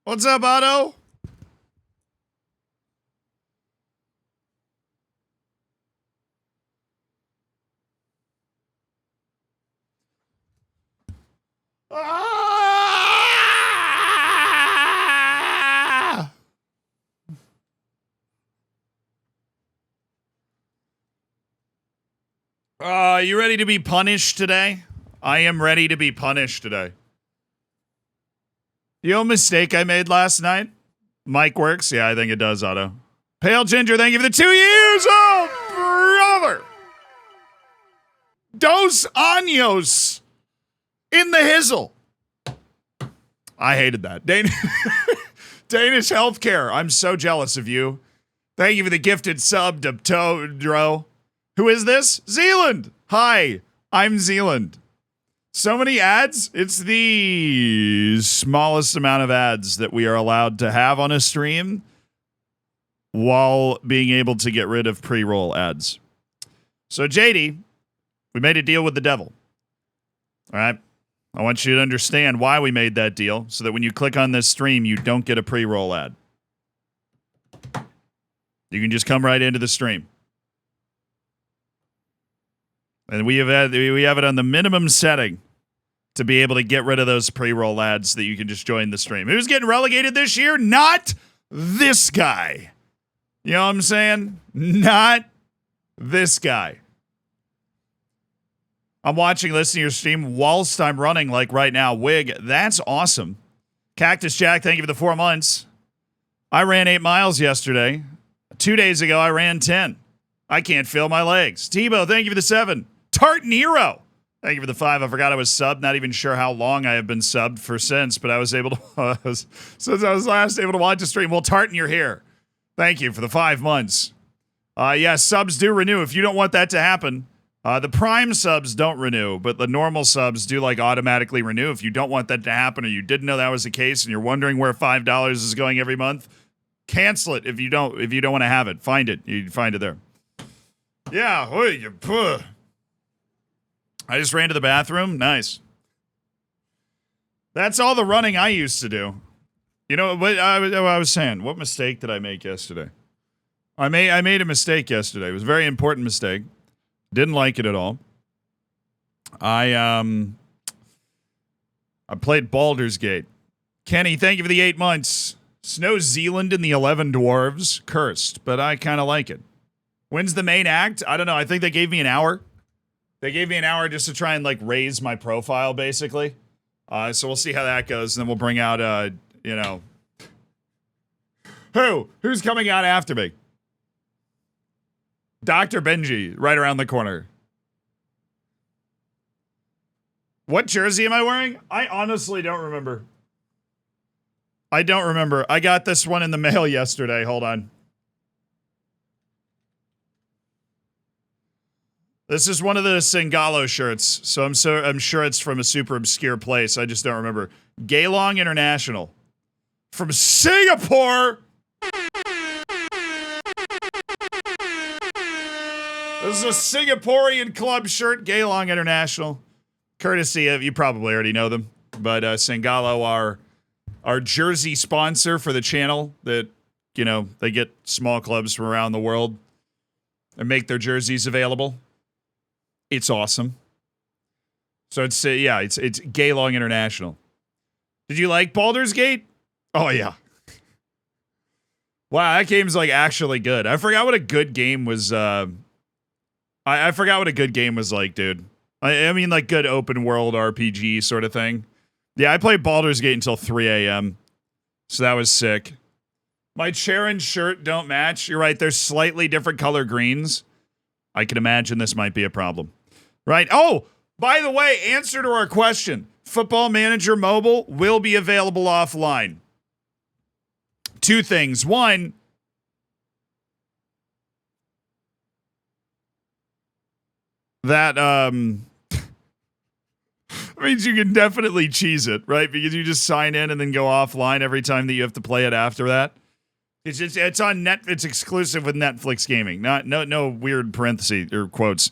What's up, Otto? Ah! You ready to be punished today? I am ready to be punished today. You know a mistake I made last night? Mic works? Yeah, I think it does, Otto. Pale Ginger, thank you for the 2 years. Oh, brother. Dos años in the hizzle. I hated that. Danish healthcare. I'm so jealous of you. Thank you for the gifted sub to Todro. Who is this? Zealand. Hi, I'm Zealand. So many ads. It's the smallest amount of ads that we are allowed to have on a stream while being able to get rid of pre-roll ads. So JD, we made a deal with the devil. All right. I want you to understand why we made that deal so that when you click on this stream, you don't get a pre-roll ad. You can just come right into the stream. And we have it on the minimum setting to be able to get rid of those pre-roll ads so that you can just join the stream. Who's getting relegated this year? Not this guy. You know what I'm saying? Not this guy. I'm watching, listening to your stream whilst I'm running, like right now. Wig, that's awesome. Cactus Jack, thank you for the 4 months. I ran 8 miles yesterday. 2 days ago, I ran 10. I can't feel my legs. Tebow, thank you for the 7. Tart Nero, thank you for the 5. I forgot I was subbed. Not even sure how long I have been subbed for since, but I was able to, since I was last able to watch the stream. Well, Tartan, you're here. Thank you for the 5 months. Yeah, subs do renew. If you don't want that to happen, the Prime subs don't renew, but the normal subs do like automatically renew. If you don't want that to happen or you didn't know that was the case and you're wondering where $5 is going every month, cancel it if you don't want to have it. Find it. You find it there. Yeah. I just ran to the bathroom. Nice. That's all the running I used to do. You know what I was saying? What mistake did I make yesterday? I made a mistake yesterday. It was a very important mistake. Didn't like it at all. I played Baldur's Gate. Kenny, thank you for the 8 months. Snow Zealand and the 11 Dwarves. Cursed, but I kind of like it. When's the main act? I don't know. I think they gave me an hour. They gave me an hour just to try and like raise my profile, basically. So we'll see how that goes, and then we'll bring out, who's coming out after me? Dr. Benji, right around the corner. What jersey am I wearing? I honestly don't remember. I don't remember. I got this one in the mail yesterday. Hold on. This is one of the Singalo shirts, so I'm sure it's from a super obscure place. I just don't remember. Gaylong International. From Singapore! This is a Singaporean club shirt, Gaylong International. Courtesy of, you probably already know them, but Singalo, our jersey sponsor for the channel that, you know, they get small clubs from around the world and make their jerseys available. It's awesome. So it's Gaylong International. Did you like Baldur's Gate? Oh, yeah. Wow, that game's like actually good. I forgot what a good game was. I forgot what a good game was like, dude. I mean, like good open world RPG sort of thing. Yeah, I played Baldur's Gate until 3 a.m. So that was sick. My chair and shirt don't match. You're right. There's slightly different color greens. I can imagine this might be a problem. Right? Oh, by the way, answer to our question. Football Manager Mobile will be available offline. 2 things. 1, that means you can definitely cheese it, right? Because you just sign in and then go offline every time that you have to play it after that. It's on net. It's exclusive with Netflix gaming. No weird parentheses or quotes.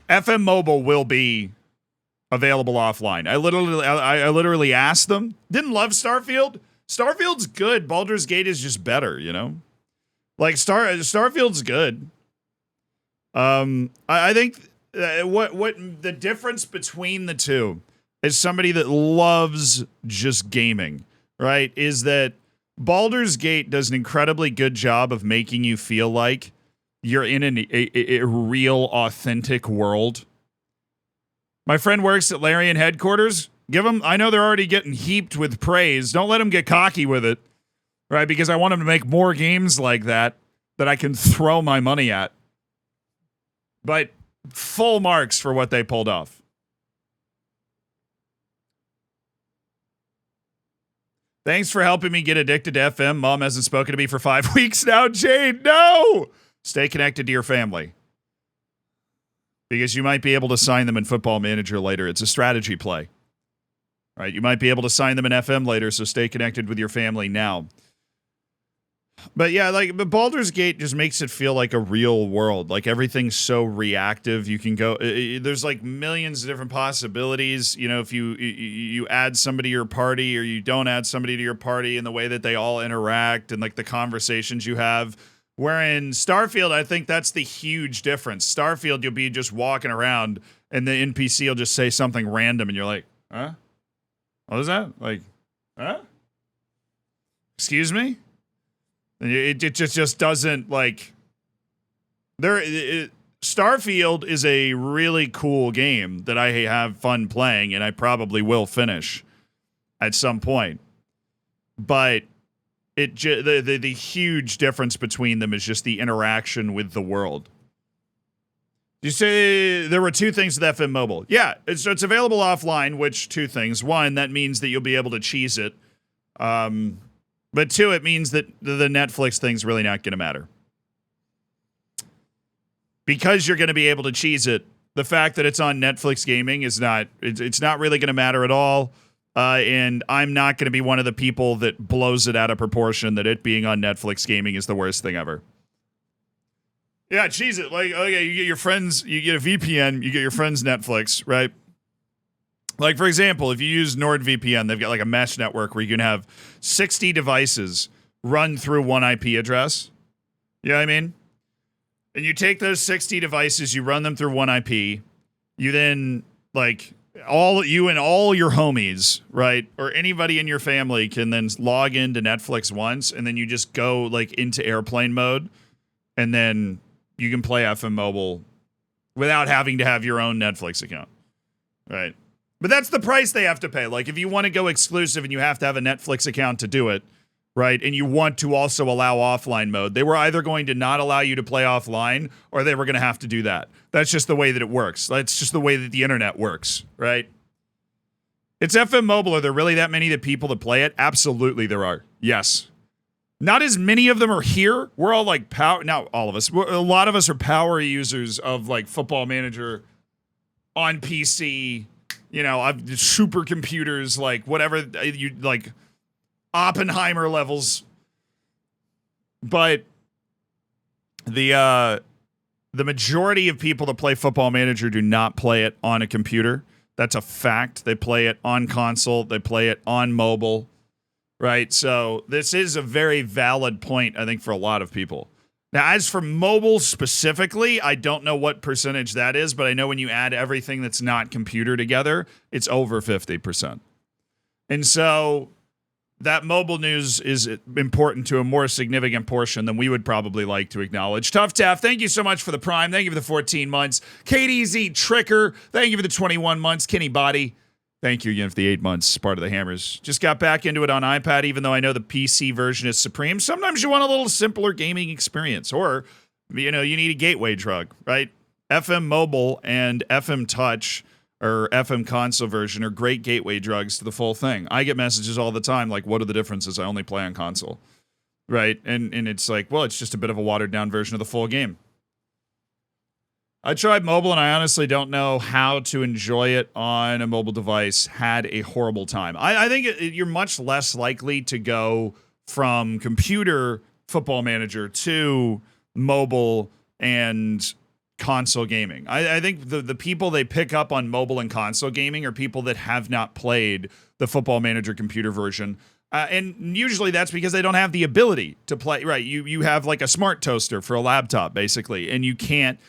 FM Mobile will be available offline. I literally asked them. Didn't love Starfield, Starfield's good. Baldur's Gate is just better, you know? Like Starfield's good. I think what the difference between the two is somebody that loves just gaming, right? Is that Baldur's Gate does an incredibly good job of making you feel like you're in a real, authentic world. My friend works at Larian headquarters. Give them, I know they're already getting heaped with praise. Don't let them get cocky with it, right? Because I want them to make more games like that I can throw my money at. But full marks for what they pulled off. Thanks for helping me get addicted to FM. Mom hasn't spoken to me for 5 weeks now. Jade, no! Stay connected to your family. Because you might be able to sign them in Football Manager later. It's a strategy play. Right? You might be able to sign them in FM later, so stay connected with your family now. But yeah, but Baldur's Gate just makes it feel like a real world. Like everything's so reactive. You can go. There's like millions of different possibilities. You know, if you add somebody to your party or you don't add somebody to your party, and the way that they all interact and like the conversations you have. Wherein Starfield, I think that's the huge difference. Starfield, you'll be just walking around and the NPC will just say something random, and you're like, huh? What is that? Like, huh? Excuse me? It just doesn't like Starfield is a really cool game that I have fun playing, and I probably will finish at some point. But the huge difference between them is just the interaction with the world. You say there were two things with FM Mobile. Yeah, it's available offline, which two things. One, that means that you'll be able to cheese it. But two, it means that the Netflix thing's really not going to matter. Because you're going to be able to cheese it, the fact that it's on Netflix Gaming is not, it's not really going to matter at all. And I'm not going to be one of the people that blows it out of proportion that it being on Netflix Gaming is the worst thing ever. Yeah, cheese it. Like, okay, you get your friends, you get a VPN, you get your friends Netflix, right? Like, for example, if you use NordVPN, they've got like a mesh network where you can have 60 devices run through one IP address. You know what I mean? And you take those 60 devices, you run them through one IP. You then, like, all your homies, right? Or anybody in your family can then log into Netflix once, and then you just go, like, into airplane mode. And then you can play FM Mobile without having to have your own Netflix account. Right? But that's the price they have to pay. Like, if you want to go exclusive and you have to have a Netflix account to do it, right, and you want to also allow offline mode, they were either going to not allow you to play offline or they were going to have to do that. That's just the way that it works. That's just the way that the internet works, right? It's FM Mobile. Are there really that many people that play it? Absolutely there are. Yes. Not as many of them are here. We're all like power. Now, all of us. A lot of us are power users of like Football Manager on PC. You know, I've supercomputers, like whatever you like, Oppenheimer levels. But the majority of people that play Football Manager do not play it on a computer. That's a fact. They play it on console. They play it on mobile. Right? So this is a very valid point, I think, for a lot of people. Now, as for mobile specifically, I don't know what percentage that is, but I know when you add everything that's not computer together, it's over 50%. And so that mobile news is important to a more significant portion than we would probably like to acknowledge. Tough Taff, thank you so much for the Prime. Thank you for the 14 months. KDZ Tricker, thank you for the 21 months. Kenny Body, thank you again for the 8 months, part of the Hammers. Just got back into it on iPad, even though I know the PC version is supreme. Sometimes you want a little simpler gaming experience, or, you know, you need a gateway drug, right? FM Mobile and FM Touch or FM console version are great gateway drugs to the full thing. I get messages all the time like, what are the differences? I only play on console, right? And it's like, well, it's just a bit of a watered down version of the full game. I tried mobile, and I honestly don't know how to enjoy it on a mobile device. Had a horrible time. I think you're much less likely to go from computer Football Manager to mobile and console gaming. I think the people they pick up on mobile and console gaming are people that have not played the Football Manager computer version. And usually that's because they don't have the ability to play. Right. You have like a smart toaster for a laptop, basically, and you can't,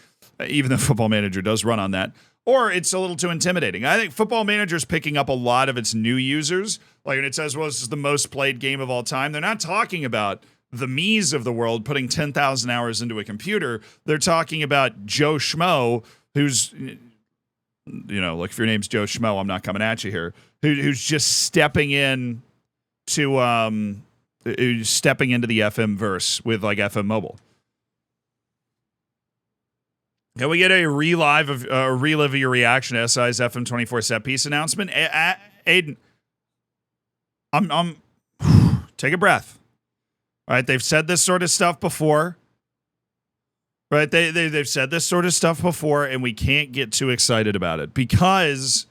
even though Football Manager does run on that, or it's a little too intimidating. I think Football Manager is picking up a lot of its new users. Like when it says, well, this is the most played game of all time, they're not talking about the me's of the world putting 10,000 hours into a computer. They're talking about Joe Schmo, who's, like if your name's Joe Schmo, I'm not coming at you here, who's just stepping in to stepping into the FM verse with like FM mobile. Can we get a relive of relive of your reaction to SI's FM24 set piece announcement? Aiden, I'm take a breath. All right, they've said this sort of stuff before. Right, they've said this sort of stuff before, and we can't get too excited about it because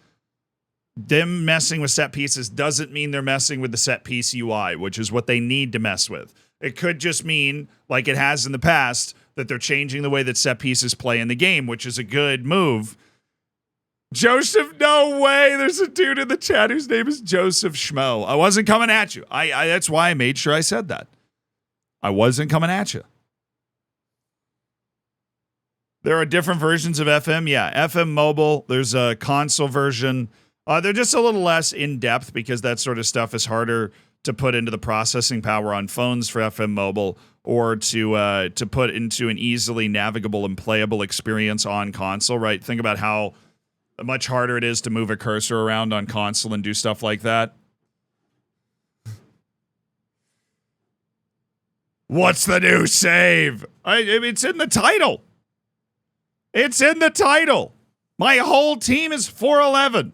them messing with set pieces doesn't mean they're messing with the set piece UI, which is what they need to mess with. It could just mean, like it has in the past, that they're changing the way that set pieces play in the game, which is a good move. Joseph, no way. There's a dude in the chat whose name is Joseph Schmo. I wasn't coming at you. I that's why I made sure I said that. I wasn't coming at you. There are different versions of FM. Yeah, FM mobile. There's a console version. They're just a little less in-depth because that sort of stuff is harder to put into the processing power on phones for FM mobile or to put into an easily navigable and playable experience on console, right? Think about how much harder it is to move a cursor around on console and do stuff like that. What's the new save? It's in the title. It's in the title. My whole team is 411.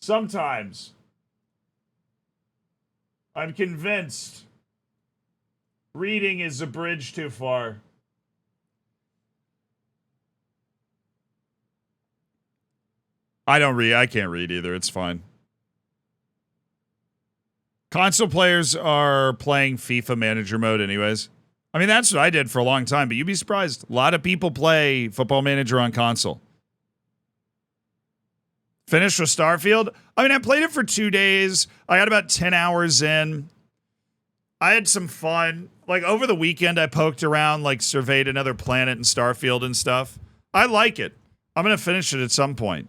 Sometimes I'm convinced reading is a bridge too far. I don't read. I can't read either. It's fine. Console players are playing FIFA Manager mode anyways. I mean, that's what I did for a long time, but you'd be surprised. A lot of people play Football Manager on console. Finished with Starfield. I mean, I played it for 2 days. I got about 10 hours in. I had some fun. Like, over the weekend, I poked around, like, surveyed another planet in Starfield and stuff. I like it. I'm going to finish it at some point.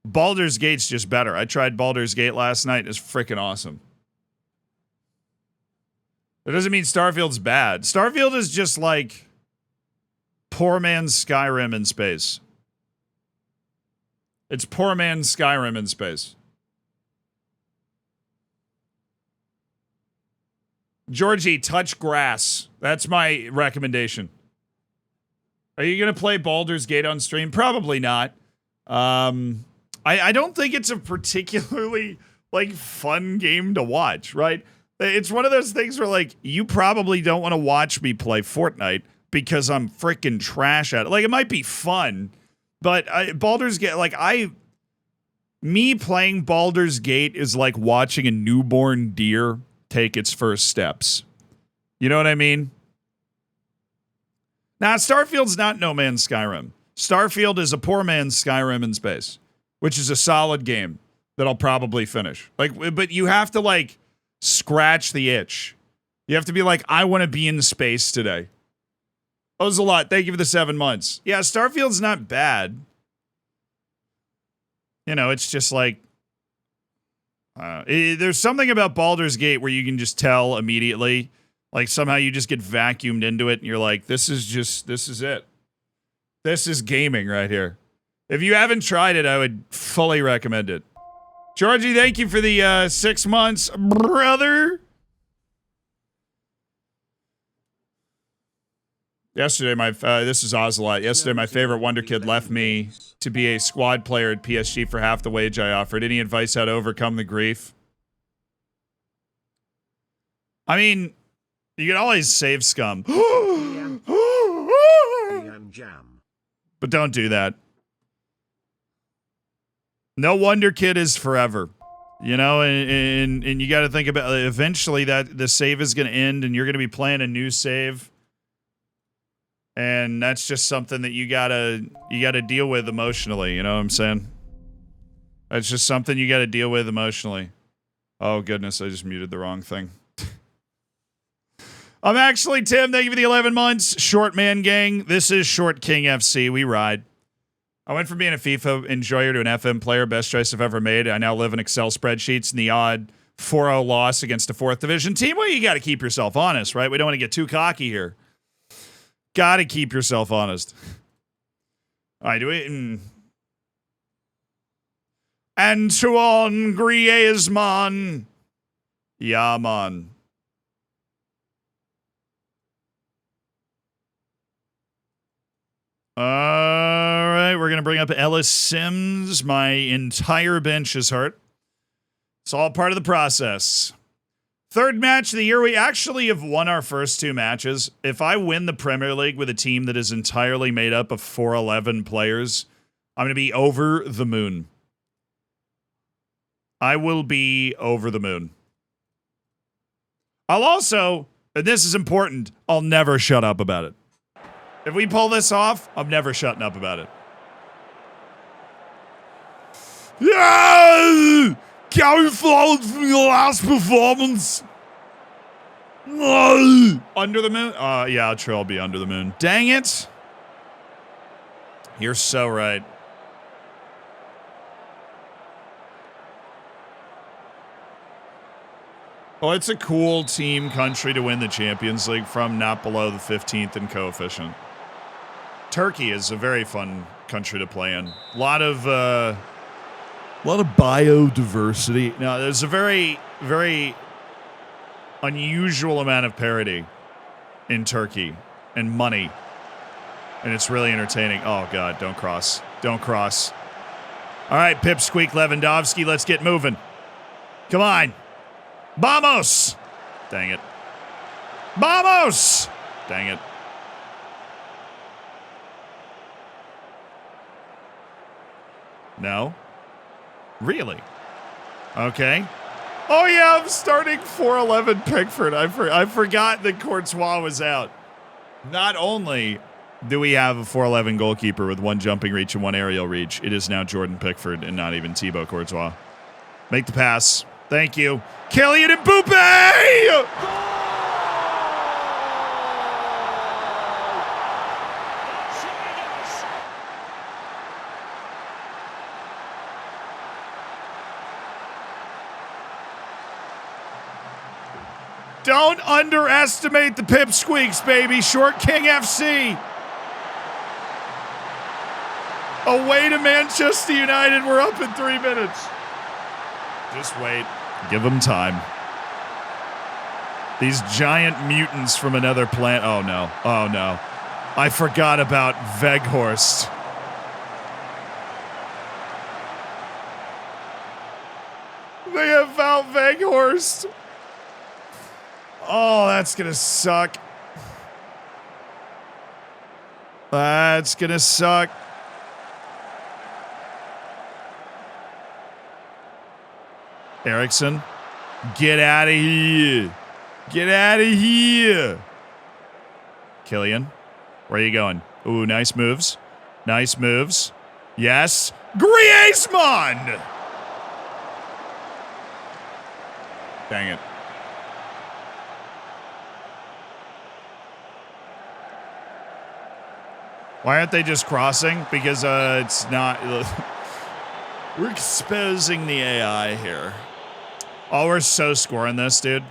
Baldur's Gate's just better. I tried Baldur's Gate last night. It's freaking awesome. That doesn't mean Starfield's bad. Starfield is just like poor man's Skyrim in space. It's poor man's Skyrim in space. Georgie, touch grass. That's my recommendation. Are you going to play Baldur's Gate on stream? Probably not. I don't think it's a particularly like fun game to watch, right? It's one of those things where, like, you probably don't want to watch me play Fortnite because I'm freaking trash at it. Like, it might be fun, but Baldur's Gate, like, me playing Baldur's Gate is like watching a newborn deer take its first steps. You know what I mean? Now, Starfield's not No Man's Skyrim. Starfield is a poor man's Skyrim in space, which is a solid game that I'll probably finish. Like, but you have to, like, scratch the itch. You have to be like, I want to be in space today. That was a lot. Thank you for the 7 months. Yeah, Starfield's not bad. You know, it's just like, there's something about Baldur's Gate where you can just tell immediately. Like, somehow you just get vacuumed into it and you're like, this is it. This is gaming right here. If you haven't tried it, I would fully recommend it. Georgie, thank you for the 6 months, brother. Yesterday, this is Ocelot. Yesterday, my favorite Wonder Kid left me to be a squad player at PSG for half the wage I offered. Any advice how to overcome the grief? I mean, you can always save scum. But don't do that. No Wonder Kid is forever, you know, and you got to think about eventually that the save is going to end and you're going to be playing a new save. And that's just something that you gotta deal with emotionally, you know what I'm saying? That's just something you got to deal with emotionally. Oh, goodness. I just muted the wrong thing. I'm actually Tim. Thank you for the 11 months. Short Man Gang. This is Short King FC. We ride. I went from being a FIFA enjoyer to an FM player. Best choice I've ever made. I now live in Excel spreadsheets and the odd 4-0 loss against a 4th division team. Well, you got to keep yourself honest, right? We don't want to get too cocky here. Got to keep yourself honest. All right, do it. Antoine Griezmann. Yeah, man. All right, we're going to bring up Ellis Sims. My entire bench is hurt. It's all part of the process. Third match of the year. We actually have won our first 2 matches. If I win the Premier League with a team that is entirely made up of 411 players, I'm going to be over the moon. I will be over the moon. I'll also, and this is important, I'll never shut up about it. If we pull this off, I'm never shutting up about it. Yeah! Carry forward from your last performance. No! Under the moon? Yeah, true, I'll be under the moon. Dang it. You're so right. Well, it's a cool team country to win the Champions League from, not below the 15th in coefficient. Turkey is a very fun country to play in. A lot of biodiversity. Now, there's a very, very unusual amount of parity in Turkey and money. And it's really entertaining. Oh, God, don't cross. Don't cross. All right, Pipsqueak Lewandowski, let's get moving. Come on. Vamos! Dang it. Vamos! Dang it. No? Really? Okay. Oh, yeah, I'm starting 411 Pickford. I forgot that Courtois was out. Not only do we have a 411 goalkeeper with 1 jumping reach and 1 aerial reach, it is now Jordan Pickford and not even Thibaut Courtois. Make the pass. Thank you. Kylian Mbappe! Don't underestimate the Pipsqueaks, baby. Short King FC. Away to Manchester United. We're up in 3 minutes. Just wait. Give them time. These giant mutants from another planet. Oh, no. Oh, no. I forgot about Veghorst. They have found Veghorst. Oh, that's going to suck. That's going to suck. Erickson, get out of here. Get out of here. Kylian, where are you going? Ooh, nice moves. Nice moves. Yes. Griezmann! Dang it. Why aren't they just crossing? Because it's not... We're exposing the AI here. Oh, we're so scoring this, dude.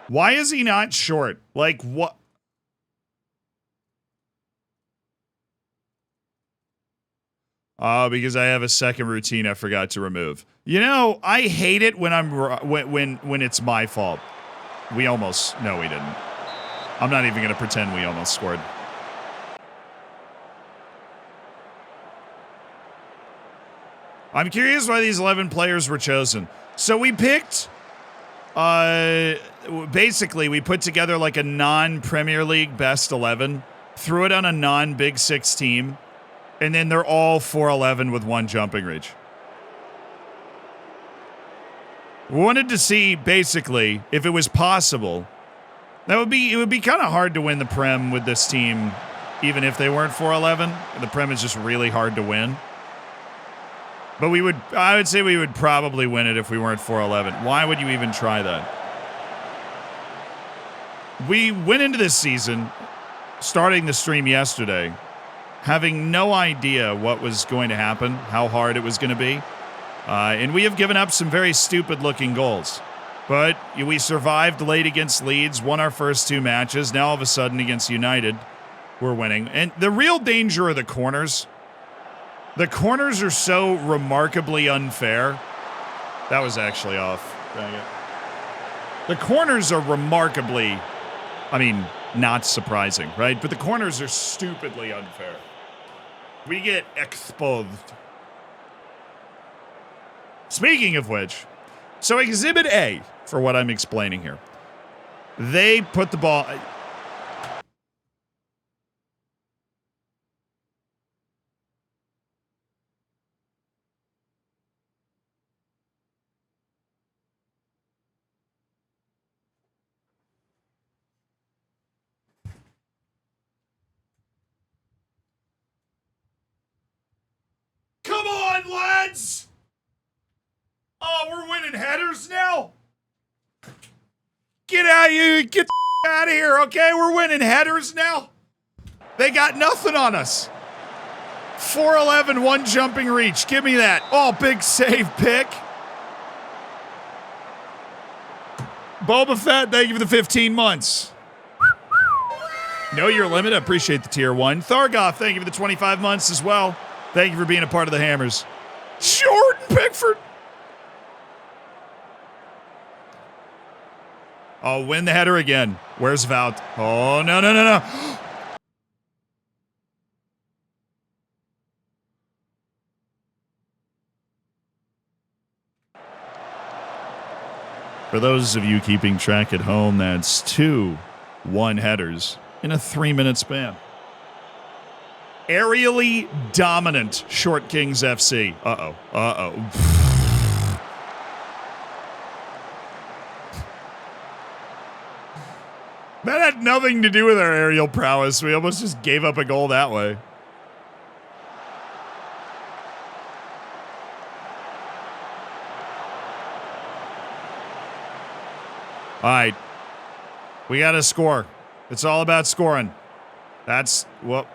Why is he not short? Like, what? Oh, because I have a second routine I forgot to remove. You know, I hate it when when it's my fault. We almost... No, we didn't. I'm not even going to pretend we almost scored. I'm curious why these 11 players were chosen. So we picked, basically we put together like a non-Premier League best 11, threw it on a non-Big Six team, and then they're all 4'11" with 1 jumping reach. We wanted to see, basically, if it was possible. It would be kind of hard to win the Prem with this team, even if they weren't 4'11". The Prem is just really hard to win. But I would say we would probably win it if we weren't 4-11. Why would you even try that? We went into this season, starting the stream yesterday, having no idea what was going to happen, how hard it was going to be. And we have given up some very stupid-looking goals. But we survived late against Leeds, won our first 2 matches. Now, all of a sudden, against United, we're winning. And the real danger are the corners. The corners are so remarkably unfair. That was actually off. Dang it. The corners are remarkably, I mean, not surprising, right? But the corners are stupidly unfair. We get exposed. Speaking of which, so Exhibit A, for what I'm explaining here, they put the ball... Come on, lads! Oh, we're winning headers now? Get out of here. Get the out of here, okay? We're winning headers now. They got nothing on us. 4-11, 1 jumping reach. Give me that. Oh, big save pick. Boba Fett, thank you for the 15 months. Know your limit. I appreciate the tier 1. Thargoff, thank you for the 25 months as well. Thank you for being a part of the Hammers. Jordan Pickford. Oh, win the header again. Where's Vout? Oh, no, no, no, no. For those of you keeping track at home, that's 2 1-headers in a 3-minute span. Aerially dominant Short Kings FC. Uh-oh. Uh-oh. That had nothing to do with our aerial prowess. We almost just gave up a goal that way. All right. We got to score. It's all about scoring. That's what...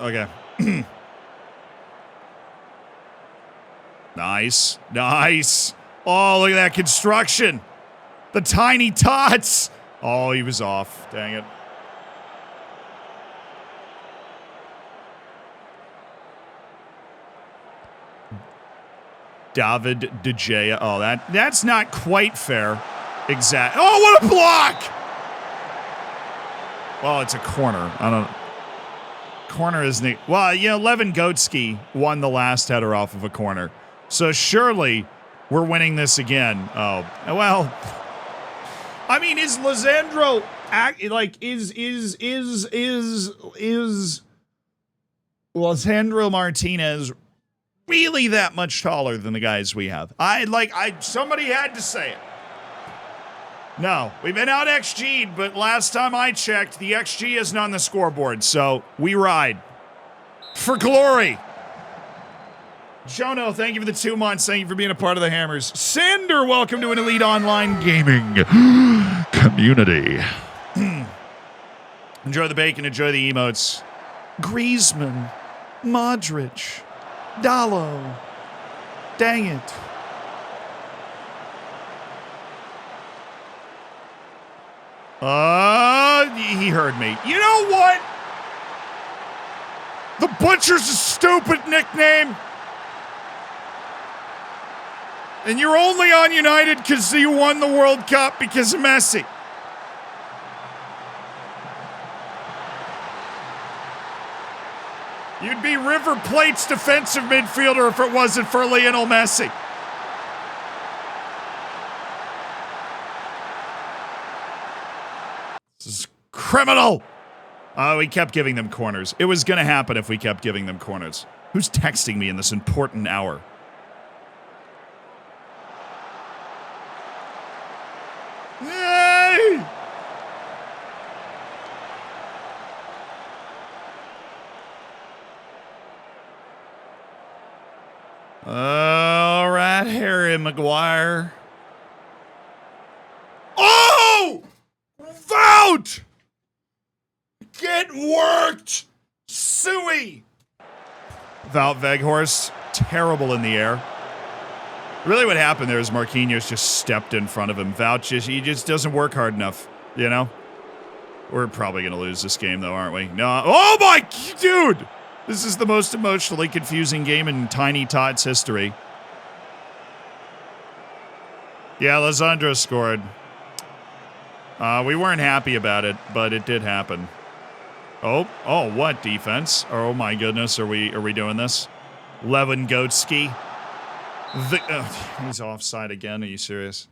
okay. Nice. Nice. Oh, look at that construction. The tiny tots. Oh, he was off. Dang it. David De Gea. Oh, that's not quite fair. Exact. Oh, what a block! Well, it's a corner. I don't. Corner isn't. Well, you know, Lewandowski won the last header off of a corner, so surely we're winning this again. Oh, well. I mean, is Lisandro is Lisandro Martinez really that much taller than the guys we have? Somebody had to say it. No, we've been out XG'd, but last time I checked, the XG isn't on the scoreboard, so we ride. For glory. Jono, thank you for the 2 months. Thank you for being a part of the Hammers. Sander, welcome to an Elite Online Gaming community. Enjoy the bacon, enjoy the emotes. Griezmann, Modric, Dallo. Dang it. He heard me. You know what? The Butcher's a stupid nickname. And you're only on United because you won the World Cup because of Messi. You'd be River Plate's defensive midfielder if it wasn't for Lionel Messi. This is criminal. We kept giving them corners. It was going to happen if we kept giving them corners. Who's texting me in this important hour? Yay! All right, Harry Maguire. Oh! Vote! Get worked! Suey! Wout Weghorst, terrible in the air. Really what happened there is Marquinhos just stepped in front of him. Wout he just doesn't work hard enough, you know? We're probably going to lose this game, though, aren't we? No. Oh, my... Dude! This is the most emotionally confusing game in Tiny Tots history. Yeah, Lizandra scored. We weren't happy about it, but it did happen. Oh, what defense? Oh, my goodness. Are we doing this? Lewandowski. He's offside again. Are you serious?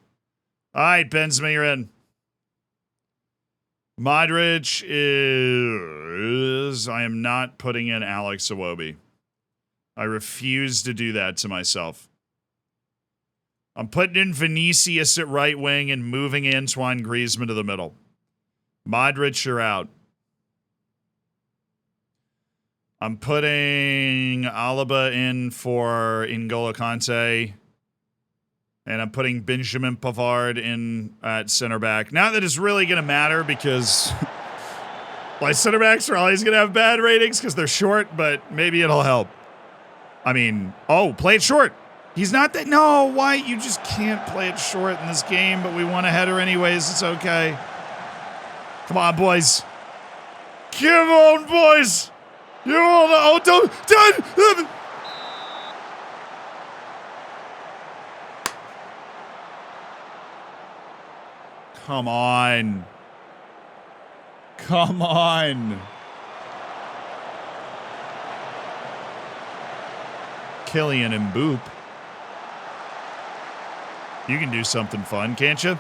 All right, Benzema, you're in. Modric is... I am not putting in Alex Iwobi. I refuse to do that to myself. I'm putting in Vinicius at right wing and moving Antoine Griezmann to the middle. Modric, you're out. I'm putting Alaba in for N'Golo Kante. And I'm putting Benjamin Pavard in at center back. Not that it's really going to matter because my center backs are always going to have bad ratings because they're short, but maybe it'll help. I mean, play it short. He's not that. No, why? You just can't play it short in this game, but we want a header anyways. It's okay. Come on, boys. Come on, boys. You all don't. Come on. Come on. Kylian Mbappé. You can do something fun, can't you?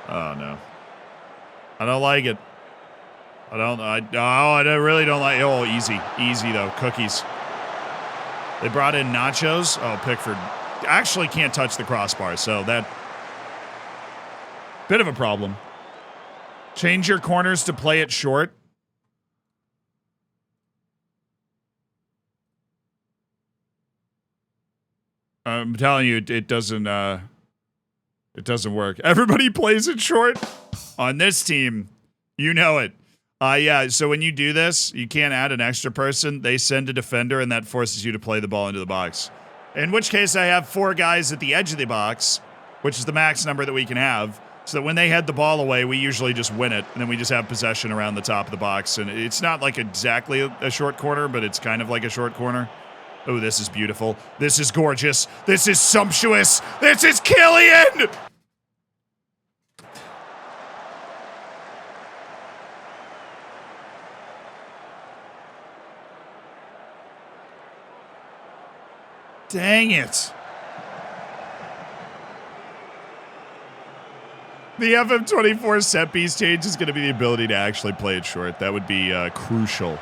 Oh no. I don't like it. I really don't like it. Oh, easy though. Cookies. They brought in nachos. Oh, Pickford actually can't touch the crossbar, so that bit of a problem. Change your corners to play it short. I'm telling you, it doesn't work. Everybody plays it short on this team. You know it. Yeah, so when you do this, you can't add an extra person. They send a defender, and that forces you to play the ball into the box. In which case, I have 4 guys at the edge of the box, which is the max number that we can have, so that when they head the ball away, we usually just win it, and then we just have possession around the top of the box. And it's not like exactly a short corner, but it's kind of like a short corner. Oh, this is beautiful. This is gorgeous. This is sumptuous. This is Kylian! Dang it. The FM24 set piece change is going to be the ability to actually play it short. That would be crucial.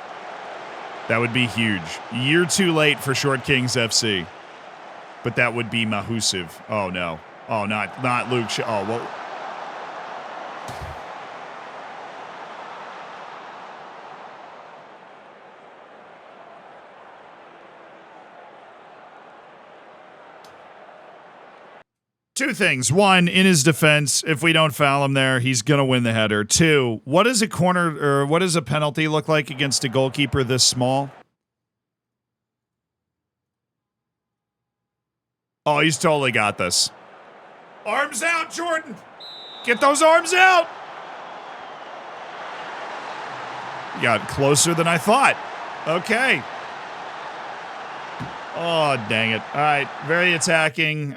That would be huge. Year too late for Short Kings FC. But that would be mahusive. Oh, no. Oh, not Luke. Oh, well. Two things. One, in his defense, if we don't foul him there, he's going to win the header. Two, what does a corner or what does a penalty look like against a goalkeeper this small? Oh, he's totally got this. Arms out, Jordan. Get those arms out. You got closer than I thought. Okay. Oh, dang it. All right. Very attacking.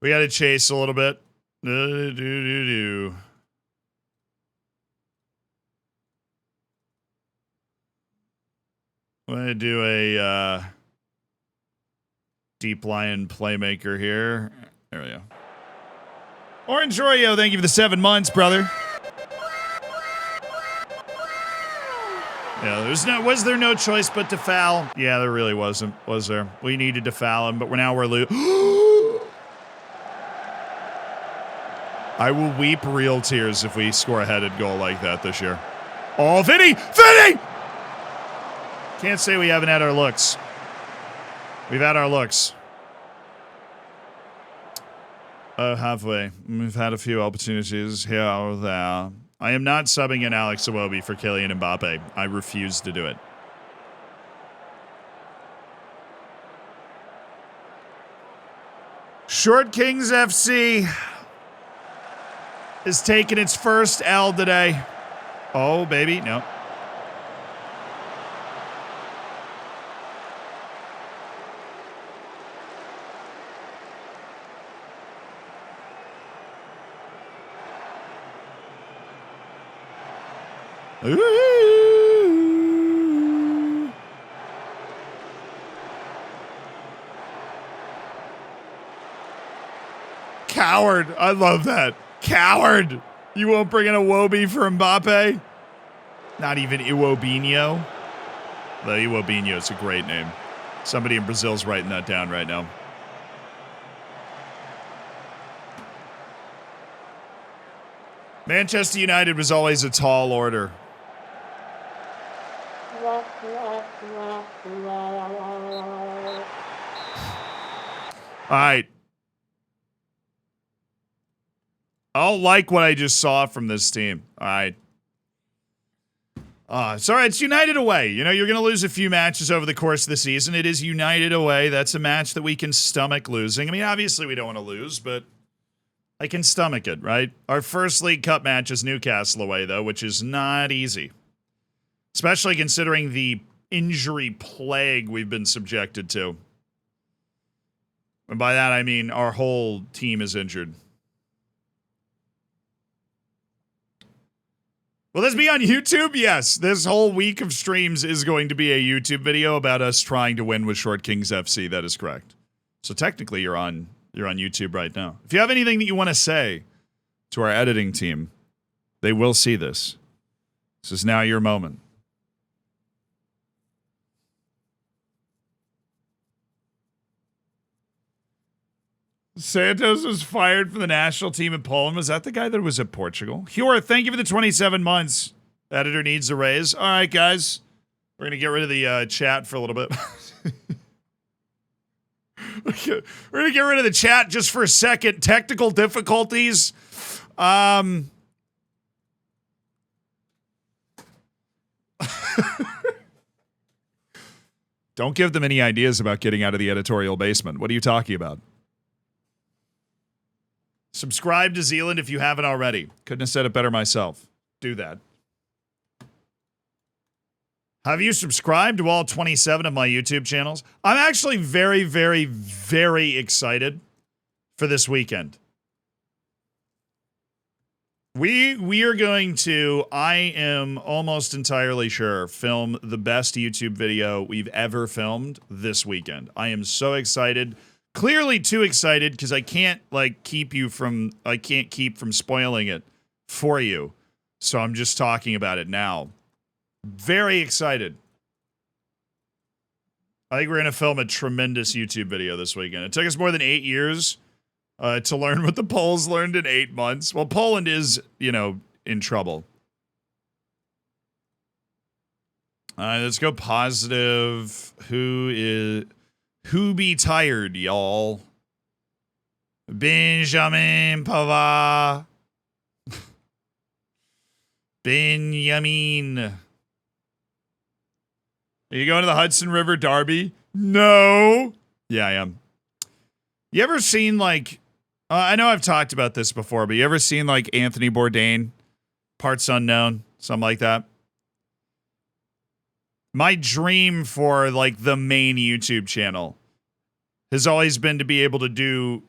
We got to chase a little bit. I'm going to do a deep line playmaker here. There we go. Orange Oreo, thank you for the 7 months, brother. Yeah, was there no choice but to foul? Yeah, there really wasn't, was there? We needed to foul him, but we're losing. I will weep real tears if we score a headed goal like that this year. Oh, Vinny! Vinny! Can't say we haven't had our looks. We've had our looks. Halfway. We've had a few opportunities here or there. I am not subbing in Alex Iwobi for Kylian Mbappe. I refuse to do it. Short Kings FC is taking its first L today. Oh, baby. No. Ooh. Coward. I love that. Coward. You won't bring in a Iwobi for Mbappe? Not even Iwobinho? The Iwobinho is a great name. Somebody in Brazil's writing that down right now. Manchester United was always a tall order. All right. I don't like what I just saw from this team. All right. It's all right. It's United away. You know, you're going to lose a few matches over the course of the season. It is United away. That's a match that we can stomach losing. I mean, obviously we don't want to lose, but I can stomach it, right? Our first League Cup match is Newcastle away, though, which is not easy. Especially considering the injury plague we've been subjected to. And by that, I mean our whole team is injured. Will this be on YouTube? Yes. This whole week of streams is going to be a YouTube video about us trying to win with Short Kings FC. That is correct. So technically, you're on YouTube right now. If you have anything that you want to say to our editing team, they will see this. This is now your moment. Santos was fired from the national team in Poland. Was that the guy that was at Portugal? Hure, thank you for the 27 months. Editor needs a raise. All right, guys. We're going to get rid of the chat for a little bit. We're going to get rid of the chat just for a second. Technical difficulties. Don't give them any ideas about getting out of the editorial basement. What are you talking about? Subscribe to Zealand if you haven't already. Couldn't have said it better myself. Do that. Have you subscribed to all 27 of my YouTube channels? I'm actually very, very, very excited for this weekend. We are going to, I am almost entirely sure, film the best YouTube video we've ever filmed this weekend. I am so excited. Clearly too excited because I can't keep from spoiling it for you. So I'm just talking about it now. Very excited. I think we're going to film a tremendous YouTube video this weekend. It took us more than 8 years to learn what the Poles learned in 8 months. Well, Poland is, in trouble. All right, let's go positive. Who be tired, y'all? Benjamin Pavard. Benjamin. Are you going to the Hudson River Derby? No. Yeah, I am. You ever seen, I know I've talked about this before, but you ever seen, Anthony Bourdain? Parts Unknown? Something like that? My dream for, the main YouTube channel has always been to be able to do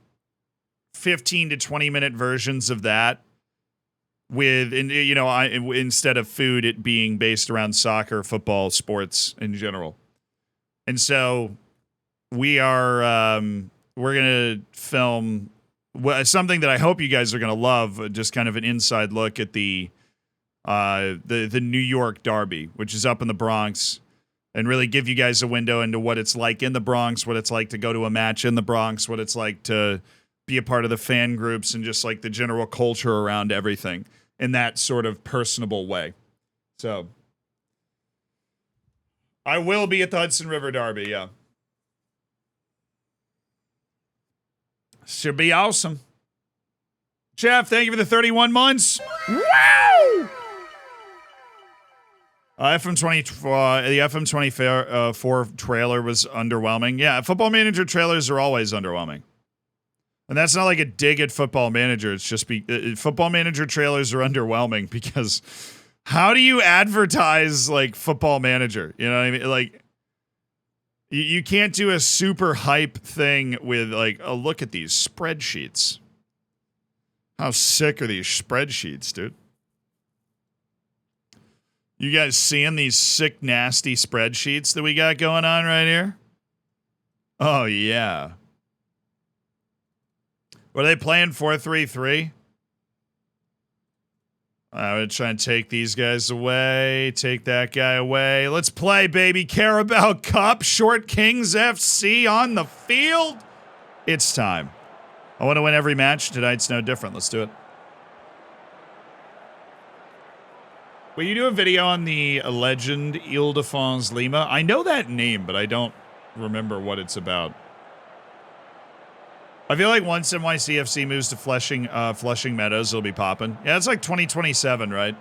15 to 20-minute versions of that with, instead of food, it being based around soccer, football, sports in general. And so we're going to film something that I hope you guys are going to love, just kind of an inside look at the New York Derby, which is up in the Bronx, and really give you guys a window into what it's like in the Bronx, what it's like to go to a match in the Bronx, what it's like to be a part of the fan groups and just like the general culture around everything in that sort of personable way. So I will be at the Hudson River Derby, yeah. Should be awesome. Jeff, thank you for the 31 months. Wow! FM24, the FM24 trailer was underwhelming. Yeah, Football Manager trailers are always underwhelming. And that's not like a dig at Football Manager. It's just Football Manager trailers are underwhelming because how do you advertise like Football Manager? You know what I mean? Like you can't do a super hype thing with like, oh, look at these spreadsheets. How sick are these spreadsheets, dude? You guys seeing these sick, nasty spreadsheets that we got going on right here? Oh, yeah. What are they playing? 4-3-3? I would try and take these guys away. Take that guy away. Let's play, baby. Carabao Cup. Short Kings FC on the field. It's time. I want to win every match. Tonight's no different. Let's do it. Will you do a video on the legend Ile-de-France Lima? I know that name, but I don't remember what it's about. I feel like once NYCFC moves to Flushing Meadows, it'll be popping. Yeah, it's like 2027, right?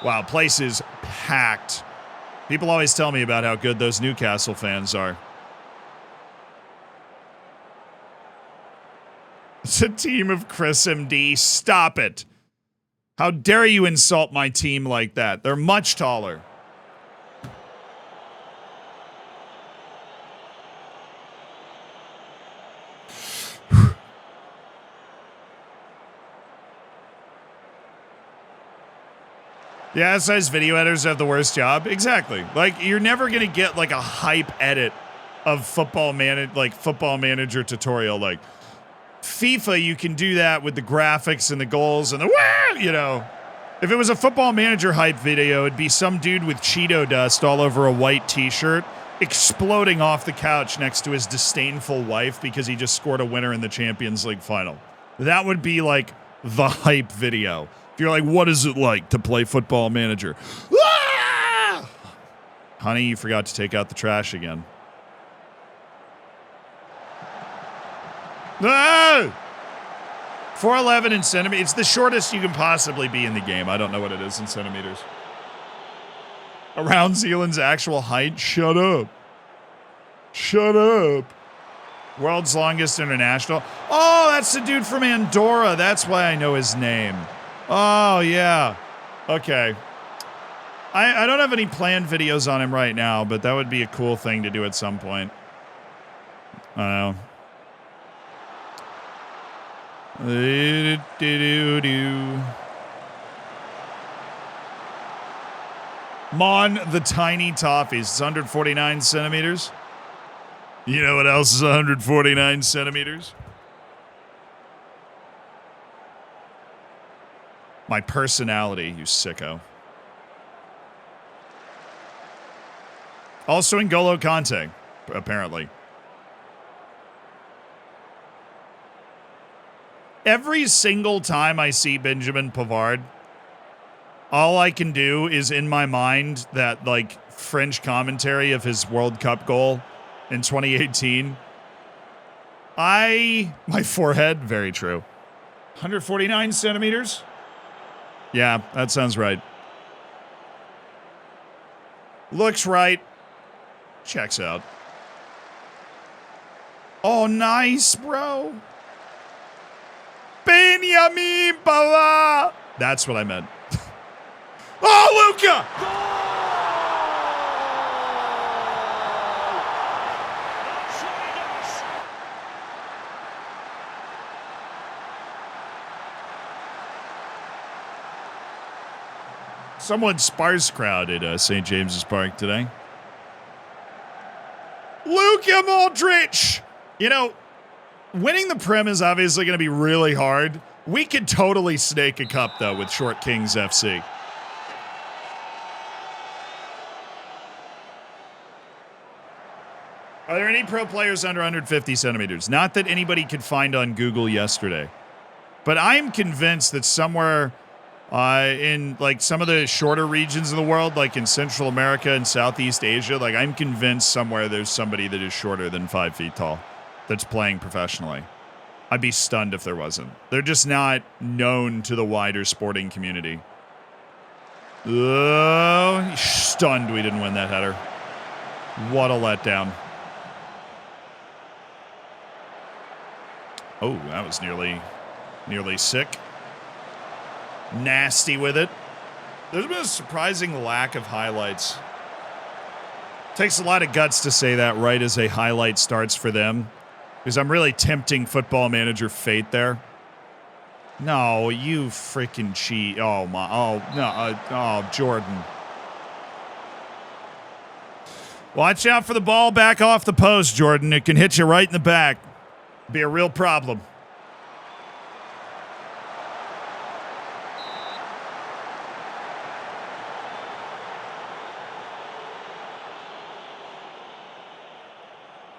Wow, place is packed. People always tell me about how good those Newcastle fans are. It's a team of Chris MD. Stop it. How dare you insult my team like that? They're much taller. Yeah, size video editors have the worst job. Exactly. Like, you're never going to get, like, a hype edit of Football Manager tutorial. Like, FIFA, you can do that with the graphics and the goals and the wah, you know. If it was a Football Manager hype video, it'd be some dude with Cheeto dust all over a white t-shirt exploding off the couch next to his disdainful wife because he just scored a winner in the Champions League final. That would be, like, the hype video. If you're like, what is it like to play Football Manager? Ah! Honey, you forgot to take out the trash again. Ah! 4'11" in centimeters. It's the shortest you can possibly be in the game. I don't know what it is in centimeters. Around Zealand's actual height? Shut up. Shut up. World's longest international. Oh, that's the dude from Andorra. That's why I know his name. Oh, yeah. Okay. I don't have any planned videos on him right now, but that would be a cool thing to do at some point. I don't know. Mon the Tiny Toffees. It's 149 centimeters. You know what else is 149 centimeters? My personality, you sicko. Also N'Golo Kante, apparently. Every single time I see Benjamin Pavard, all I can do is in my mind that, like, French commentary of his World Cup goal in 2018. My forehead, very true. 149 centimeters? Yeah, that sounds right. Looks right. Checks out. Oh, nice, bro. Benjamin Pavard. That's what I meant. Oh, Luca! Somewhat sparse crowd at St. James's Park today. Luka Modric! You know, winning the Prem is obviously going to be really hard. We could totally snake a cup, though, with Short Kings FC. Are there any pro players under 150 centimeters? Not that anybody could find on Google yesterday. But I'm convinced that somewhere in like some of the shorter regions of the world, like in Central America and Southeast Asia, like I'm convinced somewhere there's somebody that is shorter than 5 feet tall that's playing professionally. I'd be stunned if there wasn't. They're just not known to the wider sporting community. Oh, stunned we didn't win that header. What a letdown. Oh, that was nearly sick. Nasty with it. There's been a surprising lack of highlights. Takes a lot of guts to say that right as a highlight starts for them. Because I'm really tempting Football Manager fate there. No, you freaking cheat. Oh, my. Oh, no. Oh, Jordan. Watch out for the ball back off the post, Jordan. It can hit you right in the back. Be a real problem.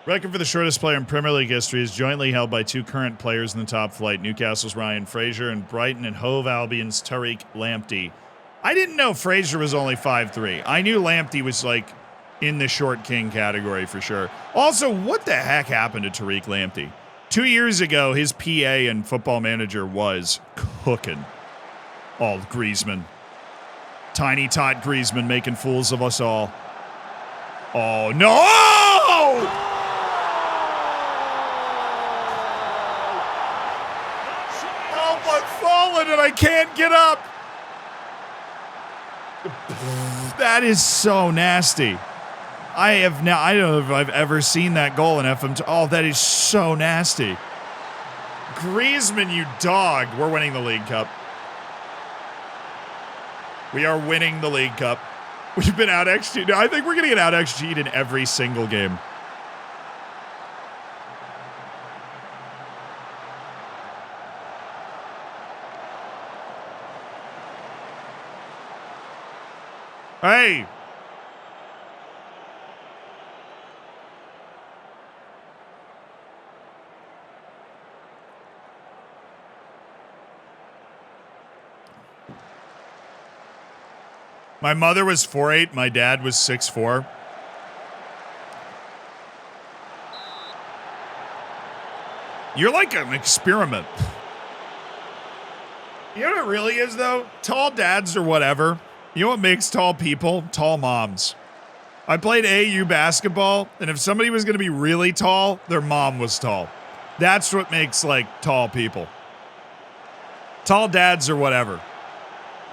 Record for the shortest player in Premier League history is jointly held by 2 current players in the top flight, Newcastle's Ryan Fraser and Brighton and Hove Albion's Tariq Lamptey. I didn't know Fraser was only 5'3". I knew Lamptey was like in the short king category for sure. Also, what the heck happened to Tariq Lamptey? 2 years ago, his PA and Football Manager was cooking. Oh, Griezmann. Tiny tot Griezmann making fools of us all. Oh, no! And I can't get up. That is so nasty. I don't know if I've ever seen that goal in FM. Oh, that is so nasty. Griezmann, you dog. We're winning the League Cup. We are winning the League Cup. We've been out XG'd. I think we're going to get out XG'd in every single game. Hey. My mother was 4'8", my dad was 6'4". You're like an experiment. You know what it really is, though? Tall dads or whatever. You know what makes tall people? Tall moms. I played AAU basketball, and if somebody was going to be really tall, their mom was tall. That's what makes, like, tall people. Tall dads or whatever.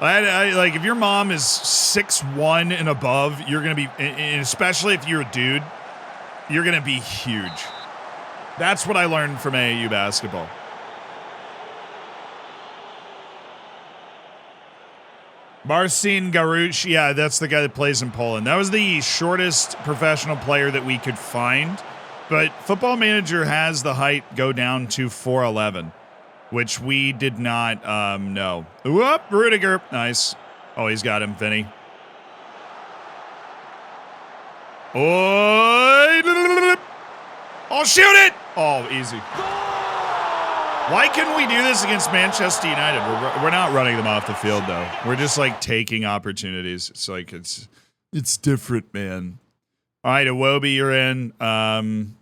Like, if your mom is 6'1" and above, you're going to be, and especially if you're a dude, you're going to be huge. That's what I learned from AAU basketball. Marcin Garuch, yeah, that's the guy that plays in Poland. That was the shortest professional player that we could find, but Football Manager has the height go down to 4'11", which we did not know. Whoop, Rudiger, nice. Oh, he's got him, Vinny. Oh, shoot it! Oh, easy. Why couldn't we do this against Manchester United? We're not running them off the field, though. We're just, like, taking opportunities. It's like, it's different, man. All right, Iwobi, you're in. Amadou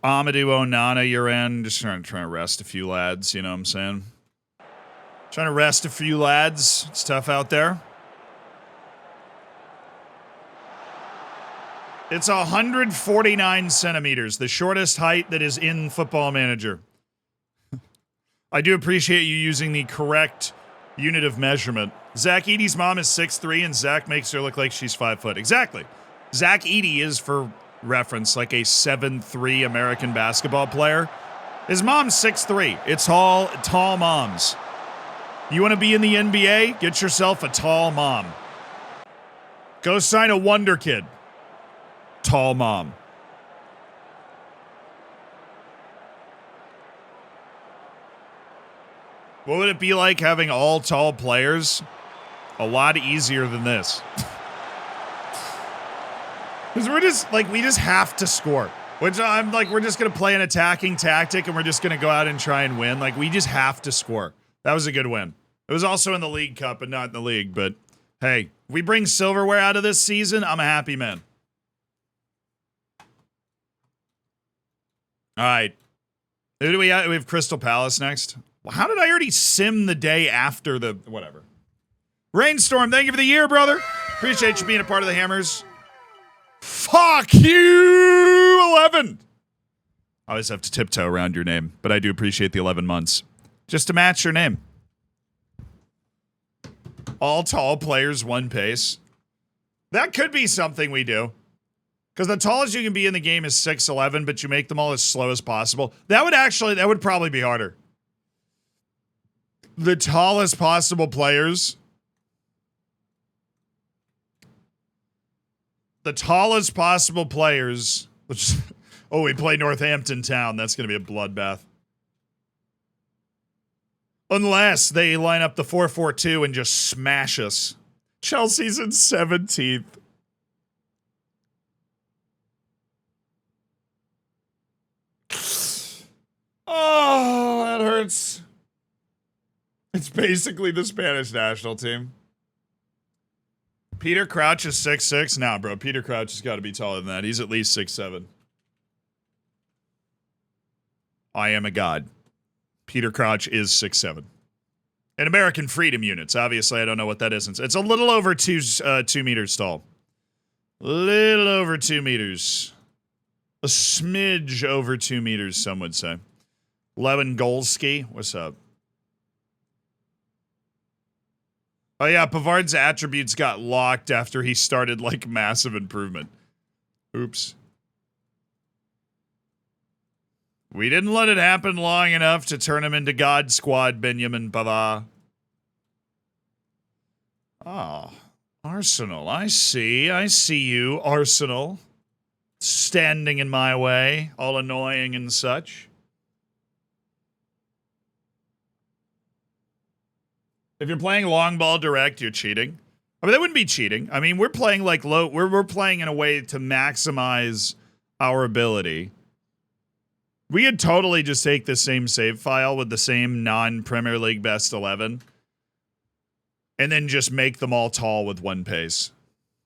Onana, you're in. Just trying to rest a few lads, you know what I'm saying? Trying to rest a few lads. It's tough out there. It's 149 centimeters, the shortest height that is in Football Manager. I do appreciate you using the correct unit of measurement. Zach Eady's mom is 6'3", and Zach makes her look like she's 5 foot. Exactly. Zach Eady is, for reference, like a 7'3" American basketball player. His mom's 6'3". It's all tall moms. You want to be in the NBA? Get yourself a tall mom. Go sign a Wonder Kid. Tall mom. What would it be like having all tall players? A lot easier than this. Because we're just, like, we just have to score. Which I'm like, we're just going to play an attacking tactic and we're just going to go out and try and win. Like, we just have to score. That was a good win. It was also in the League Cup and not in the league. But, hey, if we bring silverware out of this season, I'm a happy man. All right. Who do we have? We have Crystal Palace next. Well, how did I already sim the day after the... Whatever. Rainstorm, thank you for the year, brother. Appreciate you being a part of the Hammers. Fuck you, 11. I always have to tiptoe around your name, but I do appreciate the 11 months. Just to match your name. All tall players, one pace. That could be something we do. Because the tallest you can be in the game is 6'11", but you make them all as slow as possible. That would probably be harder. The tallest possible players... The tallest possible players, which, oh, we play Northampton Town. That's going to be a bloodbath. Unless they line up the 4-4-2 and just smash us. Chelsea's in 17th. Oh, that hurts. It's basically the Spanish national team. Peter Crouch is 6'6". Nah, bro. Peter Crouch has got to be taller than that. He's at least 6'7". I am a god. Peter Crouch is 6'7". In American Freedom units. Obviously, I don't know what that is. It's a little over 2 meters tall. Little over 2 meters. A smidge over 2 meters, some would say. Lewandowski, what's up? Oh yeah, Pavard's attributes got locked after he started, like, massive improvement. Oops. We didn't let it happen long enough to turn him into God Squad, Benjamin Pavard. Oh, Arsenal. I see you, Arsenal. Standing in my way, all annoying and such. If you're playing long ball direct, you're cheating. I mean, that wouldn't be cheating. I mean, we're playing like low. We're playing in a way to maximize our ability. We could totally just take the same save file with the same non-Premier League best 11, and then just make them all tall with one pace.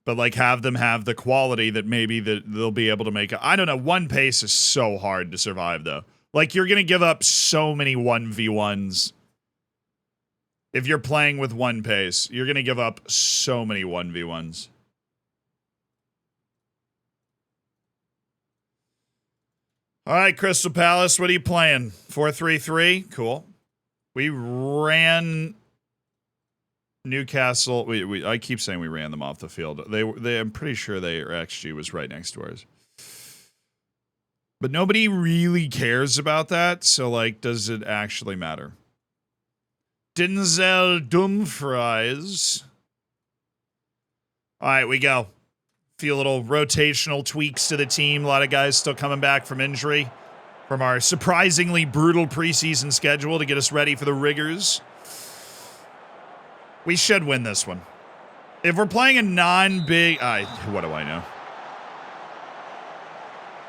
But like have them have the quality that maybe they'll be able to make. I don't know. One pace is so hard to survive though. Like you're gonna give up so many 1v1s. If you're playing with one pace, you're going to give up so many 1v1s. All right, Crystal Palace, what are you playing? 4-3-3? Cool. We ran Newcastle. I keep saying we ran them off the field. I'm pretty sure their XG was right next to ours. But nobody really cares about that, so, like, does it actually matter? Denzel Dumfries. All right, we go. Few little rotational tweaks to the team. A lot of guys still coming back from injury from our surprisingly brutal preseason schedule to get us ready for the rigors. We should win this one. If we're playing a non-big... what do I know?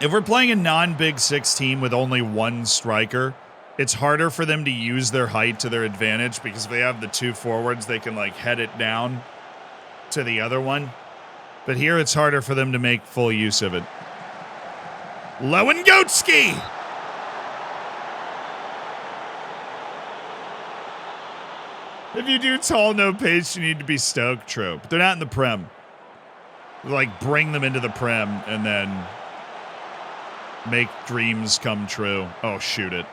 If we're playing a non-Big Six team with only one striker... It's harder for them to use their height to their advantage because if they have the two forwards, they can like head it down to the other one. But here it's harder for them to make full use of it. Lewandowski! If you do tall, no pace, you need to be stoked. True. But they're not in the Prem. Like, bring them into the Prem and then make dreams come true. Oh, shoot it.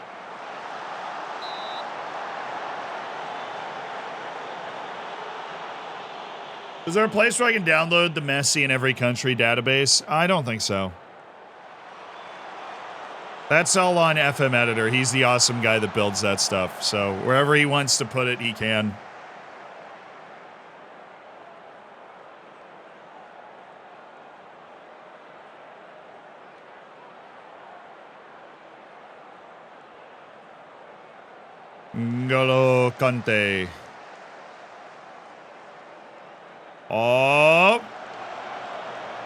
Is there a place where I can download the Messi in every country database? I don't think so. That's all on FM Editor. He's the awesome guy that builds that stuff. So wherever he wants to put it, he can. N'Golo Kante. Oh.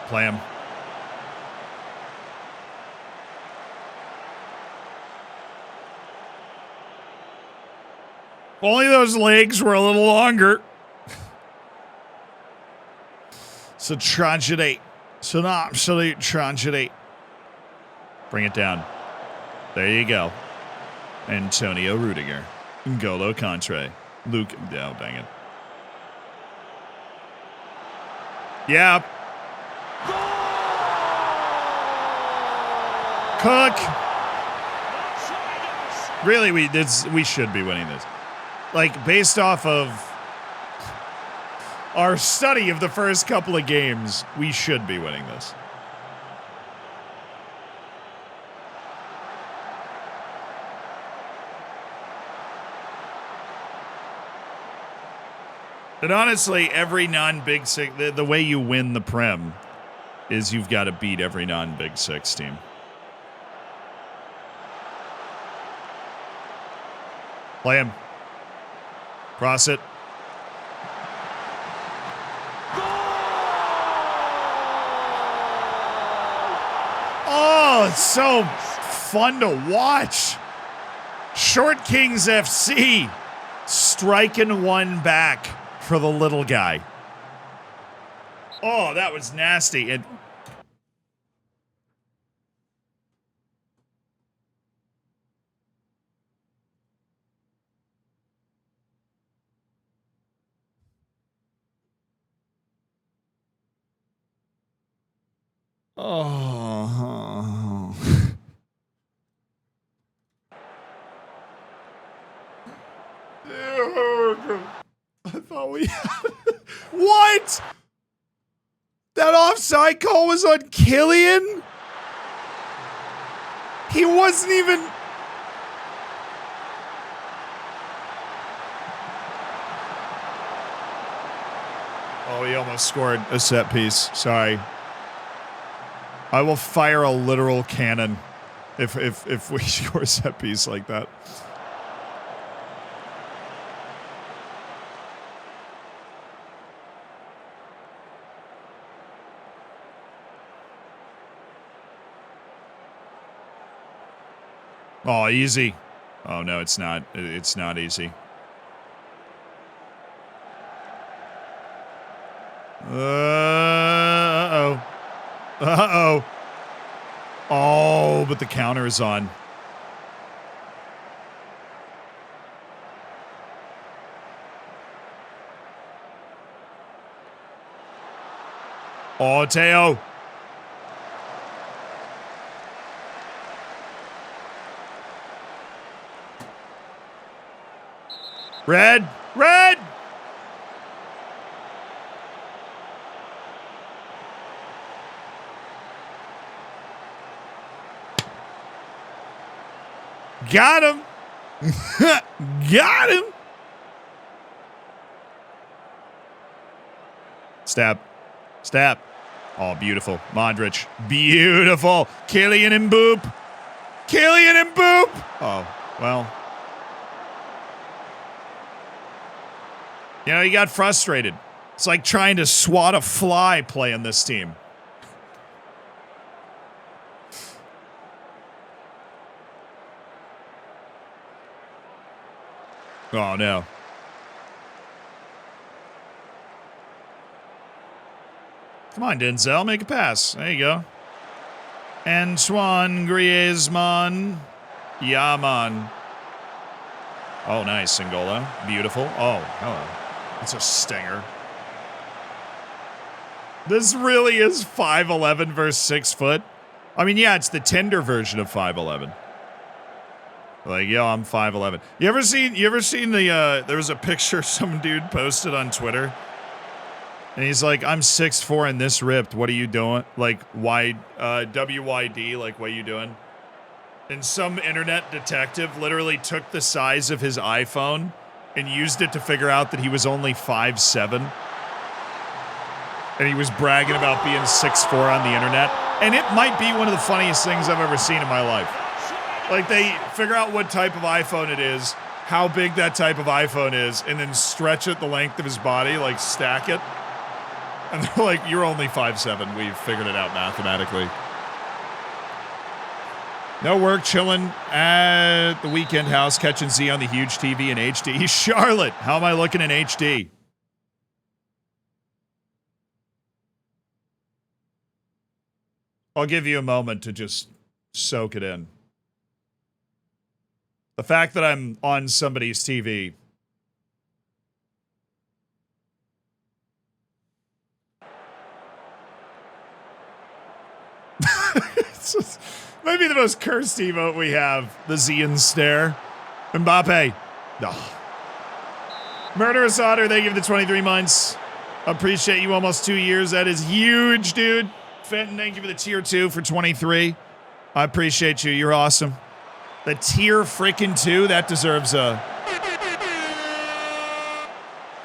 Play him. Only those legs were a little longer. It's a tragedy. It's an absolute tragedy. Bring it down. There you go. Antonio Rudiger. N'Golo Kanté. Luke. Oh, dang it. Yeah. Cook. Really, we should be winning this. Like, based off of our study of the first couple of games, we should be winning this. And honestly, every non-Big Six, the way you win the Prem is you've got to beat every non-Big Six team. Play him. Cross it. Oh, it's so fun to watch. Short Kings FC striking one back for the little guy. Oh, that was nasty. And oh. I thought we had what? That offside call was on Killian? He wasn't even. Oh, he almost scored a set piece. Sorry. I will fire a literal cannon if we score a set piece like that. Oh, easy. Oh, no, it's not. It's not easy. Uh-oh. Uh-oh. Oh, but the counter is on. Oh, Teo. Red! Red! Got him! Got him! Stab. Stab. Oh, beautiful. Modric. Beautiful. Kylian Mbappe. Kylian Mbappe! Oh, well. You know, he got frustrated. It's like trying to swat a fly playing this team. Oh, no. Come on, Denzel. Make a pass. There you go. Antoine Griezmann. Yeah, man. Oh, nice. N'Golo. Beautiful. Oh, hello. It's a stinger. This really is 5'11" versus 6 foot. I mean, yeah, it's the tender version of 5'11". Like, yo, I'm 5'11". You ever seen the there was a picture some dude posted on Twitter? And he's like, I'm 6'4" and this ripped. What are you doing? Like, WYD, like, what are you doing? And some internet detective literally took the size of his iPhone and used it to figure out that he was only 5'7". And he was bragging about being 6'4" on the internet. And it might be one of the funniest things I've ever seen in my life. Like, they figure out what type of iPhone it is, how big that type of iPhone is, and then stretch it the length of his body, like stack it. And they're like, you're only 5'7". We've figured it out mathematically. No work, chilling at the weekend house, catching Z on the huge TV in HD. Charlotte, how am I looking in HD? I'll give you a moment to just soak it in. The fact that I'm on somebody's TV. It's just maybe the most cursed emote we have. The Zian stare. Mbappe. Oh. Murderous Otter, thank you for the 23 months. Appreciate you almost 2 years. That is huge, dude. Fenton, thank you for the tier 2 for 23. I appreciate you. You're awesome. The tier freaking 2, that deserves a...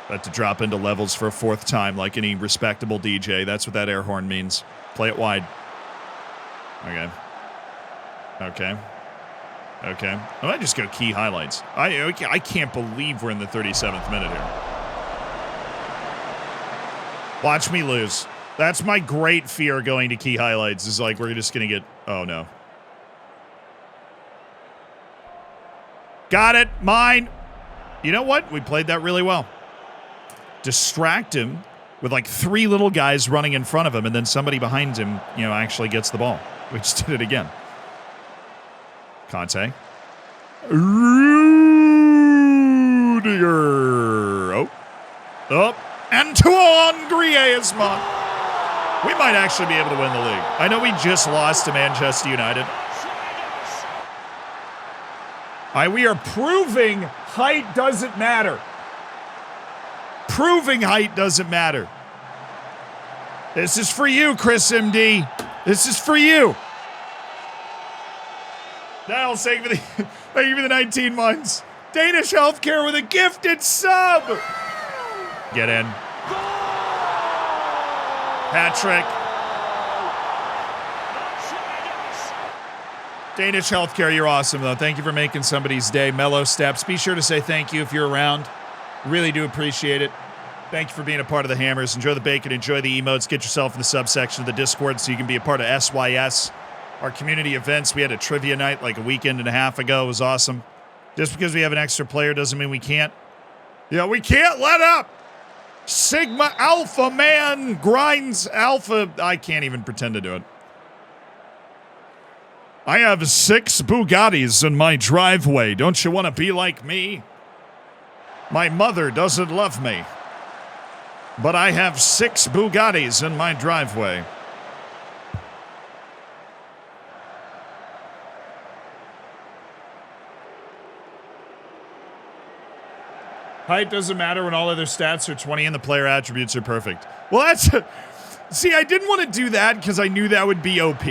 But to drop into levels for a 4th time like any respectable DJ. That's what that air horn means. Play it wide. Okay. Okay. Okay. I might just go key highlights. I can't believe we're in the 37th minute here. Watch me lose. That's my great fear going to key highlights is like we're just going to get... Oh, no. Got it. Mine. You know what? We played that really well. Distract him with like 3 little guys running in front of him, and then somebody behind him, actually gets the ball. We just did it again. Conte. Rudiger. Oh. Antoine Griezmann. We might actually be able to win the league. I know we just lost to Manchester United. We are proving height doesn't matter. Proving height doesn't matter. This is for you, Chris MD. This is for you. That'll thank you for the 19 months. Danish Healthcare with a gifted sub. Get in. Patrick. Danish Healthcare, you're awesome, though. Thank you for making somebody's day. Mellow Steps. Be sure to say thank you if you're around. Really do appreciate it. Thank you for being a part of the Hammers. Enjoy the bacon. Enjoy the emotes. Get yourself in the subsection of the Discord so you can be a part of SYS. Our community events. We had a trivia night like a weekend and a half ago. It was awesome. Just because we have an extra player doesn't mean we can't. Yeah, we can't let up. Sigma Alpha Man grinds Alpha. I can't even pretend to do it. I have 6 Bugattis in my driveway. Don't you want to be like me? My mother doesn't love me. But I have 6 Bugattis in my driveway. Height doesn't matter when all other stats are 20 and the player attributes are perfect. Well, that's... See, I didn't want to do that because I knew that would be OP,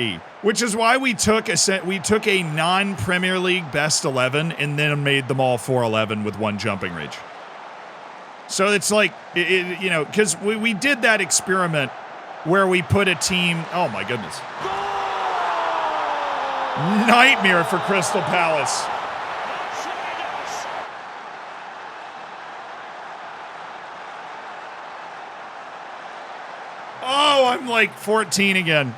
which is why we took a non-Premier League best 11 and then made them all 4-11 with 1 jumping reach. So it's like, because we did that experiment where we put a team... Oh, my goodness. Nightmare for Crystal Palace. Oh, I'm like 14 again.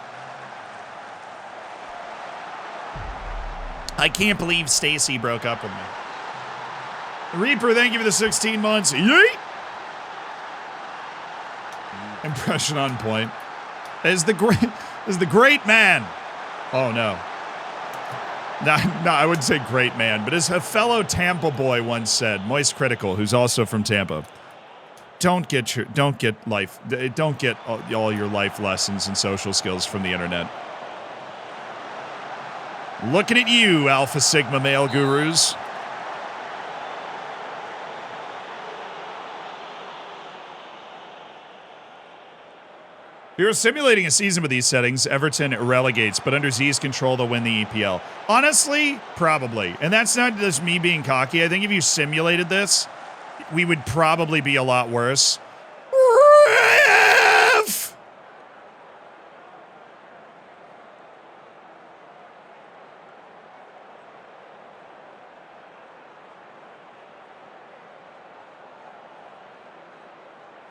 I can't believe Stacy broke up with me. Reaper, thank you for the 16 months. Yeet! Impression on point. Is the great man. Oh, no. No, I wouldn't say great man, but as a fellow Tampa boy once said, Moist Critical, who's also from Tampa, don't get all your life lessons and social skills from the internet. Looking at you, Alpha Sigma male gurus. If you're simulating a season with these settings, Everton relegates, but under Z's control, they'll win the EPL. Honestly, probably. And that's not just me being cocky. I think if you simulated this, we would probably be a lot worse. Ref!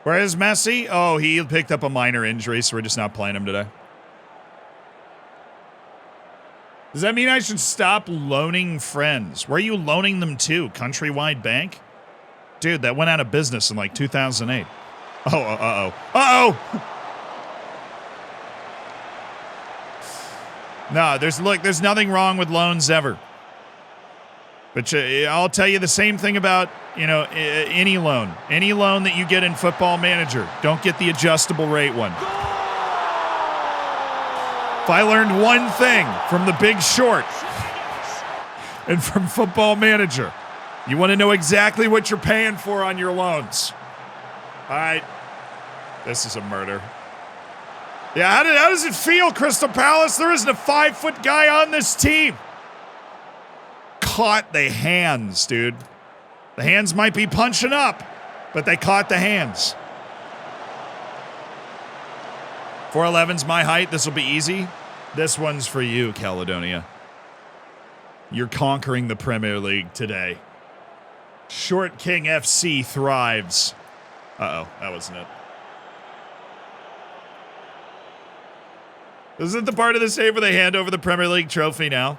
Where is Messi? Oh, he picked up a minor injury, so we're just not playing him today. Does that mean I should stop loaning friends? Where are you loaning them to? Countrywide Bank? Dude, that went out of business in like 2008. Oh, uh-oh. Uh-oh! No, there's nothing wrong with loans ever. But I'll tell you the same thing about, any loan. Any loan that you get in Football Manager, don't get the adjustable rate one. If I learned one thing from The Big Short and from Football Manager, you want to know exactly what you're paying for on your loans. All right. This is a murder. Yeah, how does it feel, Crystal Palace? There isn't a 5-foot guy on this team. Caught the hands, dude. The hands might be punching up, but they caught the hands. 4'11's my height. This will be easy. This one's for you, Caledonia. You're conquering the Premier League today. Short King FC thrives. Uh-oh, that wasn't it. Is it the part of the save where they hand over the Premier League trophy now?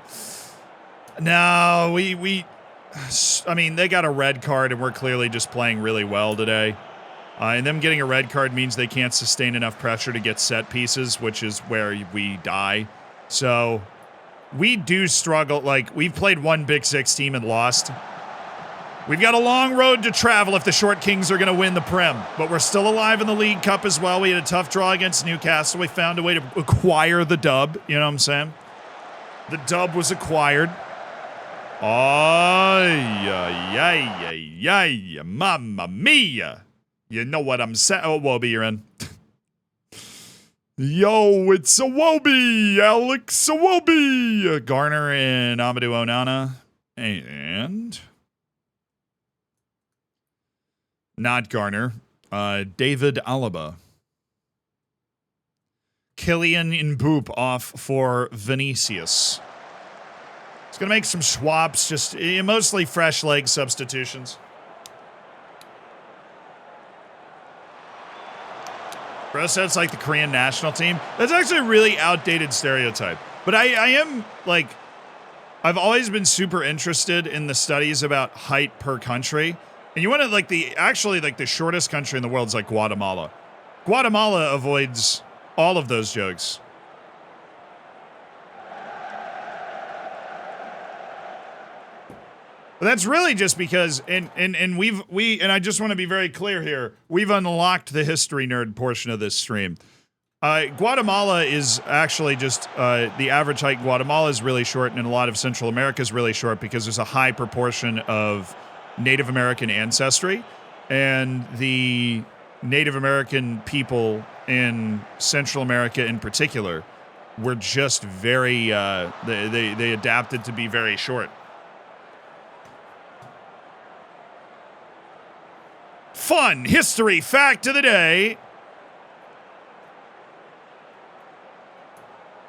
No, I mean, they got a red card and we're clearly just playing really well today. And them getting a red card means they can't sustain enough pressure to get set pieces, which is where we die. So we do struggle. Like, we've played one Big Six team and lost. We've got a long road to travel if the Short Kings are going to win the Prem. But we're still alive in the League Cup as well. We had a tough draw against Newcastle. We found a way to acquire the dub. You know what I'm saying? The dub was acquired. Ay, mamma mia. You know what I'm saying? Oh, Wobie, you're in. Yo, it's a Wobie, Alex, a Wobie. Garner and Amadou Onana. And... not Garner. David Alaba. Kylian Mbappé off for Vinicius. It's going to make some swaps, just mostly fresh leg substitutions. Bro said it's like the Korean national team. That's actually a really outdated stereotype. But I am, like, I've always been super interested in the studies about height per country. And you want to, like, the shortest country in the world is like Guatemala. Guatemala avoids all of those jokes. But that's really just because, and I just want to be very clear here, we've unlocked the history nerd portion of this stream. Guatemala is actually just, the average height in Guatemala is really short, and in a lot of Central America is really short because there's a high proportion of Native American ancestry, and the Native American people in Central America in particular were just very, they adapted to be very short. Fun history fact of the day.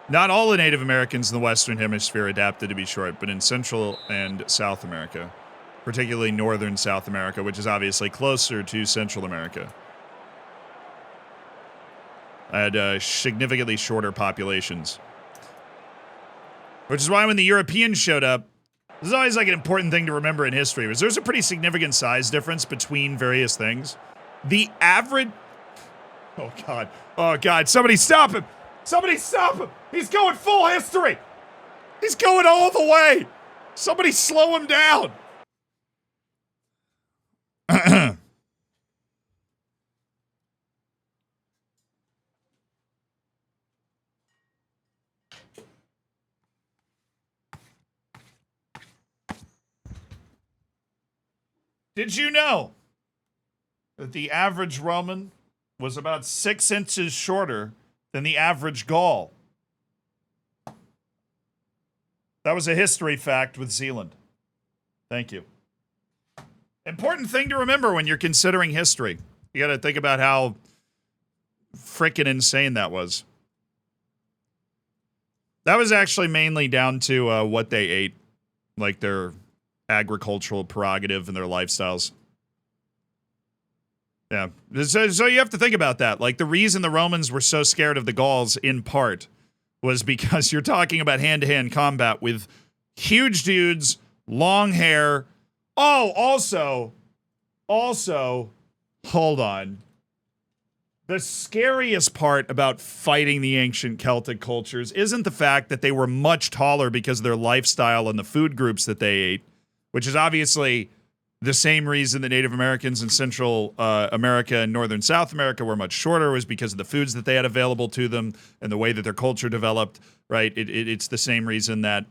Not all the Native Americans in the Western Hemisphere adapted to be short, but in Central and South America, particularly Northern South America, which is obviously closer to Central America, had significantly shorter populations. Which is why when the Europeans showed up, this is always like an important thing to remember in history, was there's a pretty significant size difference between various things. The average... oh, God. Oh, God. Somebody stop him. Somebody stop him. He's going full history. He's going all the way. Somebody slow him down. Did you know that the average Roman was about 6 inches shorter than the average Gaul? That was a history fact with Zealand. Thank you. Important thing to remember when you're considering history. You got to think about how freaking insane that was. That was actually mainly down to what they ate, like their agricultural prerogative and their lifestyles. Yeah. So you have to think about that. Like, the reason the Romans were so scared of the Gauls, in part, was because you're talking about hand-to-hand combat with huge dudes, long hair. Oh, also, hold on. The scariest part about fighting the ancient Celtic cultures isn't the fact that they were much taller because of their lifestyle and the food groups that they ate, which is obviously the same reason that Native Americans in Central America and Northern South America were much shorter, was because of the foods that they had available to them and the way that their culture developed, right? It's the same reason that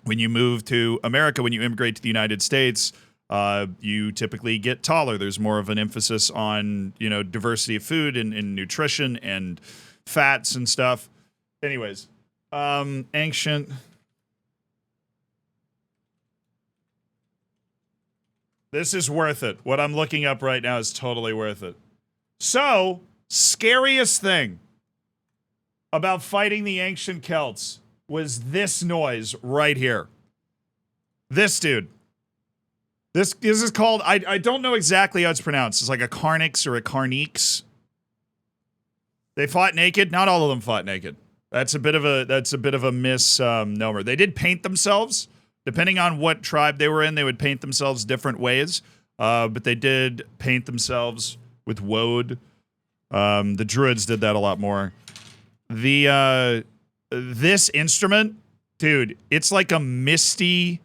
when you move to America, when you immigrate to the United States, you typically get taller. There's more of an emphasis on, diversity of food and nutrition and fats and stuff. Anyways, ancient. This is worth it. What I'm looking up right now is totally worth it. So, scariest thing about fighting the ancient Celts was this noise right here. This dude. This is called, I don't know exactly how it's pronounced. It's like a carnix or a carnix. They fought naked. Not all of them fought naked. That's a bit of a misnomer. They did paint themselves. Depending on what tribe they were in, they would paint themselves different ways. But they did paint themselves with woad. The druids did that a lot more. This instrument, dude, it's like a misty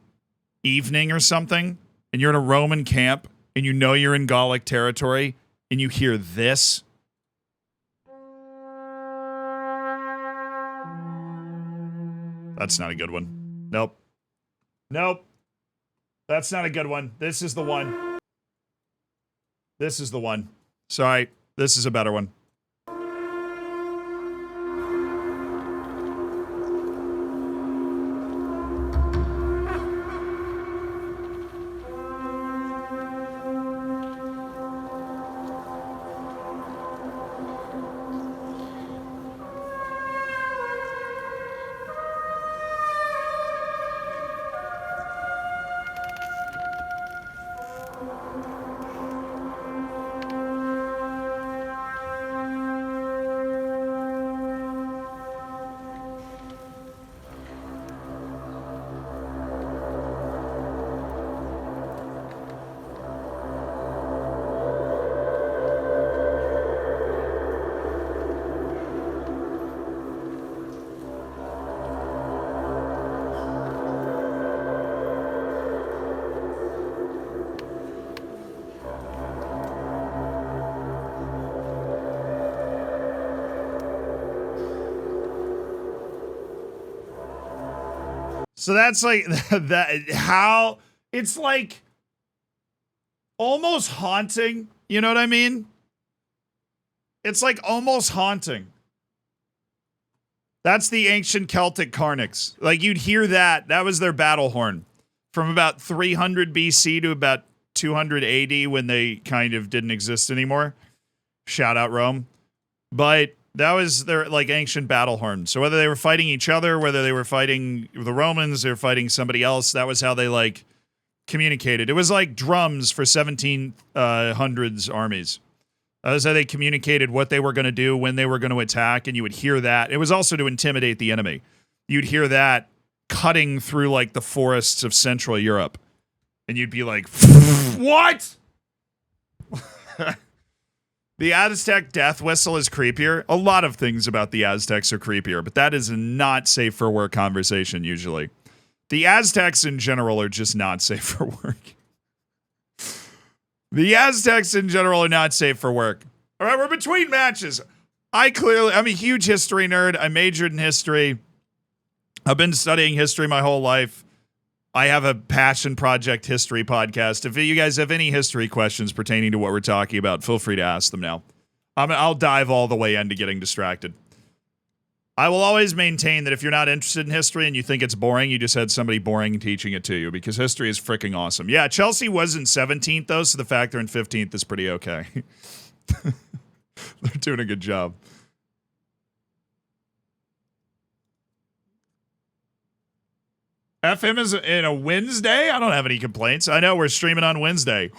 evening or something, and you're in a Roman camp, and you know you're in Gallic territory, and you hear this. That's not a good one. Nope. That's not a good one. This is the one. This is the one. Sorry. This is a better one. So that's like that. How it's like almost haunting. You know what I mean? It's like almost haunting. That's the ancient Celtic carnix. Like you'd hear that. That was their battle horn from about 300 BC to about 200 AD when they kind of didn't exist anymore. Shout out Rome. But that was their like ancient battle horn. So whether they were fighting each other, whether they were fighting the Romans, they were fighting somebody else, that was how they like communicated. It was like drums for 1700s armies. That was how they communicated what they were going to do, when they were going to attack, and you would hear that. It was also to intimidate the enemy. You'd hear that cutting through like the forests of Central Europe. And you'd be like, what? The Aztec death whistle is creepier. A lot of things about the Aztecs are creepier, but that is a not safe for work conversation usually. The Aztecs in general are just not safe for work. The Aztecs in general are not safe for work. All right, we're between matches. I'm a huge history nerd. I majored in history. I've been studying history my whole life. I have a passion project history podcast. If you guys have any history questions pertaining to what we're talking about, feel free to ask them now. I'll dive all the way into getting distracted. I will always maintain that if you're not interested in history and you think it's boring, you just had somebody boring teaching it to you, because history is freaking awesome. Yeah, Chelsea was in 17th, though, so the fact they're in 15th is pretty okay. They're doing a good job. FM is in a Wednesday? I don't have any complaints. I know we're streaming on Wednesday.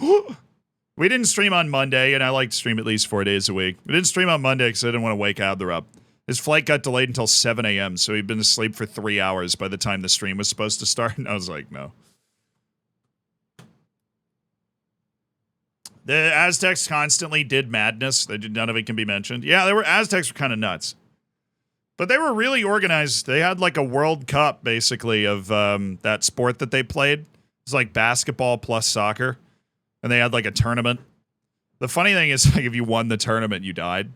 We didn't stream on Monday, and I like to stream at least 4 days a week. We didn't stream on Monday because I didn't want to wake Adler up. His flight got delayed until 7 a.m., so he'd been asleep for 3 hours by the time the stream was supposed to start, and I was like, no. The Aztecs constantly did madness. None of it can be mentioned. Yeah, Aztecs were kind of nuts. But they were really organized. They had like a World Cup, basically, of that sport that they played. It was like basketball plus soccer. And they had like a tournament. The funny thing is, like, if you won the tournament, you died.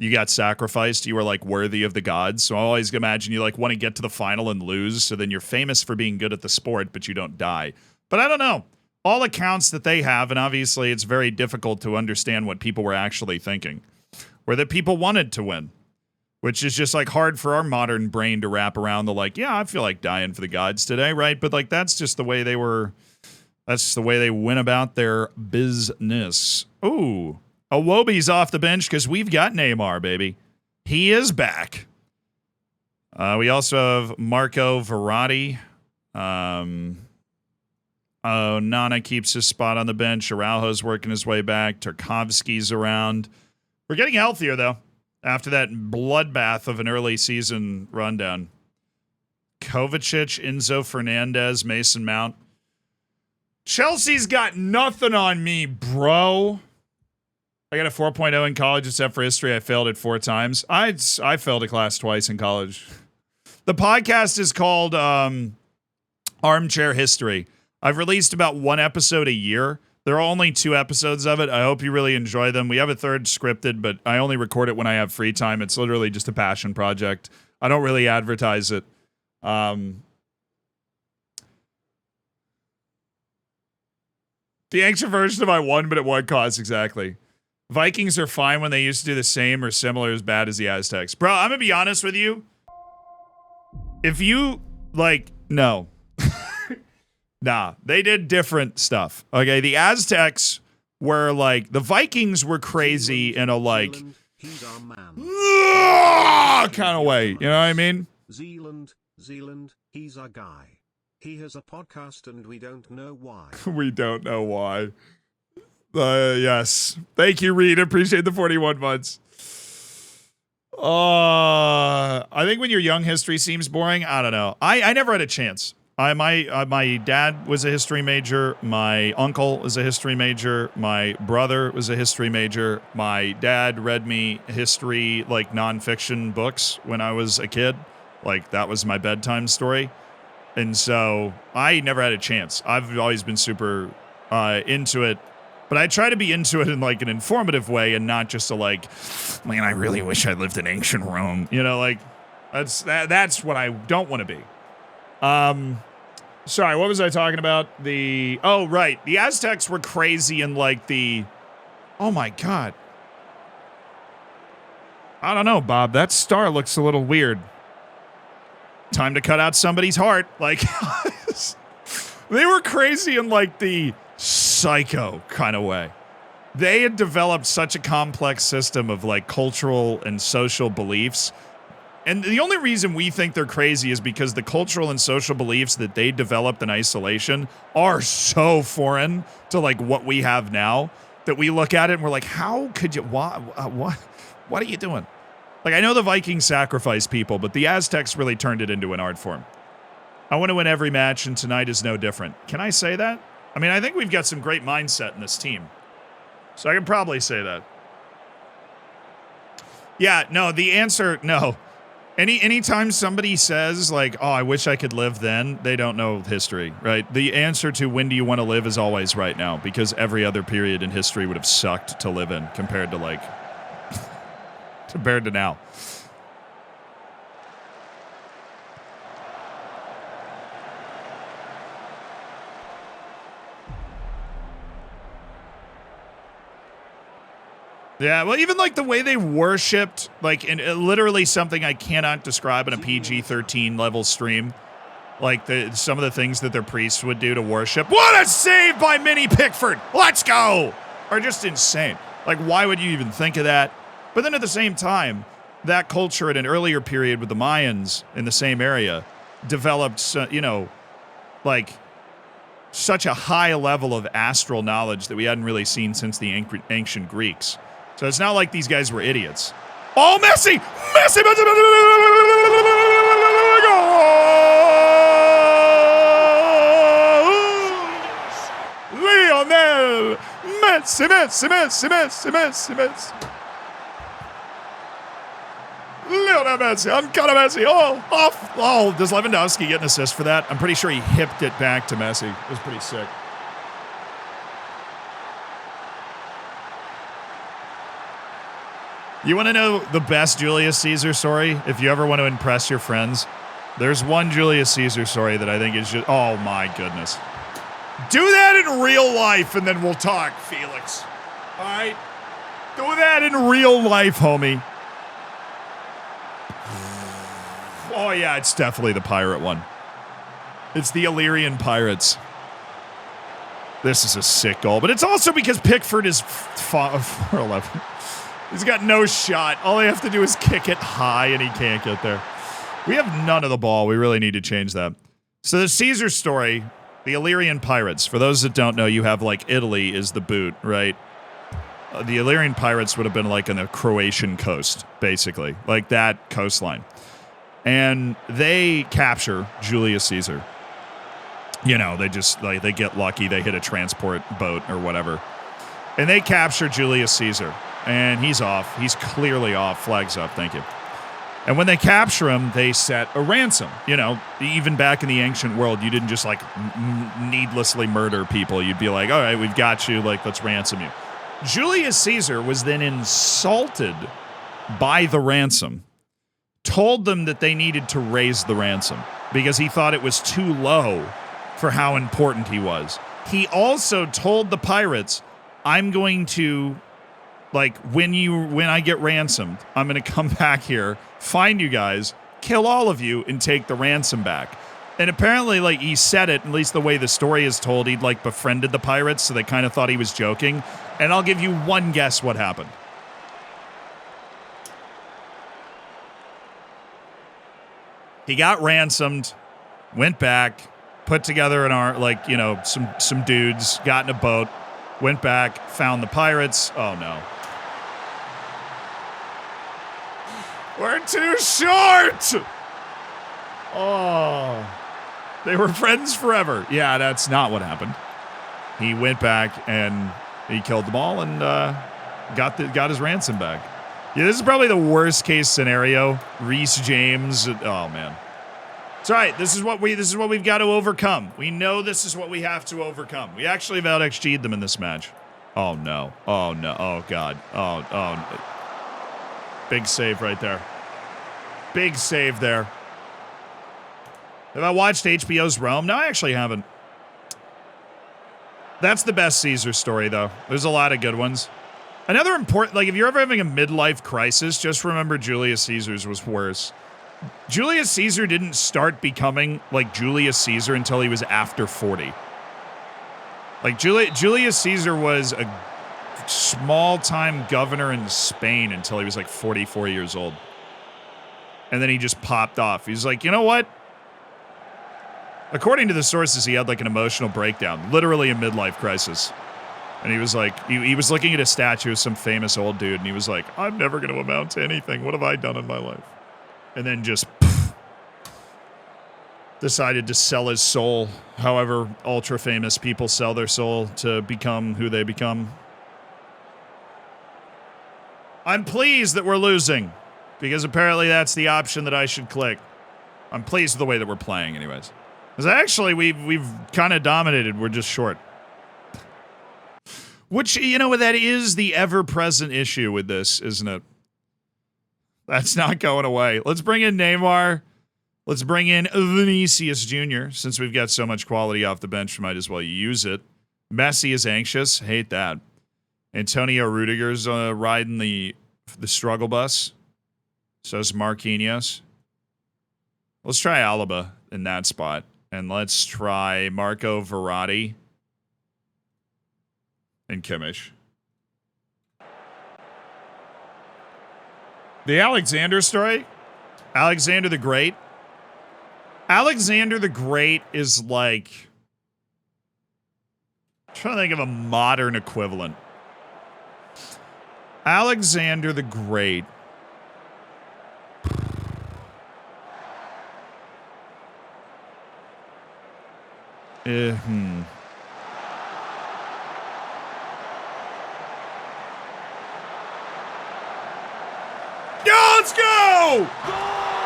You got sacrificed. You were like worthy of the gods. So I always imagine you like want to get to the final and lose. So then you're famous for being good at the sport, but you don't die. But I don't know. All accounts that they have, and obviously it's very difficult to understand what people were actually thinking, were that people wanted to win, which is just like hard for our modern brain to wrap around the like, yeah, I feel like dying for the gods today, right? But like that's just the way they were. That's the way they went about their business. Ooh. Iwobi's off the bench because we've got Neymar, baby. He is back. We also have Marco Verratti. Nana keeps his spot on the bench. Araujo's working his way back. Tarkovsky's around. We're getting healthier, though, after that bloodbath of an early season rundown. Kovacic, Enzo Fernandez, Mason Mount. Chelsea's got nothing on me, bro. I got a 4.0 in college, except for history. I failed it 4 times. I failed a class twice in college. The podcast is called Armchair History. I've released about 1 episode a year. There are only 2 episodes of it. I hope you really enjoy them. We have a 3rd scripted, but I only record it when I have free time. It's literally just a passion project. I don't really advertise it. The ancient version of I won, but at what cost exactly? Vikings are fine when they used to do the same or similar as bad as the Aztecs. Bro, I'm going to be honest with you. If you, like, no. Nah, they did different stuff. Okay, the Aztecs were like, the Vikings were crazy in a like, kind of way. You know what I mean? Zealand, he's our guy. He has a podcast and we don't know why. We don't know why. Yes. Thank you, Reed. Appreciate the 41 months. I think when you're young, history seems boring. I don't know. I never had a chance. My dad was a history major. My uncle was a history major. My brother was a history major. My dad read me history, like nonfiction books when I was a kid. Like that was my bedtime story. And so I never had a chance. I've always been super into it. But I try to be into it in like an informative way and not just a like, man, I really wish I lived in ancient Rome. You know, like that's what I don't want to be. Sorry, what was I talking about? Oh, right. The Aztecs were crazy in like oh my God. I don't know, Bob. That star looks a little weird. Time to cut out somebody's heart. Like, they were crazy in like the psycho kind of way. They had developed such a complex system of like cultural and social beliefs. And the only reason we think they're crazy is because the cultural and social beliefs that they developed in isolation are so foreign to like what we have now that we look at it and we're like, how could you, what are you doing? Like, I know the Vikings sacrificed people, but the Aztecs really turned it into an art form. I want to win every match, and tonight is no different. Can I say that? I mean, I think we've got some great mindset in this team. So I can probably say that. Yeah, no, the answer, no. Anytime somebody says, like, oh, I wish I could live then, they don't know history, right? The answer to when do you want to live is always right now, because every other period in history would have sucked to live in compared to, like, compared to now. Yeah, well, even like the way they worshipped, like literally something I cannot describe in a PG-13 level stream. Like some of the things that their priests would do to worship. What a save by Minnie Pickford! Let's go! Are just insane. Like, why would you even think of that? But then at the same time, that culture at an earlier period with the Mayans in the same area developed, like such a high level of astral knowledge that we hadn't really seen since the ancient Greeks. So it's not like these guys were idiots. Oh, Messi! Messi! Messi! Lionel Messi! Messi! Messi! Messi! Messi! Messi! Lionel Messi! Uncut Messi! Oh, off! Oh, does Lewandowski get an assist for that? I'm pretty sure he hipped it back to Messi. It was pretty sick. You want to know the best Julius Caesar story? If you ever want to impress your friends, there's one Julius Caesar story that I think is just, oh my goodness. Do that in real life and then we'll talk, Felix. All right? Do that in real life, homie. Oh yeah, it's definitely the pirate one. It's the Illyrian Pirates. This is a sick goal, but it's also because Pickford is 4'11". He's got no shot. All they have to do is kick it high, and he can't get there. We have none of the ball. We really need to change that. So the Caesar story, the Illyrian Pirates. For those that don't know, you have, like, Italy is the boot, right? The Illyrian Pirates would have been, like, on the Croatian coast, basically. Like that coastline. And they capture Julius Caesar. You know, they just, like, they get lucky. They hit a transport boat or whatever. And they capture Julius Caesar. And he's off. He's clearly off. Flags up. Thank you. And when they capture him, they set a ransom. You know, even back in the ancient world, you didn't just, like, needlessly murder people. You'd be like, all right, we've got you. Like, let's ransom you. Julius Caesar was then insulted by the ransom, told them that they needed to raise the ransom because he thought it was too low for how important he was. He also told the pirates, I'm going to... like, when I get ransomed, I'm going to come back here, find you guys, kill all of you, and take the ransom back. And apparently, like, he said it, at least the way the story is told, he'd, like, befriended the pirates, so they kind of thought he was joking. And I'll give you one guess what happened. He got ransomed, went back, put together some dudes, got in a boat, went back, found the pirates. Oh, no. We're too short! Oh. They were friends forever. Yeah, that's not what happened. He went back and he killed them all and got his ransom back. Yeah, this is probably the worst case scenario. Reece James. Oh, man. It's all right. This is what we've got to overcome. We know this is what we have to overcome. We actually have out-XG'd them in this match. Oh, no. Oh, no. Oh, God. Oh. Big save right there. Big save there. Have I watched HBO's Rome? No, I actually haven't. That's the best Caesar story, though. There's a lot of good ones. Another important, like, if you're ever having a midlife crisis, just remember Julius Caesar's was worse. Julius Caesar didn't start becoming like Julius Caesar until he was after 40. Like, Julius Caesar was a small-time governor in Spain until he was like 44 years old. And then he just popped off. He's like, you know what? According to the sources, he had like an emotional breakdown, literally a midlife crisis. And he was like, he was looking at a statue of some famous old dude, and he was like, I'm never going to amount to anything. What have I done in my life? And then just decided to sell his soul, however ultra-famous people sell their soul to become who they become. I'm pleased that we're losing, because apparently that's the option that I should click. I'm pleased with the way that we're playing anyways. Because actually, we've kind of dominated. We're just short. Which, you know, that is the ever-present issue with this, isn't it? That's not going away. Let's bring in Neymar. Let's bring in Vinicius Jr. Since we've got so much quality off the bench, we might as well use it. Messi is anxious. Hate that. Antonio Rudiger's riding the struggle bus. So is Marquinhos. Let's try Alaba in that spot. And let's try Marco Verratti and Kimmich. The Alexander story? Alexander the Great? Alexander the Great is like... I'm trying to think of a modern equivalent. Alexander the Great Yeah, let's go!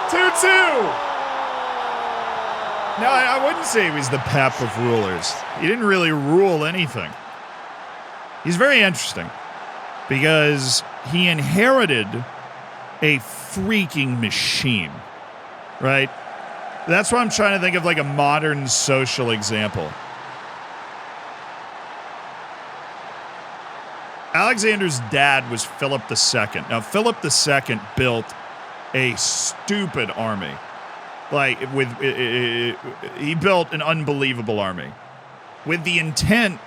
2-2. No, I wouldn't say he was the Pep of rulers. He didn't really rule anything. He's very interesting because he inherited a freaking machine, right? That's why I'm trying to think of like a modern social example. Alexander's dad was Philip II. Now, Philip II built a stupid army. Like, he built an unbelievable army with the intent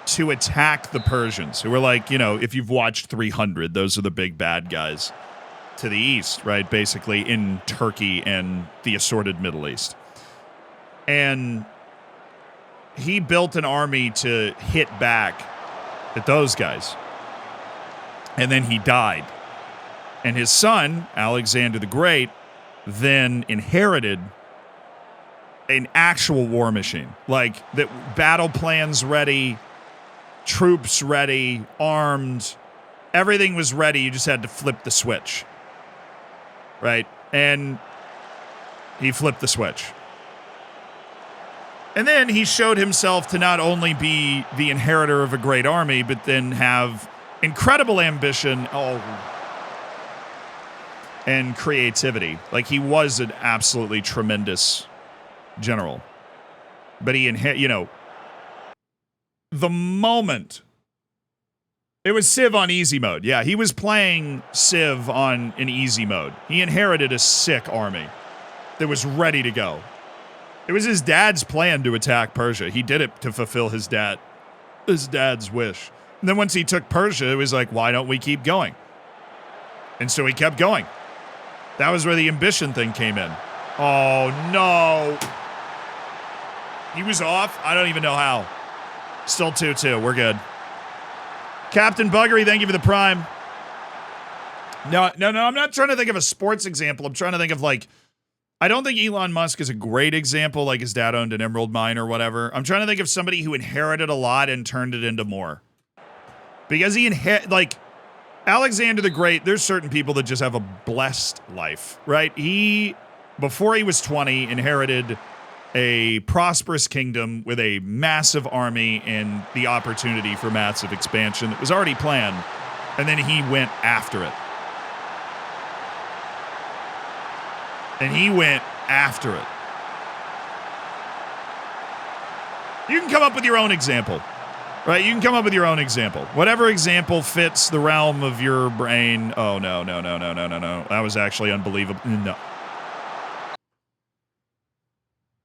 to attack the Persians, who were like, you know, if you've watched 300, those are the big bad guys to the east, right? Basically in Turkey and the assorted Middle East. And he built an army to hit back at those guys. And then he died. And his son, Alexander the Great, then inherited an actual war machine. Like, that battle plans ready, troops ready, armed, everything was ready. You just had to flip the switch. Right? And he flipped the switch. And then he showed himself to not only be the inheritor of a great army, but then have incredible ambition and creativity. Like, he was an absolutely tremendous general. But he, the moment it was Civ on easy mode. Yeah, he was playing Civ on an easy mode. He inherited a sick army that was ready to go. It was his dad's plan to attack Persia. He did it to fulfill his dad's wish. And then once he took Persia, it was like, why don't we keep going? And so he kept going. That was where the ambition thing came in. Oh, no. He was off? I don't even know how. Still 2-2. We're good. Captain Buggery, thank you for the prime. No, I'm not trying to think of a sports example. I'm trying to think of, like, I don't think Elon Musk is a great example, like his dad owned an emerald mine or whatever. I'm trying to think of somebody who inherited a lot and turned it into more. Because like, Alexander the Great, there's certain people that just have a blessed life, right? He, before he was 20, inherited a prosperous kingdom with a massive army and the opportunity for massive expansion that was already planned. And then he went after it. And he went after it. You can come up with your own example, right? You can come up with your own example. Whatever example fits the realm of your brain. Oh, no. That was actually unbelievable. No.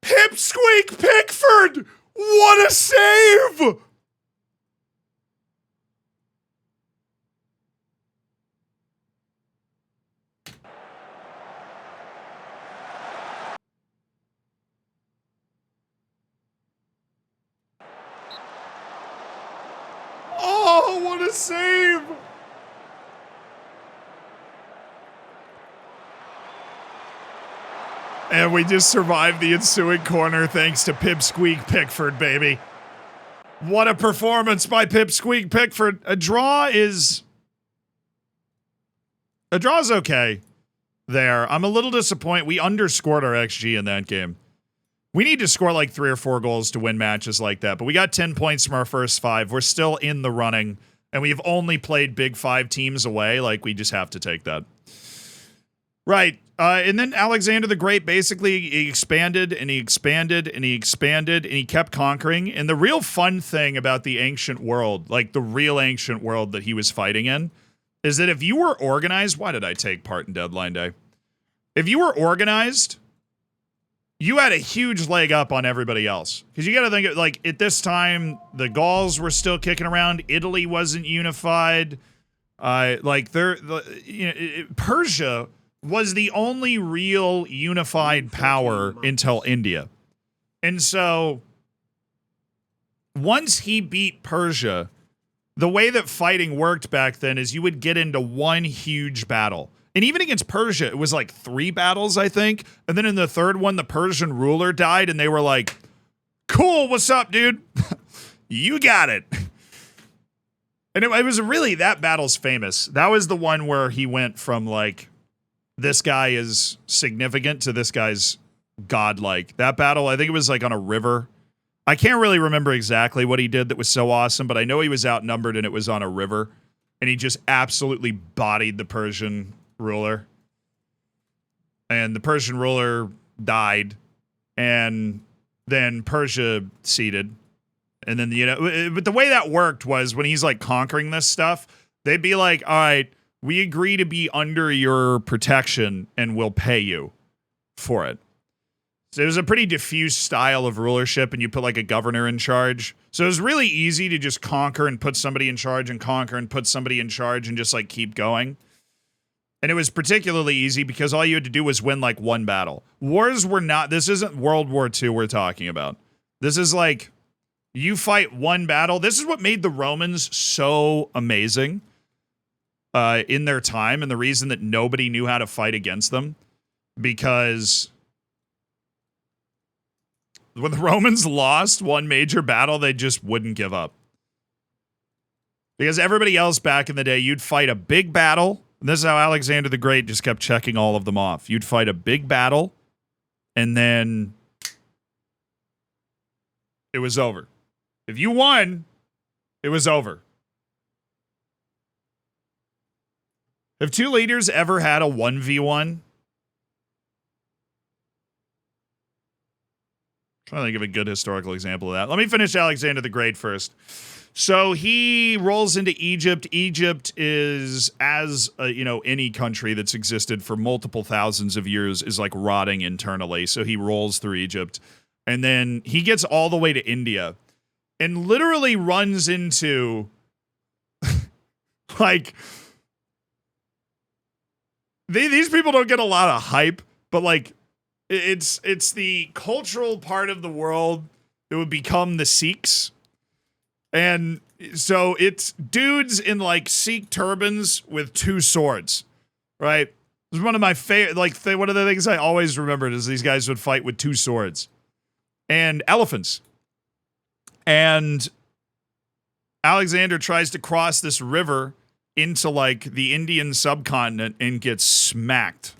Pipsqueak Pickford! What a save! Oh, what a save! And we just survived the ensuing corner thanks to Pipsqueak Pickford, baby. What a performance by Pipsqueak Pickford. A draw is okay there. I'm a little disappointed. We underscored our XG in that game. We need to score like 3 or 4 goals to win matches like that. But we got 10 points from our first 5. We're still in the running. And we've only played Big 5 teams away. Like, we just have to take that. Right. And then Alexander the Great basically he expanded and he expanded and he expanded and he kept conquering. And the real fun thing about the ancient world, like the real ancient world that he was fighting in, is that if you were organized, why did I take part in Deadline Day? If you were organized, you had a huge leg up on everybody else. Because you got to think, like, at this time, the Gauls were still kicking around. Italy wasn't unified. Persia was the only real unified power until India. And so, once he beat Persia, the way that fighting worked back then is you would get into one huge battle. And even against Persia, it was like 3 battles, I think. And then in the third one, the Persian ruler died, and they were like, Cool, what's up, dude? You got it. And it was really, that battle's famous. That was the one where he went from like, this guy is significant to this guy's godlike. That battle, I think it was like on a river. I can't really remember exactly what he did that was so awesome, but I know he was outnumbered and it was on a river. And he just absolutely bodied the Persian ruler. And the Persian ruler died. And then Persia ceded. And then, you know, but the way that worked was when he's like conquering this stuff, they'd be like, all right, we agree to be under your protection and we'll pay you for it. So it was a pretty diffuse style of rulership, and you put like a governor in charge. So it was really easy to just conquer and put somebody in charge and conquer and put somebody in charge and just like keep going. And it was particularly easy because all you had to do was win like one battle. Wars were not, this isn't World War II we're talking about. This is like, you fight one battle. This is what made the Romans so amazing in their time, and the reason that nobody knew how to fight against them. Because when the Romans lost one major battle, they just wouldn't give up. Because everybody else back in the day, you'd fight a big battle. And this is how Alexander the Great just kept checking all of them off. You'd fight a big battle, and then it was over. If you won, it was over. Have two leaders ever had a 1v1? Trying to think of a good historical example of that. Let me finish Alexander the Great first. So he rolls into Egypt. Egypt is, as any country that's existed for multiple thousands of years, is like rotting internally. So he rolls through Egypt, and then he gets all the way to India, and literally runs into like these people don't get a lot of hype, but like. It's the cultural part of the world that would become the Sikhs. And so it's dudes in like Sikh turbans with two swords, right? It's one of my favorite, one of the things I always remembered is these guys would fight with two swords and elephants. And Alexander tries to cross this river into like the Indian subcontinent and gets smacked.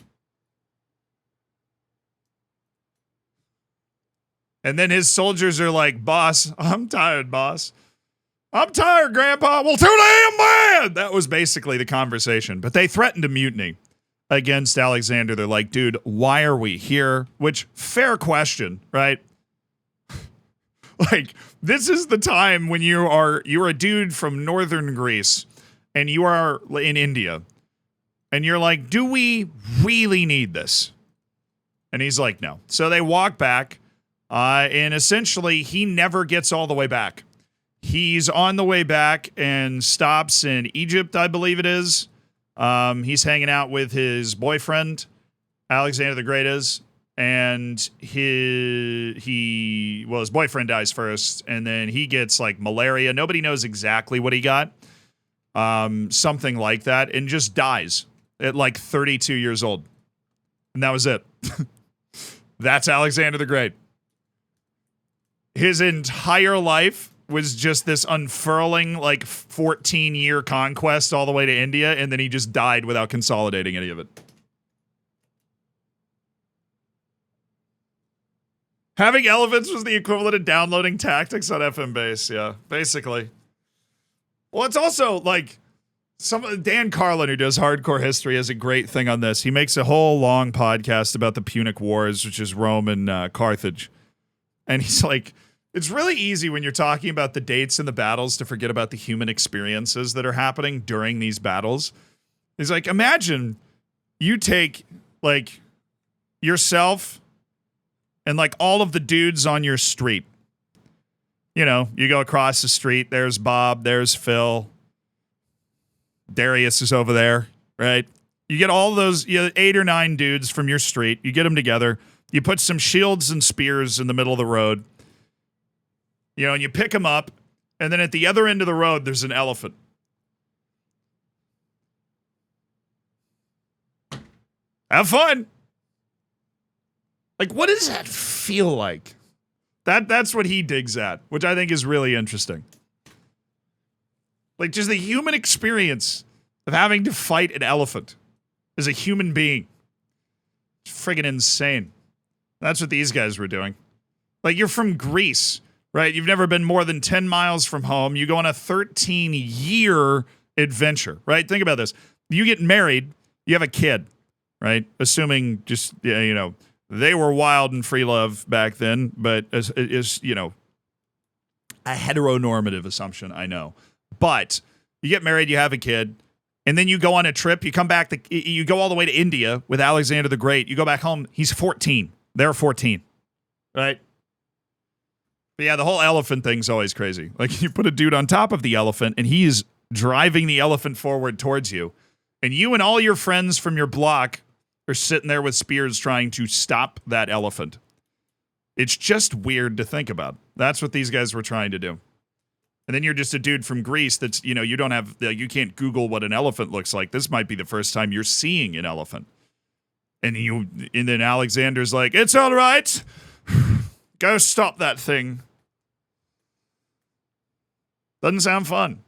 And then his soldiers are like, boss, I'm tired, boss. I'm tired, Grandpa. Well, too damn bad. That was basically the conversation. But they threatened a mutiny against Alexander. They're like, dude, why are we here? Which, fair question, right? Like, this is the time when you're a dude from northern Greece and you are in India. And you're like, do we really need this? And he's like, no. So they walk back. And essentially, he never gets all the way back. He's on the way back and stops in Egypt, I believe it is. He's hanging out with his boyfriend, Alexander the Great is. And his boyfriend dies first. And then he gets like malaria. Nobody knows exactly what he got. Something like that. And just dies at like 32 years old. And that was it. That's Alexander the Great. His entire life was just this unfurling, like 14-year conquest all the way to India, and then he just died without consolidating any of it. Having elephants was the equivalent of downloading tactics on FM base, yeah, basically. Well, it's also like Dan Carlin, who does Hardcore History, has a great thing on this. He makes a whole long podcast about the Punic Wars, which is Rome and Carthage. And he's like, it's really easy when you're talking about the dates and the battles to forget about the human experiences that are happening during these battles. He's like, imagine you take like yourself and like all of the dudes on your street. You know, you go across the street, there's Bob, there's Phil. Darius is over there, right? You get all those 8 or 9 dudes from your street. You get them together. You put some shields and spears in the middle of the road. You know, and you pick them up. And then at the other end of the road, there's an elephant. Have fun. Like, what does that feel like? That's what he digs at, which I think is really interesting. Like, just the human experience of having to fight an elephant as a human being. It's friggin' insane. That's what these guys were doing. Like, you're from Greece, right? You've never been more than 10 miles from home. You go on a 13-year adventure, right? Think about this. You get married, you have a kid, right? Assuming just, you know, they were wild and free love back then, but is you know, a heteronormative assumption, I know. But you get married, you have a kid, and then you go on a trip, you come back, you go all the way to India with Alexander the Great, you go back home, he's 14. They're 14, right? But yeah, the whole elephant thing's always crazy. Like, you put a dude on top of the elephant, and he's driving the elephant forward towards you, and you and all your friends from your block are sitting there with spears trying to stop that elephant. It's just weird to think about. That's what these guys were trying to do. And then you're just a dude from Greece that's, you know, you don't have, you can't Google what an elephant looks like. This might be the first time you're seeing an elephant. And then Alexander's like, it's all right. Go stop that thing. Doesn't sound fun.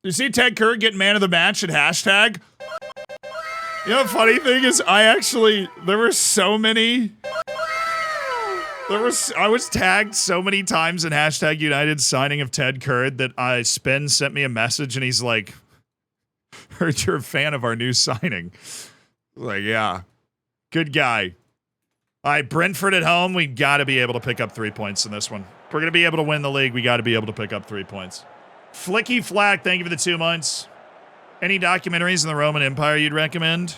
You see Ted Kerr getting man of the match at hashtag? You know, the funny thing is, there were so many. I was tagged so many times in hashtag United signing of Ted Kerr that Spin sent me a message and he's like, heard you're a fan of our new signing. Like, yeah, good guy. All right, Brentford at home. We got to be able to pick up 3 points in this one. If we're going to be able to win the league, we got to be able to pick up 3 points. Flicky Flack, thank you for the 2 months. Any documentaries in the Roman Empire you'd recommend?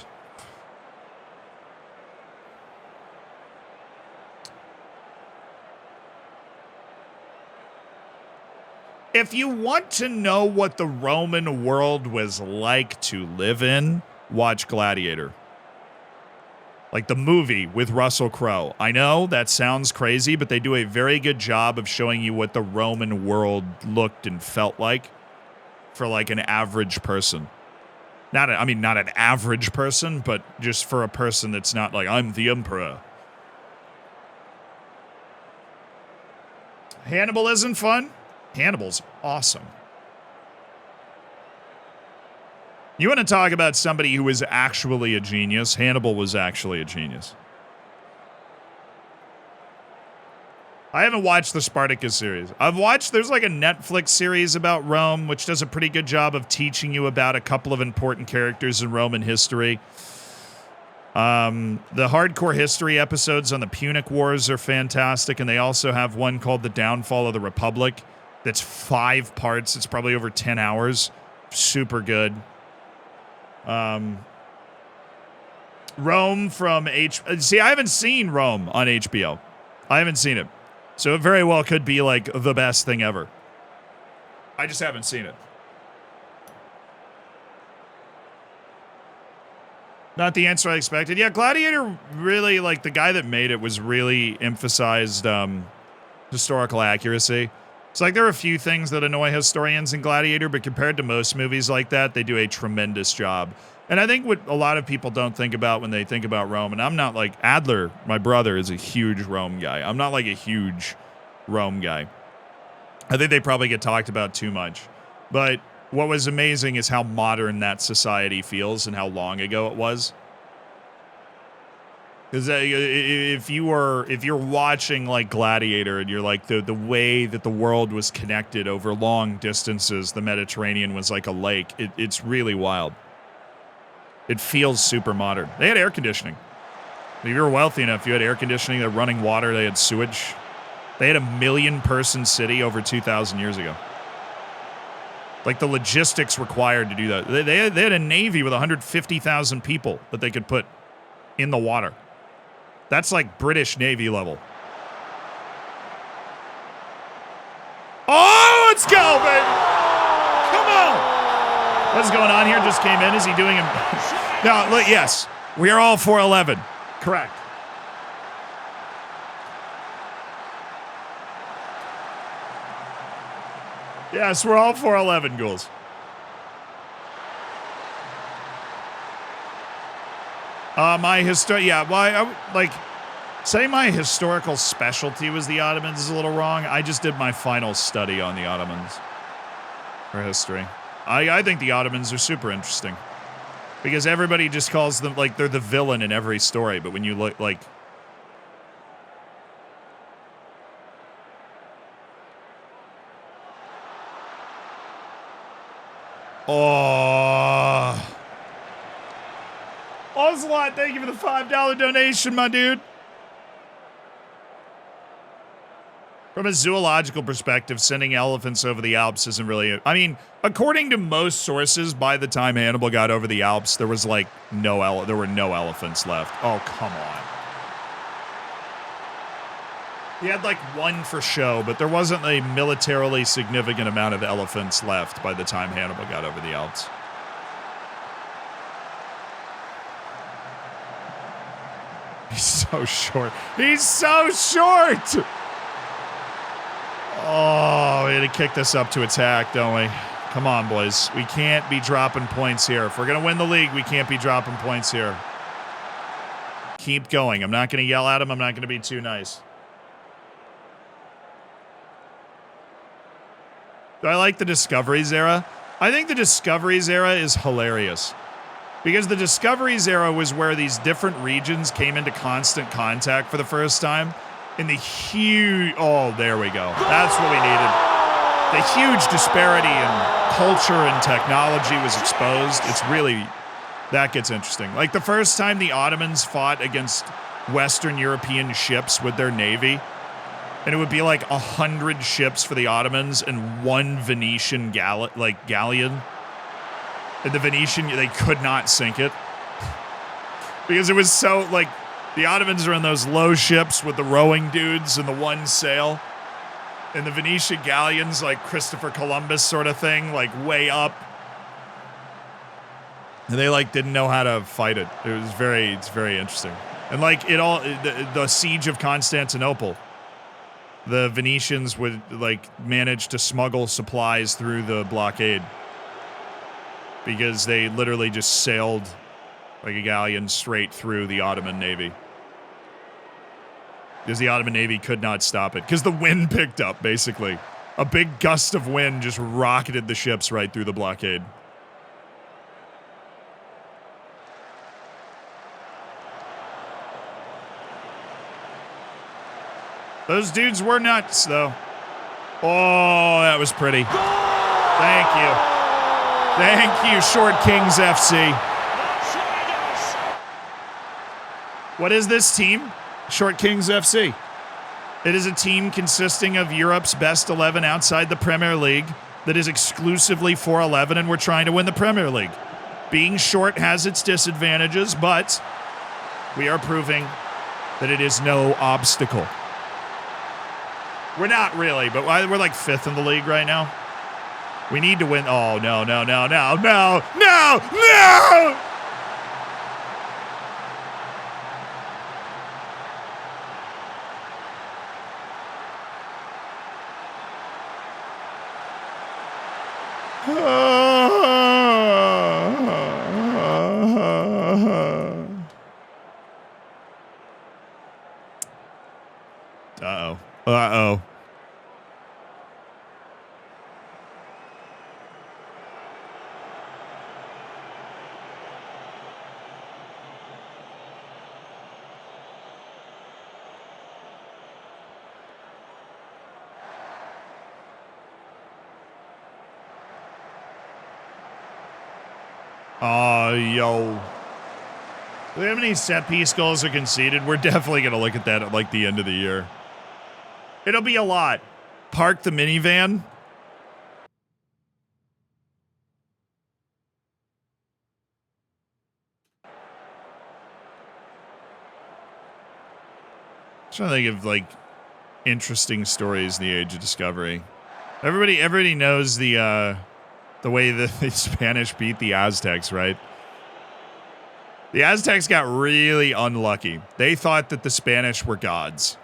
If you want to know what the Roman world was like to live in, watch Gladiator. Like the movie with Russell Crowe. I know that sounds crazy, but they do a very good job of showing you what the Roman world looked and felt like for like an average person. Not an average person, but just for a person that's not like, I'm the emperor. Hannibal isn't fun. Hannibal's awesome. You want to talk about somebody who was actually a genius? Hannibal was actually a genius. I haven't watched the Spartacus series. There's like a Netflix series about Rome, which does a pretty good job of teaching you about a couple of important characters in Roman history. The hardcore history episodes on the Punic Wars are fantastic, and they also have one called The Downfall of the Republic that's 5 parts. It's probably over 10 hours. Super good. Rome from See, I haven't seen Rome on HBO. I haven't seen it. So it very well could be like the best thing ever. I just haven't seen it. Not the answer I expected. Yeah, Gladiator really, like, the guy that made it was really emphasized historical accuracy. It's like there are a few things that annoy historians in Gladiator, but compared to most movies like that, they do a tremendous job. And I think what a lot of people don't think about when they think about Rome, and I'm not like Adler, my brother, is a huge Rome guy. I'm not like a huge Rome guy. I think they probably get talked about too much. But what was amazing is how modern that society feels and how long ago it was. Because if you're watching like Gladiator and you're like the way that the world was connected over long distances, the Mediterranean was like a lake. It's really wild. It feels super modern. They had air conditioning. If you were wealthy enough, you had air conditioning, they had running water, they had sewage. They had a 1 million person city over 2,000 years ago. Like the logistics required to do that. They had a navy with 150,000 people that they could put in the water. That's like British Navy level. Oh, let's go, baby! Come on! What's going on here? Just came in. Is he doing him? No, look, yes. We are all 4'11". Correct. Yes, we're all 411 ghouls. Saying my historical specialty was the Ottomans is a little wrong. I just did my final study on the Ottomans for history. I think the Ottomans are super interesting because everybody just calls them, like, they're the villain in every story. But when you look, like, oh, Ocelot, thank you for the $5 donation, my dude. From a zoological perspective, sending elephants over the Alps isn't really... I mean, according to most sources, by the time Hannibal got over the Alps, there was, like, there were no elephants left. Oh, come on. He had, like, one for show, but there wasn't a militarily significant amount of elephants left by the time Hannibal got over the Alps. He's so short. He's so short! Oh, we had to kick this up to attack, don't we? Come on, boys. We can't be dropping points here. If we're going to win the league, we can't be dropping points here. Keep going. I'm not going to yell at him. I'm not going to be too nice. Do I like the Discoveries era? I think the Discoveries era is hilarious. Because the Discoveries era was where these different regions came into constant contact for the first time. And the huge... Oh, there we go. That's what we needed. The huge disparity in culture and technology was exposed. It's really... That gets interesting. Like, the first time the Ottomans fought against Western European ships with their navy, and it would be like 100 ships for the Ottomans and one Venetian galleon. And the Venetian, they could not sink it. Because it was so, like... The Ottomans are in those low ships with the rowing dudes and the one sail. And the Venetian galleons, like Christopher Columbus sort of thing, like way up. And they, like, didn't know how to fight it. It's very interesting. And, like, the siege of Constantinople. The Venetians would, like, manage to smuggle supplies through the blockade. Because they literally just sailed like a galleon straight through the Ottoman Navy. Because the Ottoman Navy could not stop it. Because the wind picked up, basically. A big gust of wind just rocketed the ships right through the blockade. Those dudes were nuts, though. Oh, that was pretty. Thank you. Thank you, Short Kings FC. What is this team? Short Kings FC. It is a team consisting of Europe's best 11 outside the Premier League that is exclusively 4-11, and we're trying to win the Premier League. Being short has its disadvantages, but we are proving that it is no obstacle. We're not really, but we're like 5th in the league right now. We need to win. Oh, no. Uh-oh. Oh, yo. Do we have any set-piece goals are conceded? We're definitely going to look at that at, like, the end of the year. It'll be a lot. Park the minivan. I'm trying to think of, like, interesting stories in the Age of Discovery. Everybody knows the way that the Spanish beat the Aztecs, right? The Aztecs got really unlucky. They thought that the Spanish were gods.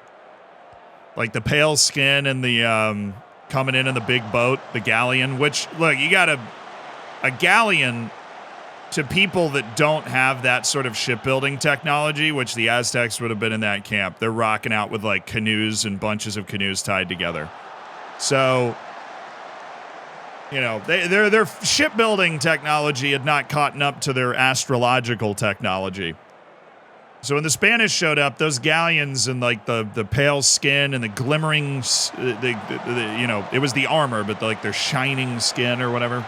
Like the pale skin and the coming in the big boat, the galleon, which, look, you got a galleon to people that don't have that sort of shipbuilding technology, which the Aztecs would have been in that camp. They're rocking out with like canoes and bunches of canoes tied together. So, you know, their shipbuilding technology had not caught up to their astrological technology. So when the Spanish showed up, those galleons and like the pale skin and the glimmering, you know, it was the armor, but like their shining skin or whatever.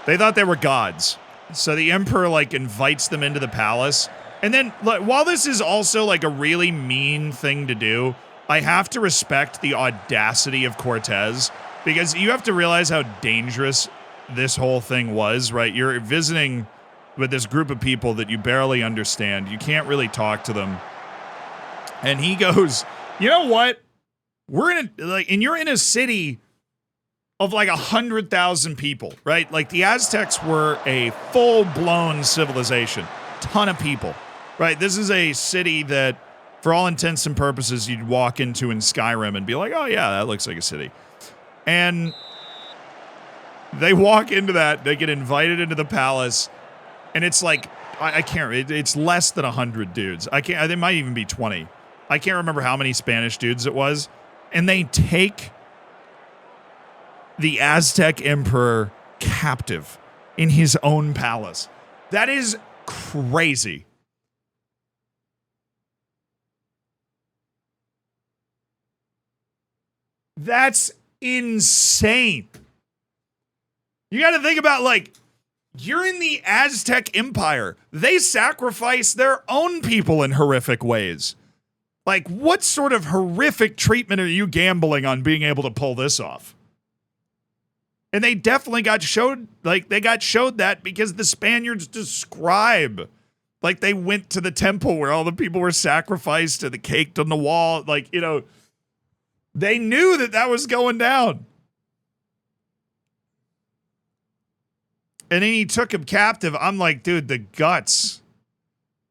They thought they were gods. So the emperor like invites them into the palace. And then while this is also like a really mean thing to do, I have to respect the audacity of Cortez, because you have to realize how dangerous this whole thing was, right? You're visiting with this group of people that you barely understand. You can't really talk to them. And he goes, you know what? And you're in a city of like 100,000 people, right? Like the Aztecs were a full-blown civilization. Ton of people, right? This is a city that, for all intents and purposes, you'd walk into in Skyrim and be like, oh yeah, that looks like a city. And they walk into that, they get invited into the palace, and it's like, I can't, it's less than 100 dudes. They might even be 20. I can't remember how many Spanish dudes it was. And they take the Aztec emperor captive in his own palace. That is crazy. That's insane. You got to think about, like, you're in the Aztec Empire. They sacrifice their own people in horrific ways. Like, what sort of horrific treatment are you gambling on being able to pull this off? And they definitely got showed that because the Spaniards describe, like, they went to the temple where all the people were sacrificed and the caked on the wall. Like, you know, they knew that was going down. And then he took him captive. I'm like, dude, the guts.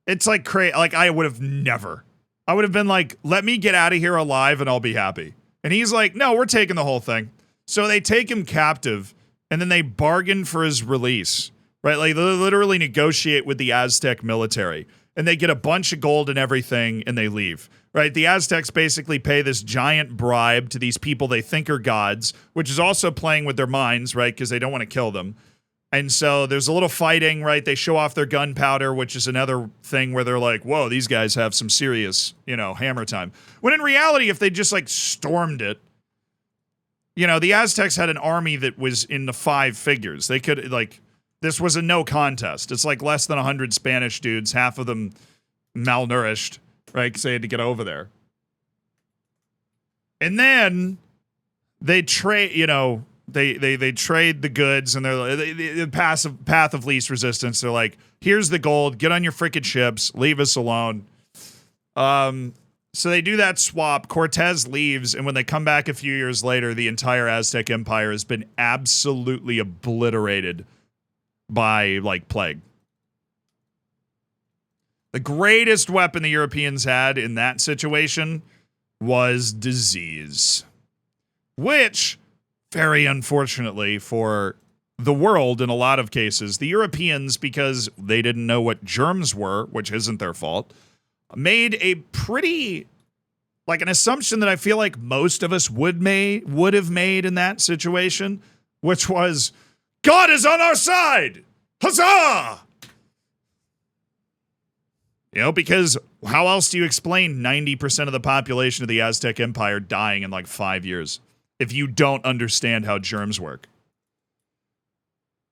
It's like crazy. Like, I would have never. I would have been like, let me get out of here alive and I'll be happy. And he's like, no, we're taking the whole thing. So they take him captive, and then they bargain for his release, right? Like, they literally negotiate with the Aztec military, and they get a bunch of gold and everything, and they leave, right? The Aztecs basically pay this giant bribe to these people they think are gods, which is also playing with their minds, right? Because they don't want to kill them. And so there's a little fighting, right? They show off their gunpowder, which is another thing where they're like, whoa, these guys have some serious, you know, hammer time. When in reality, if they just like stormed it, you know, the Aztecs had an army that was in the 5 figures. They could, like, this was a no contest. It's like less than 100 Spanish dudes, half of them malnourished, right? Because they had to get over there. And then they trade, you know, they trade the goods, and they're the path of least resistance. They're like, here's the gold, get on your frickin' ships, leave us alone. So they do that swap. Cortez leaves, and when they come back a few years later, the entire Aztec Empire has been absolutely obliterated by, like, plague. The greatest weapon the Europeans had in that situation was disease, which, very unfortunately for the world in a lot of cases, the Europeans, because they didn't know what germs were, which isn't their fault, made a pretty, like, an assumption that I feel like most of us would have made in that situation, which was, God is on our side! Huzzah! You know, because how else do you explain 90% of the population of the Aztec Empire dying in like 5 years if you don't understand how germs work?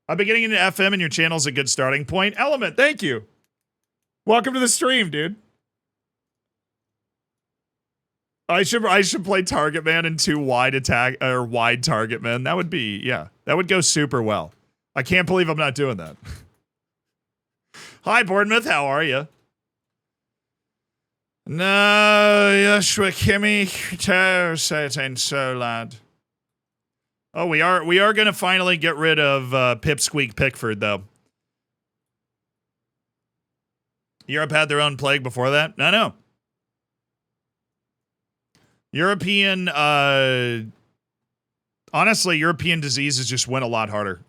I've been getting into FM, and your channel's a good starting point. Element, thank you. Welcome to the stream, dude. I should play Target Man in 2 wide Target Man. That would be, yeah, that would go super well. I can't believe I'm not doing that. Hi, Bournemouth, how are you? No, Joshua Kimmy, say it ain't so, lad. Oh, we are going to finally get rid of Pipsqueak Pickford, though. Europe had their own plague before that? No. European Honestly, European diseases just went a lot harder.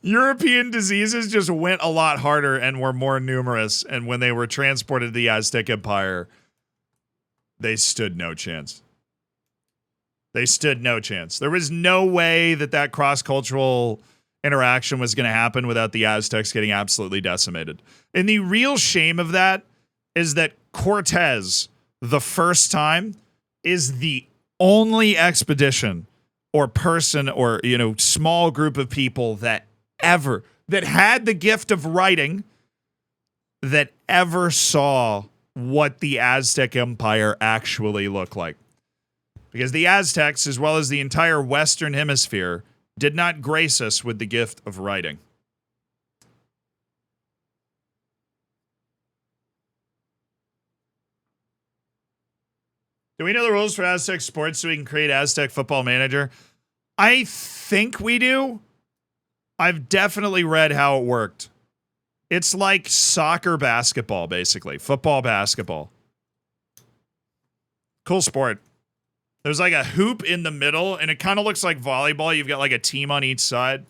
European diseases just went a lot harder and were more numerous. And when they were transported to the Aztec Empire, they stood no chance. They stood no chance. There was no way that cross-cultural interaction was going to happen without the Aztecs getting absolutely decimated. And the real shame of that is that Cortez, the first time, is the only expedition or person or, small group of people that had the gift of writing that ever saw what the Aztec Empire actually looked like. Because the Aztecs, as well as the entire Western Hemisphere, did not grace us with the gift of writing. Do we know the rules for Aztec sports so we can create Aztec Football Manager? I think we do. I've definitely read how it worked. It's like soccer basketball, basically. Football basketball. Cool sport. There's like a hoop in the middle, and it kind of looks like volleyball. You've got like a team on each side.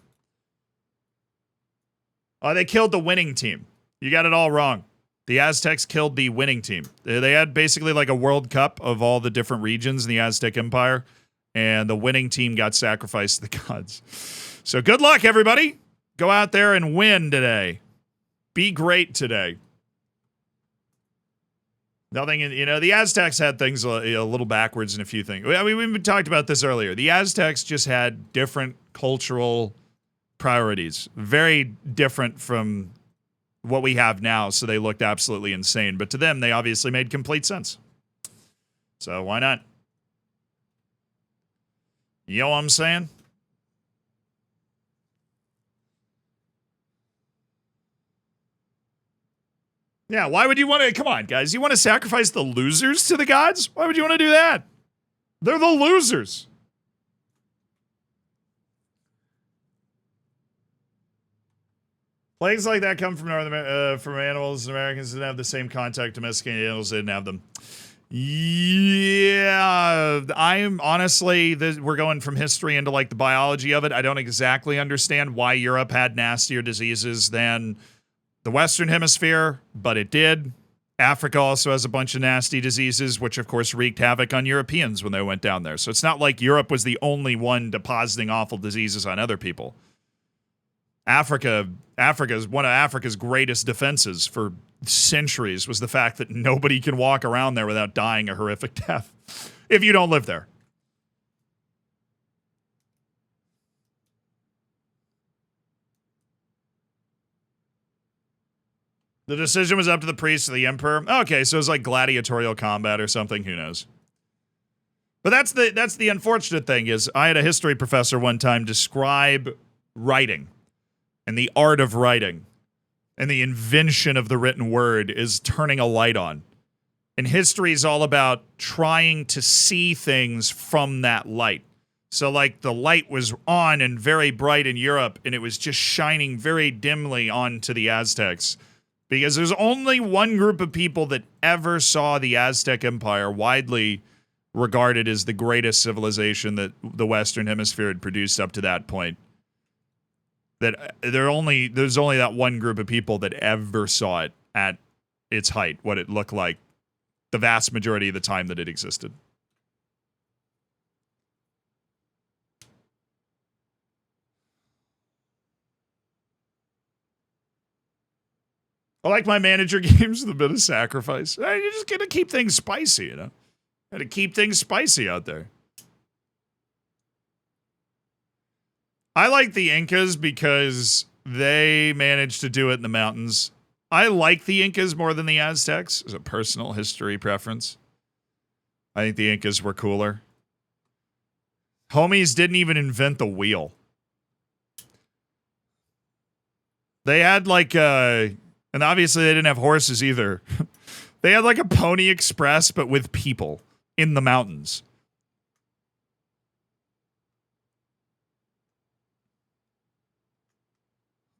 Oh, they killed the winning team. You got it all wrong. The Aztecs killed the winning team. They had basically like a World Cup of all the different regions in the Aztec Empire, and the winning team got sacrificed to the gods. So good luck, everybody. Go out there and win today. Be great today. Nothing, the Aztecs had things a little backwards in a few things. I mean, we talked about this earlier. The Aztecs just had different cultural priorities, very different from what we have now, so they looked absolutely insane. But to them, they obviously made complete sense. So why not? You know what I'm saying? Yeah, why would you want to... Come on, guys. You want to sacrifice the losers to the gods? Why would you want to do that? They're the losers. Plagues like that come from from animals. Americans didn't have the same contact. Domesticated animals didn't have them. Yeah, I'm honestly... we're going from history into like the biology of it. I don't exactly understand why Europe had nastier diseases than the Western Hemisphere, but it did. Africa also has a bunch of nasty diseases, which of course wreaked havoc on Europeans when they went down there. So it's not like Europe was the only one depositing awful diseases on other people. Africa is one of Africa's greatest defenses for centuries was the fact that nobody can walk around there without dying a horrific death if you don't live there. The decision was up to the priests of the emperor. Okay, so it was like gladiatorial combat or something. Who knows? But that's the unfortunate thing is I had a history professor one time describe writing and the art of writing and the invention of the written word is turning a light on. And history is all about trying to see things from that light. So like the light was on and very bright in Europe and it was just shining very dimly onto the Aztecs. Because there's only one group of people that ever saw the Aztec Empire widely regarded as the greatest civilization that the Western Hemisphere had produced up to that point. That there's only that one group of people that ever saw it at its height, what it looked like the vast majority of the time that it existed. I like my manager games with a bit of sacrifice. You're just going to keep things spicy, Got to keep things spicy out there. I like the Incas because they managed to do it in the mountains. I like the Incas more than the Aztecs as a personal history preference. I think the Incas were cooler. Homies didn't even invent the wheel. They had like and obviously they didn't have horses either. They had like a Pony Express, but with people in the mountains.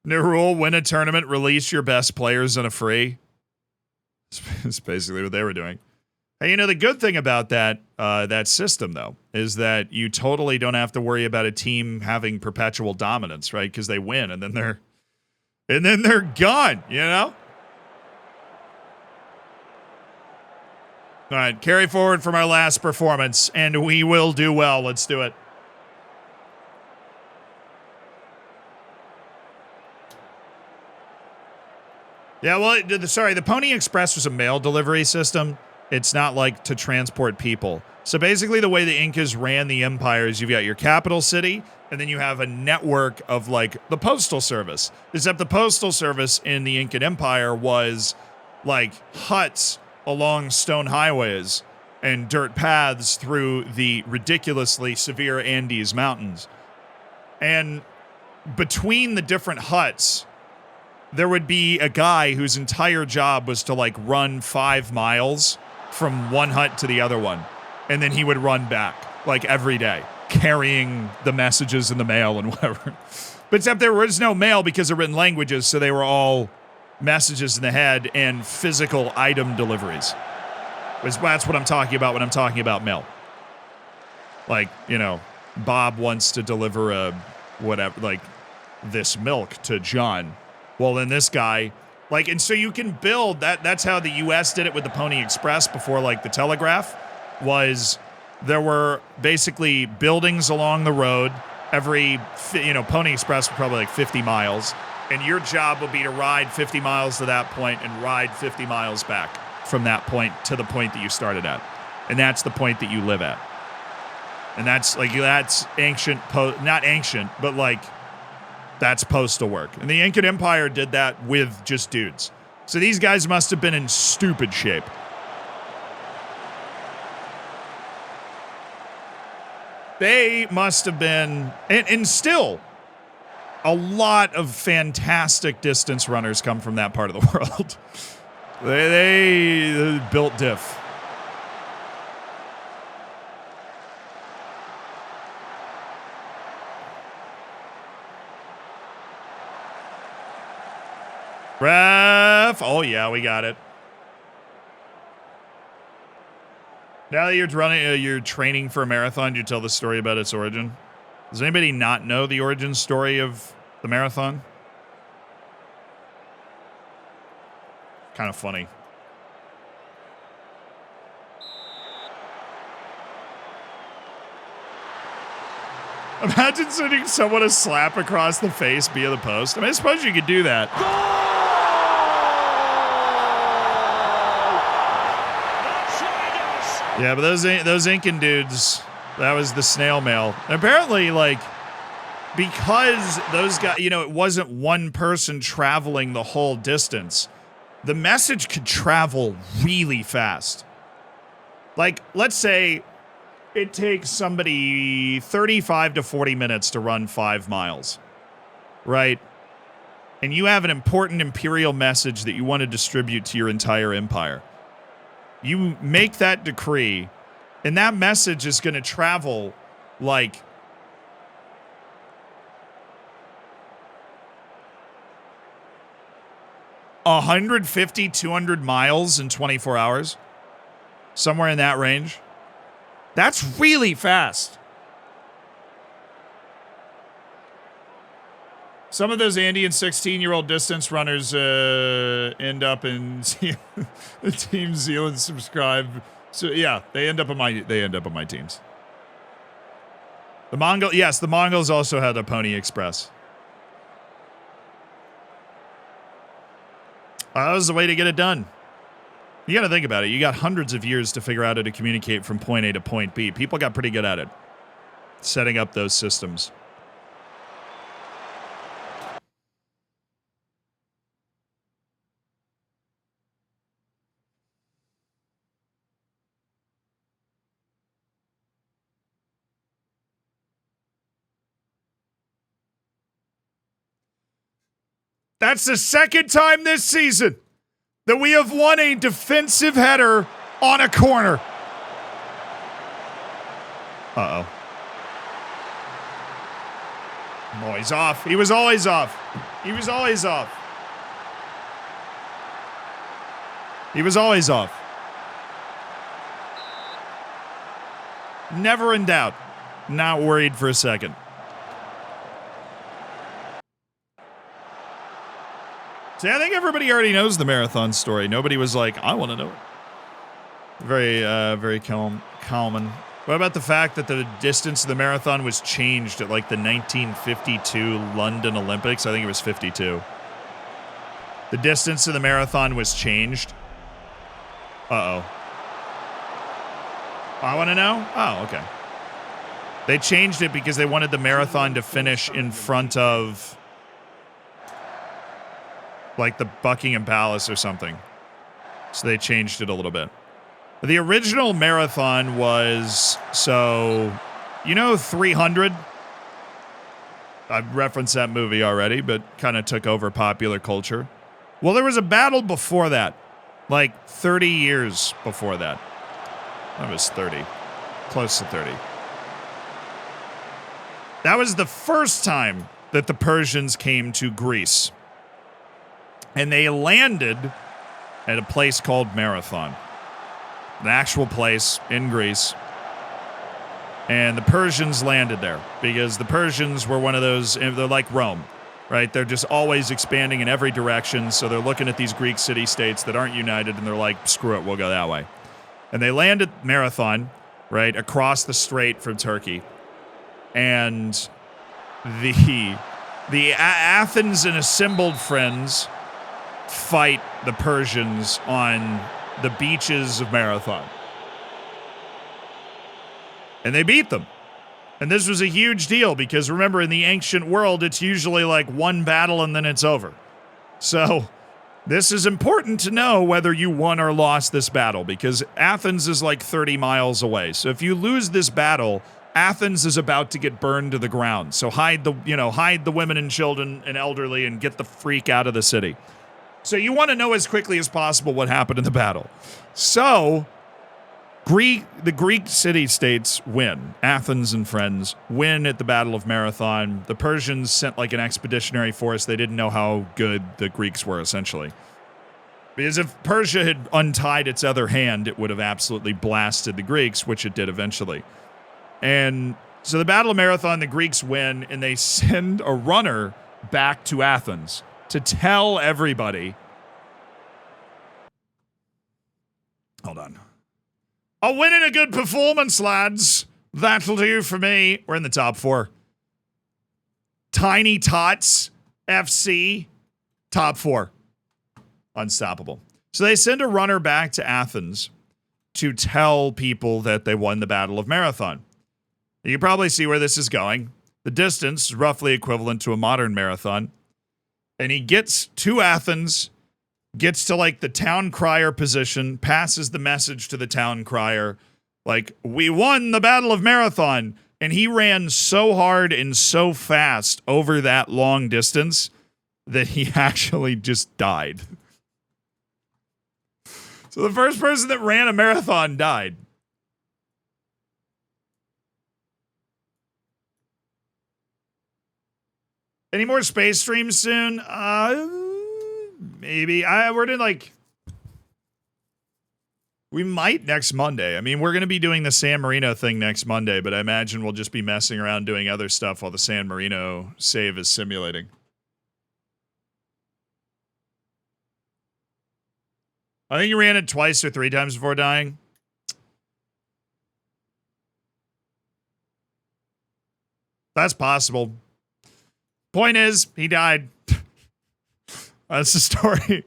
New rule, win a tournament, release your best players on a free. That's basically what they were doing. Hey, you know, the good thing about that that system, though, is that you totally don't have to worry about a team having perpetual dominance, right? Because they win, and then they're gone, you know? All right, carry forward from our last performance, and we will do well. Let's do it. Yeah, well, the Pony Express was a mail delivery system. It's not like to transport people. So basically the way the Incas ran the empire is you've got your capital city, and then you have a network of like the postal service. Except the postal service in the Incan Empire was like huts along stone highways and dirt paths through the ridiculously severe Andes Mountains. And between the different huts, there would be a guy whose entire job was to like run 5 miles from one hut to the other one. And then he would run back like every day, carrying the messages in the mail and whatever. But except there was no mail because of written languages, so they were all messages in the head and physical item deliveries. That's what I'm talking about when I'm talking about mail. Like, you know, Bob wants to deliver a whatever, like this milk to John. Well, then this guy, like, and so you can build that. That's how the U.S. did it with the Pony Express before, like, the telegraph, was there were basically buildings along the road. Every, you know, Pony Express was probably like 50 miles. And your job would be to ride 50 miles to that point and ride 50 miles back from that point to the point that you started at. And that's the point that you live at. And that's, like, that's ancient, not ancient, but, like, that's postal work. And the Incan Empire did that with just dudes. So these guys must have been in stupid shape. They must have been, and still, a lot of fantastic distance runners come from that part of the world. They built diff. Ref. Oh, yeah, we got it. Now that you're running, you're training for a marathon, do you tell the story about its origin? Does anybody not know the origin story of the marathon? Kind of funny. Imagine sending someone a slap across the face via the post. I mean, I suppose you could do that. Yeah, but those Incan dudes, that was the snail mail. And apparently, like, because those guys, you know, it wasn't one person traveling the whole distance, the message could travel really fast. Like, let's say it takes somebody 35 to 40 minutes to run 5 miles, right? And you have an important imperial message that you want to distribute to your entire empire. You make that decree, and that message is going to travel like 150, 200 miles in 24 hours. Somewhere in that range. That's really fast. Some of those Andean 16-year-old distance runners end up in the Team Zealand subscribe. So yeah, they end up on my teams. The Mongols also had a Pony Express. That was the way to get it done. You got to think about it. You got hundreds of years to figure out how to communicate from point A to point B. People got pretty good at it, setting up those systems. That's the second time this season that we have won a defensive header on a corner. Uh-oh. Oh, he's off. He was always off. He was always off. He was always off. Never in doubt. Not worried for a second. See, I think everybody already knows the marathon story. Nobody was like, I want to know it. Very common. What about the fact that the distance of the marathon was changed at like the 1952 London Olympics? I think it was 52. The distance of the marathon was changed. Uh-oh. I want to know? Oh, okay. They changed it because they wanted the marathon to finish in front of like the Buckingham Palace or something. So they changed it a little bit. The original marathon was, so, 300? I've referenced that movie already, but kind of took over popular culture. Well, there was a battle before that, like 30 years before that. That was 30, close to 30. That was the first time that the Persians came to Greece. And they landed at a place called Marathon. An actual place in Greece. And the Persians landed there because the Persians were one of those, they're like Rome, right? They're just always expanding in every direction. So they're looking at these Greek city-states that aren't united and they're like, screw it, we'll go that way. And they landed Marathon, right, across the strait from Turkey. And the Athens and assembled friends fight the Persians on the beaches of Marathon. And they beat them. And this was a huge deal because remember, in the ancient world, it's usually like one battle and then it's over. So this is important to know whether you won or lost this battle because Athens is like 30 miles away. So if you lose this battle, Athens is about to get burned to the ground. So hide the women and children and elderly and get the freak out of the city. So you want to know as quickly as possible what happened in the battle. So the Greek city-states win. Athens and friends win at the Battle of Marathon. The Persians sent like an expeditionary force. They didn't know how good the Greeks were, essentially. Because if Persia had untied its other hand, it would have absolutely blasted the Greeks, which it did eventually. And so the Battle of Marathon, the Greeks win, and they send a runner back to Athens to tell everybody. Hold on. A win and a good performance, lads. That'll do for me. We're in the top 4. Tiny Tots FC, top 4. Unstoppable. So they send a runner back to Athens to tell people that they won the Battle of Marathon. You can probably see where this is going. The distance is roughly equivalent to a modern marathon. And he gets to Athens, gets to like the town crier position, passes the message to the town crier, like, we won the Battle of Marathon. And he ran so hard and so fast over that long distance that he actually just died. So the first person that ran a marathon died. Any more space streams soon? Maybe. We're doing like... We might next Monday. I mean, we're going to be doing the San Marino thing next Monday, but I imagine we'll just be messing around doing other stuff while the San Marino save is simulating. I think you ran it twice or 3 times before dying. That's possible. Point is, he died. That's the story.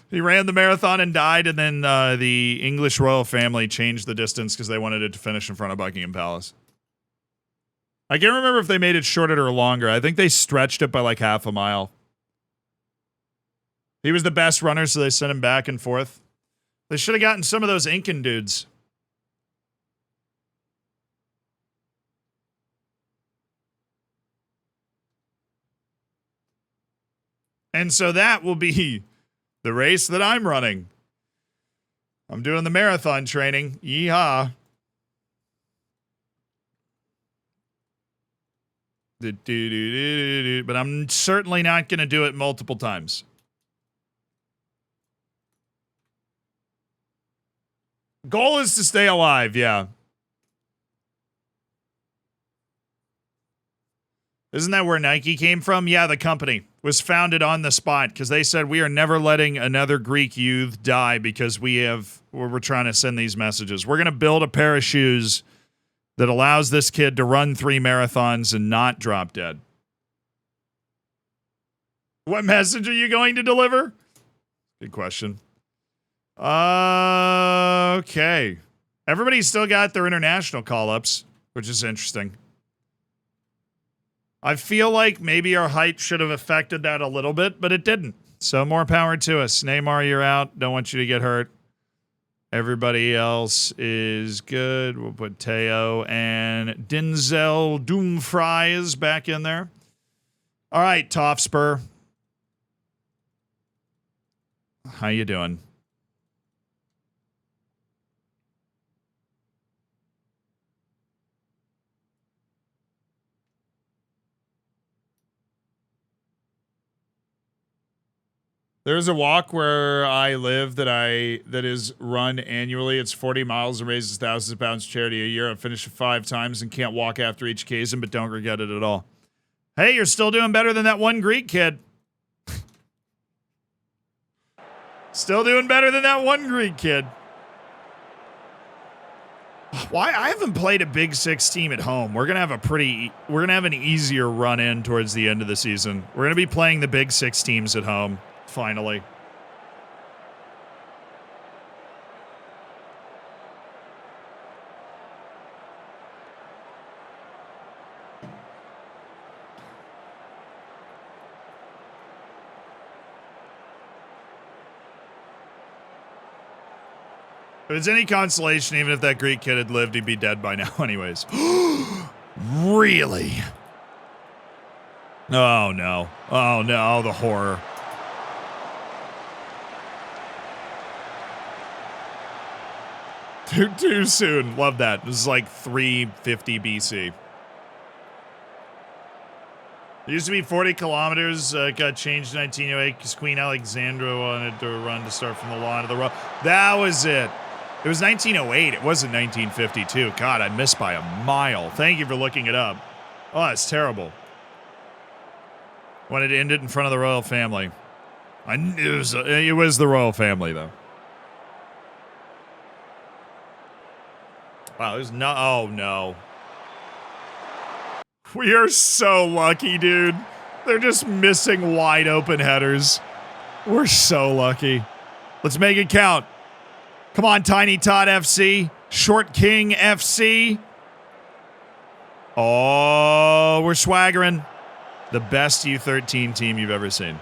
He ran the marathon and died, and then the English royal family changed the distance because they wanted it to finish in front of Buckingham Palace. I can't remember if they made it shorter or longer. I think they stretched it by like half a mile. He was the best runner, so they sent him back and forth. They should have gotten some of those Incan dudes. And so that will be the race that I'm running. I'm doing the marathon training. Yeehaw. But I'm certainly not going to do it multiple times. Goal is to stay alive, yeah. Isn't that where Nike came from? Yeah, the company was founded on the spot because they said we are never letting another Greek youth die because we're trying to send these messages. We're going to build a pair of shoes that allows this kid to run 3 marathons and not drop dead. What message are you going to deliver? Good question. Okay. Everybody's still got their international call-ups, which is interesting. I feel like maybe our height should have affected that a little bit, but it didn't. So more power to us. Neymar, you're out. Don't want you to get hurt. Everybody else is good. We'll put Teo and Denzel Doomfries back in there. All right, Toffspur. How you doing? There's a walk where I live that is run annually. It's 40 miles and raises thousands of pounds charity a year. I've finished it 5 times and can't walk after each occasion, but don't regret it at all. Hey, you're still doing better than that one Greek kid. Still doing better than that one Greek kid. Why? I haven't played a Big Six team at home. We're gonna have an easier run in towards the end of the season. We're gonna be playing the Big Six teams at home. Finally. If it's any consolation, even if that Greek kid had lived, he'd be dead by now anyways. Really? Oh, no. Oh, no. The horror. Too soon. Love that. This is like 350 BC. It used to be 40 kilometers. Got changed in 1908 because Queen Alexandra wanted to run to start from the lawn to the road. That was it. It was 1908. It wasn't 1952. God, I missed by a mile. Thank you for looking it up. Oh, that's terrible. Wanted to end it in front of the royal family. It was the royal family, though. Wow, there's no... Oh, no. We are so lucky, dude. They're just missing wide open headers. We're so lucky. Let's make it count. Come on, Tiny Todd FC. Short King FC. Oh, we're swaggering. The best U13 team you've ever seen.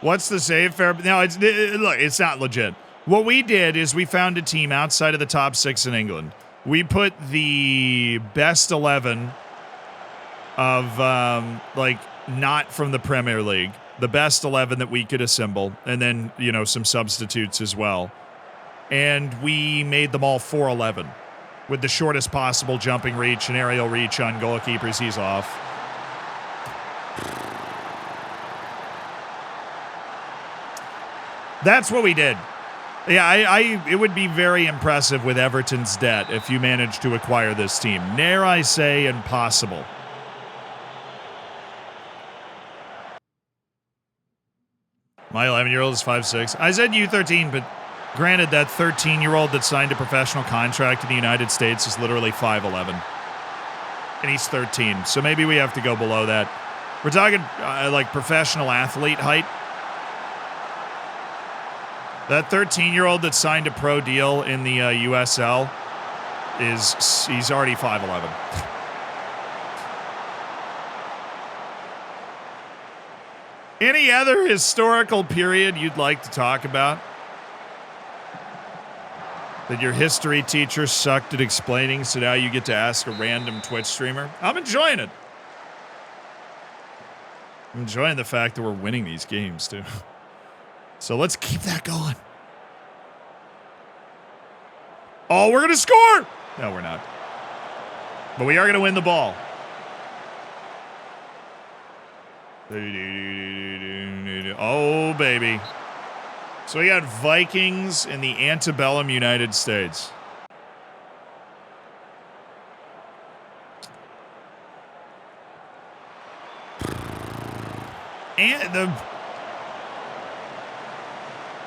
What's the save fair? No, look, it's not legit. What we did is we found a team outside of the top 6 in England. We put the best 11 of, not from the Premier League. The best 11 that we could assemble. And then, some substitutes as well. And we made them all 4'11", with the shortest possible jumping reach and aerial reach on goalkeepers. He's off. That's what we did. Yeah, it would be very impressive with Everton's debt if you managed to acquire this team. Dare I say impossible. My 11-year-old is 5'6". I said U13, but granted, that 13-year-old that signed a professional contract in the United States is literally 5'11". And he's 13, so maybe we have to go below that. We're talking professional athlete height. That 13-year-old that signed a pro deal in the USL he's already 5'11". Any other historical period you'd like to talk about? That your history teacher sucked at explaining, so now you get to ask a random Twitch streamer? I'm enjoying it. I'm enjoying the fact that we're winning these games, too. So let's keep that going. Oh, we're going to score! No, we're not. But we are going to win the ball. Oh, baby. So we got Vikings in the antebellum United States.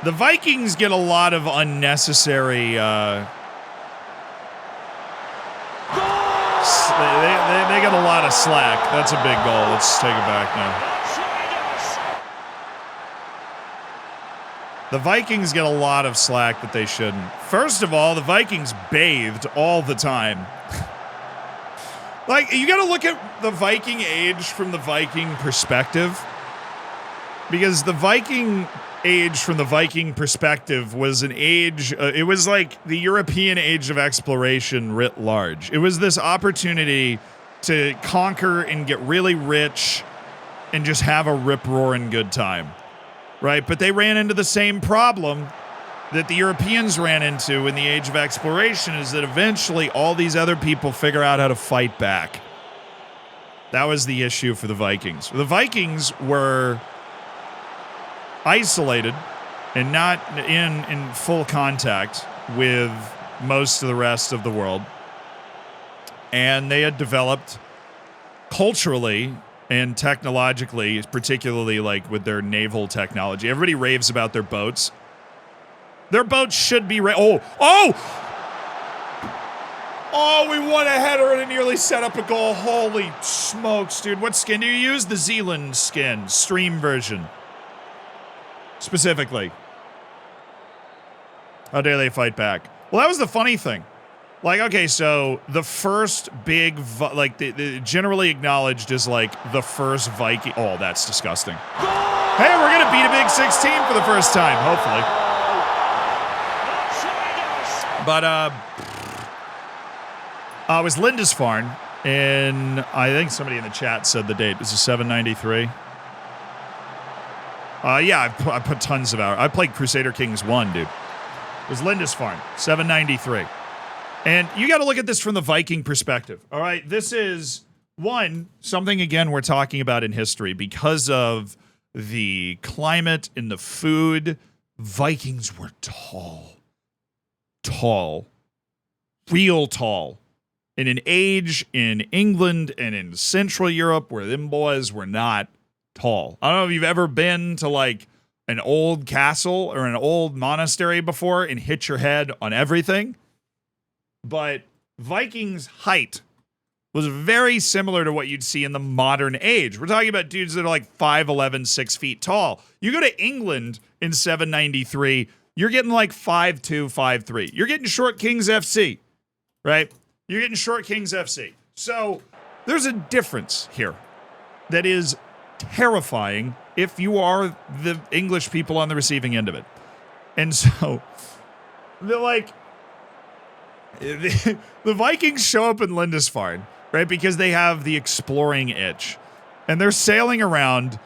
the Vikings get a lot of unnecessary. They get a lot of slack. That's a big goal. Let's take it back now. The Vikings get a lot of slack that they shouldn't. First of all, the Vikings bathed all the time. Like, you got to look at the Viking age from the Viking perspective. Because the Viking age from the Viking perspective was an age, it was like the European age of exploration writ large. It was this opportunity to conquer and get really rich and just have a rip-roaring good time. Right? But they ran into the same problem that the Europeans ran into in the age of exploration, is that eventually all these other people figure out how to fight back. That was the issue for the Vikings. The Vikings were isolated and not in full contact with most of the rest of the world. And they had developed culturally and technologically, particularly like with their naval technology. Everybody raves about their boats. Their boats should be... Oh, we won a header and it nearly set up a goal. Holy smokes, dude. What skin do you use? The Zealand skin, stream version. Specifically. How dare they fight back? Well, that was the funny thing. Like, okay, so the first big, the generally acknowledged as like the first Viking. Oh, that's disgusting. Hey, we're going to beat a Big 16 for the first time, hopefully. But, it was Lindisfarne, and I think somebody in the chat said the date. This is 793. Yeah, I put tons of hours. I played Crusader Kings 1, dude. It was Lindisfarne, 793. And you got to look at this from the Viking perspective. All right, this is, something, again, we're talking about in history. Because of the climate and the food, Vikings were tall. Tall. Real tall. In an age in England and in Central Europe where them boys were not tall. I don't know if you've ever been to, like, an old castle or an old monastery before and hit your head on everything. But Vikings' height was very similar to what you'd see in the modern age. We're talking about dudes that are like 5'11", 6 feet tall. You go to England in 793, you're getting like 5'2", 5'3". You're getting Short Kings FC, right? You're getting Short Kings FC. So there's a difference here that is terrifying if you are the English people on the receiving end of it. And so they're like... The Vikings show up in Lindisfarne, right? Because they have the exploring itch. And they're sailing around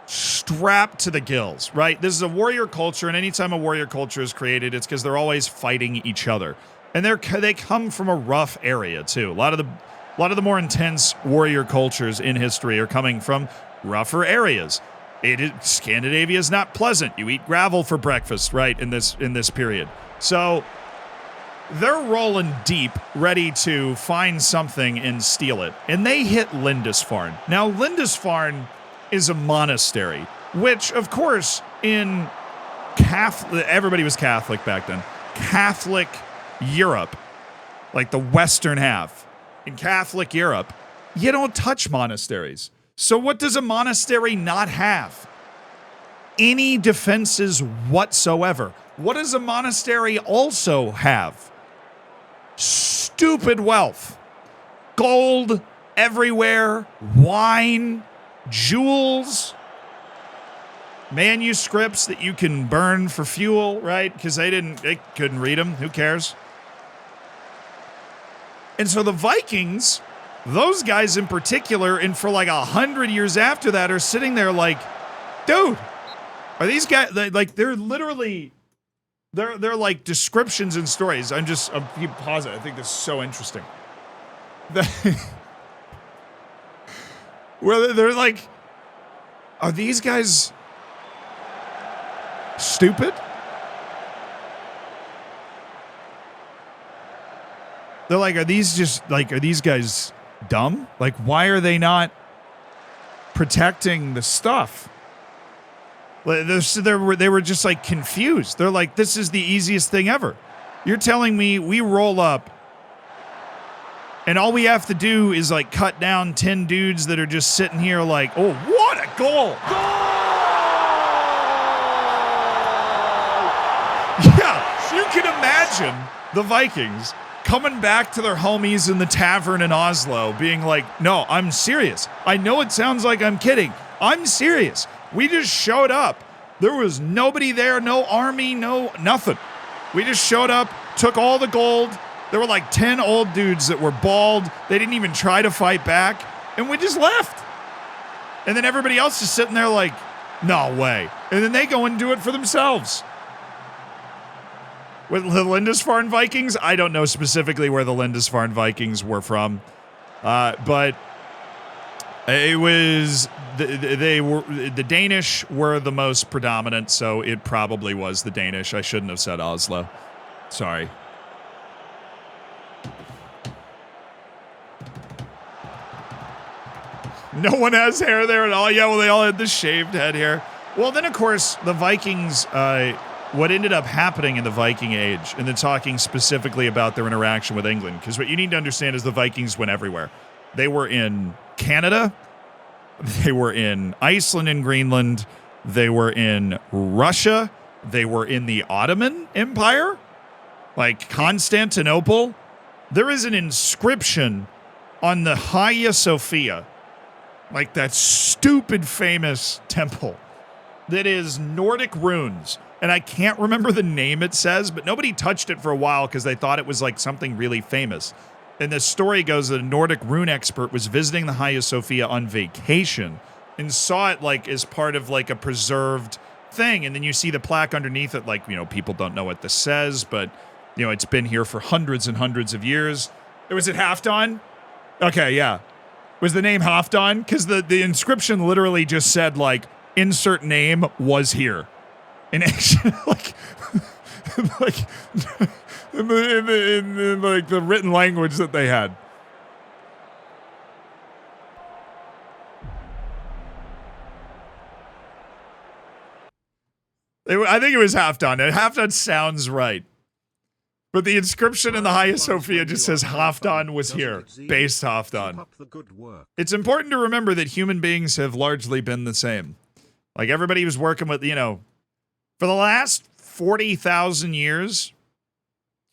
strapped to the gills, right? This is a warrior culture, and anytime a warrior culture is created, it's because they're always fighting each other. And they come from a rough area, too. A lot of the more intense warrior cultures in history are coming from rougher areas. Scandinavia is not pleasant. You eat gravel for breakfast, right, in this period. So... they're rolling deep, ready to find something and steal it. And they hit Lindisfarne. Now, Lindisfarne is a monastery, which, of course, in everybody was Catholic back then. Catholic Europe, like the Western half. In Catholic Europe, you don't touch monasteries. So what does a monastery not have? Any defenses whatsoever. What does a monastery also have? Stupid wealth. Gold everywhere, wine, jewels, manuscripts that you can burn for fuel, right? Because they couldn't read them. Who cares? And so the Vikings, those guys in particular, and for like 100 years after that, are sitting there like, dude, are these guys, like, they're literally... They're like descriptions and stories. I'll keep pausing. I think this is so interesting. Where they're like, are these guys stupid? They're like, are these guys dumb? Like, why are they not protecting the stuff? They were just like confused. They're like, this is the easiest thing ever. You're telling me we roll up and all we have to do is like cut down 10 dudes that are just sitting here like, oh, what a goal! Yeah, you can imagine the Vikings coming back to their homies in the tavern in Oslo being like, no, I'm serious. I know it sounds like I'm kidding. I'm serious. We just showed up. There was nobody there, no army, no nothing. We just showed up, took all the gold. There were like 10 old dudes that were bald. They didn't even try to fight back. And we just left. And then everybody else is sitting there like, no way. And then they go and do it for themselves. With the Lindisfarne Vikings, I don't know specifically where the Lindisfarne Vikings were from. But it was, the Danish were the most predominant, so it probably was the Danish. I shouldn't have said Oslo. Sorry. No one has hair there at all. Yeah, well, they all had the shaved head hair. Well, then, of course, the Vikings, what ended up happening in the Viking Age, and then talking specifically about their interaction with England, because what you need to understand is the Vikings went everywhere. They were in Canada. They were in Iceland and Greenland. They were in Russia. They were in the Ottoman Empire, like Constantinople. There is an inscription on the Hagia Sophia, like that stupid famous temple, that is Nordic runes. And I can't remember the name it says, but nobody touched it for a while because they thought it was like something really famous. And the story goes that a Nordic rune expert was visiting the Hagia Sophia on vacation and saw it like as part of like a preserved thing. And then you see the plaque underneath it, like, you know, people don't know what this says, but, you know, it's been here for hundreds and hundreds of years. Was it Halfdan? Okay, yeah. Was the name Halfdan? Because the inscription literally just said, like, insert name was here. In ancient, like in like the written language that they had. I think it was Halfdan. Halfdan sounds right. But the inscription in the Hagia Sophia just says Halfdan was here. Base Halfdan. It's important to remember that human beings have largely been the same. Like, everybody was working with, you know, for the last 40,000 years,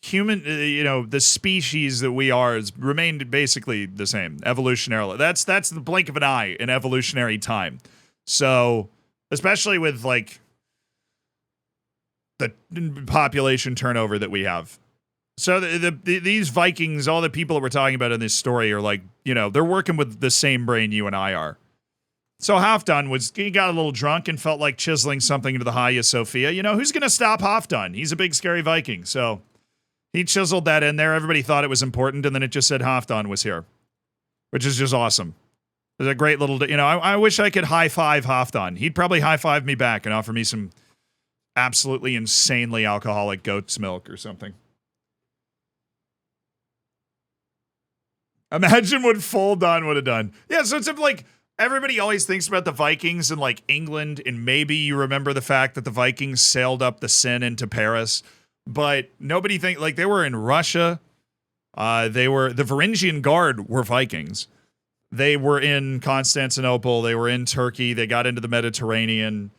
the species that we are has remained basically the same, evolutionarily. That's the blink of an eye in evolutionary time. So, especially with, like, the population turnover that we have. So these Vikings, all the people that we're talking about in this story are like, you know, they're working with the same brain you and I are. So Halfdan he got a little drunk and felt like chiseling something into the Hagia Sophia. You know, who's going to stop Halfdan? He's a big, scary Viking. So he chiseled that in there. Everybody thought it was important, and then it just said Halfdan was here, which is just awesome. It's a great little, you know, I wish I could high-five Halfdan. He'd probably high-five me back and offer me some absolutely insanely alcoholic goat's milk or something. Imagine what Full Don would have done. Yeah, so it's like everybody always thinks about the Vikings and like England, and maybe you remember the fact that the Vikings sailed up the Seine into Paris, but nobody like they were in Russia. The Varangian Guard were Vikings. They were in Constantinople. They were in Turkey. They got into the Mediterranean.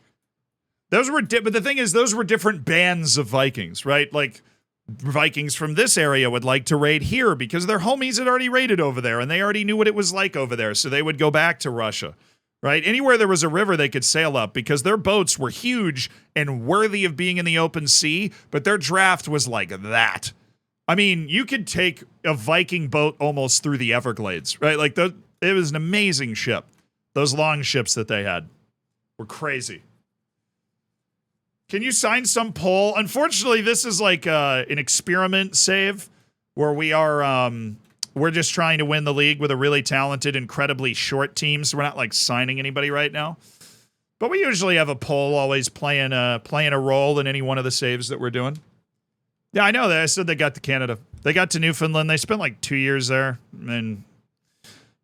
But the thing is, those were different bands of Vikings, right? Like, Vikings from this area would like to raid here because their homies had already raided over there and they already knew what it was like over there, so they would go back to Russia, right? Anywhere there was a river they could sail up because their boats were huge and worthy of being in the open sea, but their draft was like that. I mean, you could take a Viking boat almost through the Everglades, right? Like, it was an amazing ship. Those long ships that they had were crazy. Can you sign some poll? Unfortunately, this is like an experiment save where we're just trying to win the league with a really talented, incredibly short team. So we're not like signing anybody right now. But we usually have a poll always playing a role in any one of the saves that we're doing. Yeah, I know that. I said they got to Canada. They got to Newfoundland. They spent like 2 years there and then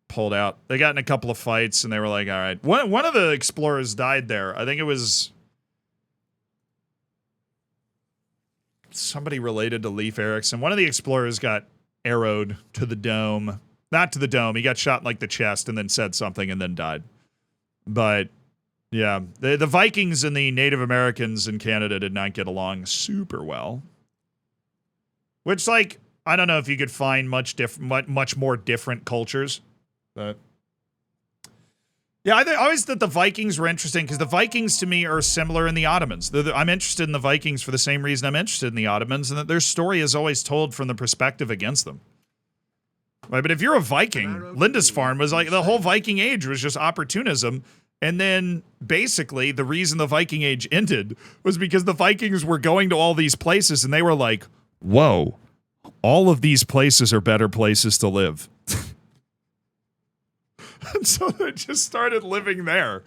pulled out. They got in a couple of fights and they were like, all right. One of the explorers died there. I think it was somebody related to Leif Erikson. One of the explorers got arrowed to the dome. Not to the dome. He got shot in like the chest and then said something and then died. But yeah, the Vikings and the Native Americans in Canada did not get along super well. Which, like, I don't know if you could find much more different cultures. But yeah, I always thought the Vikings were interesting because the Vikings to me are similar in the Ottomans. I'm interested in the Vikings for the same reason I'm interested in the Ottomans, and that their story is always told from the perspective against them. Right, but if you're a Viking, Lindisfarne was like, the whole Viking Age was just opportunism. And then basically the reason the Viking Age ended was because the Vikings were going to all these places and they were like, whoa, all of these places are better places to live. And so they just started living there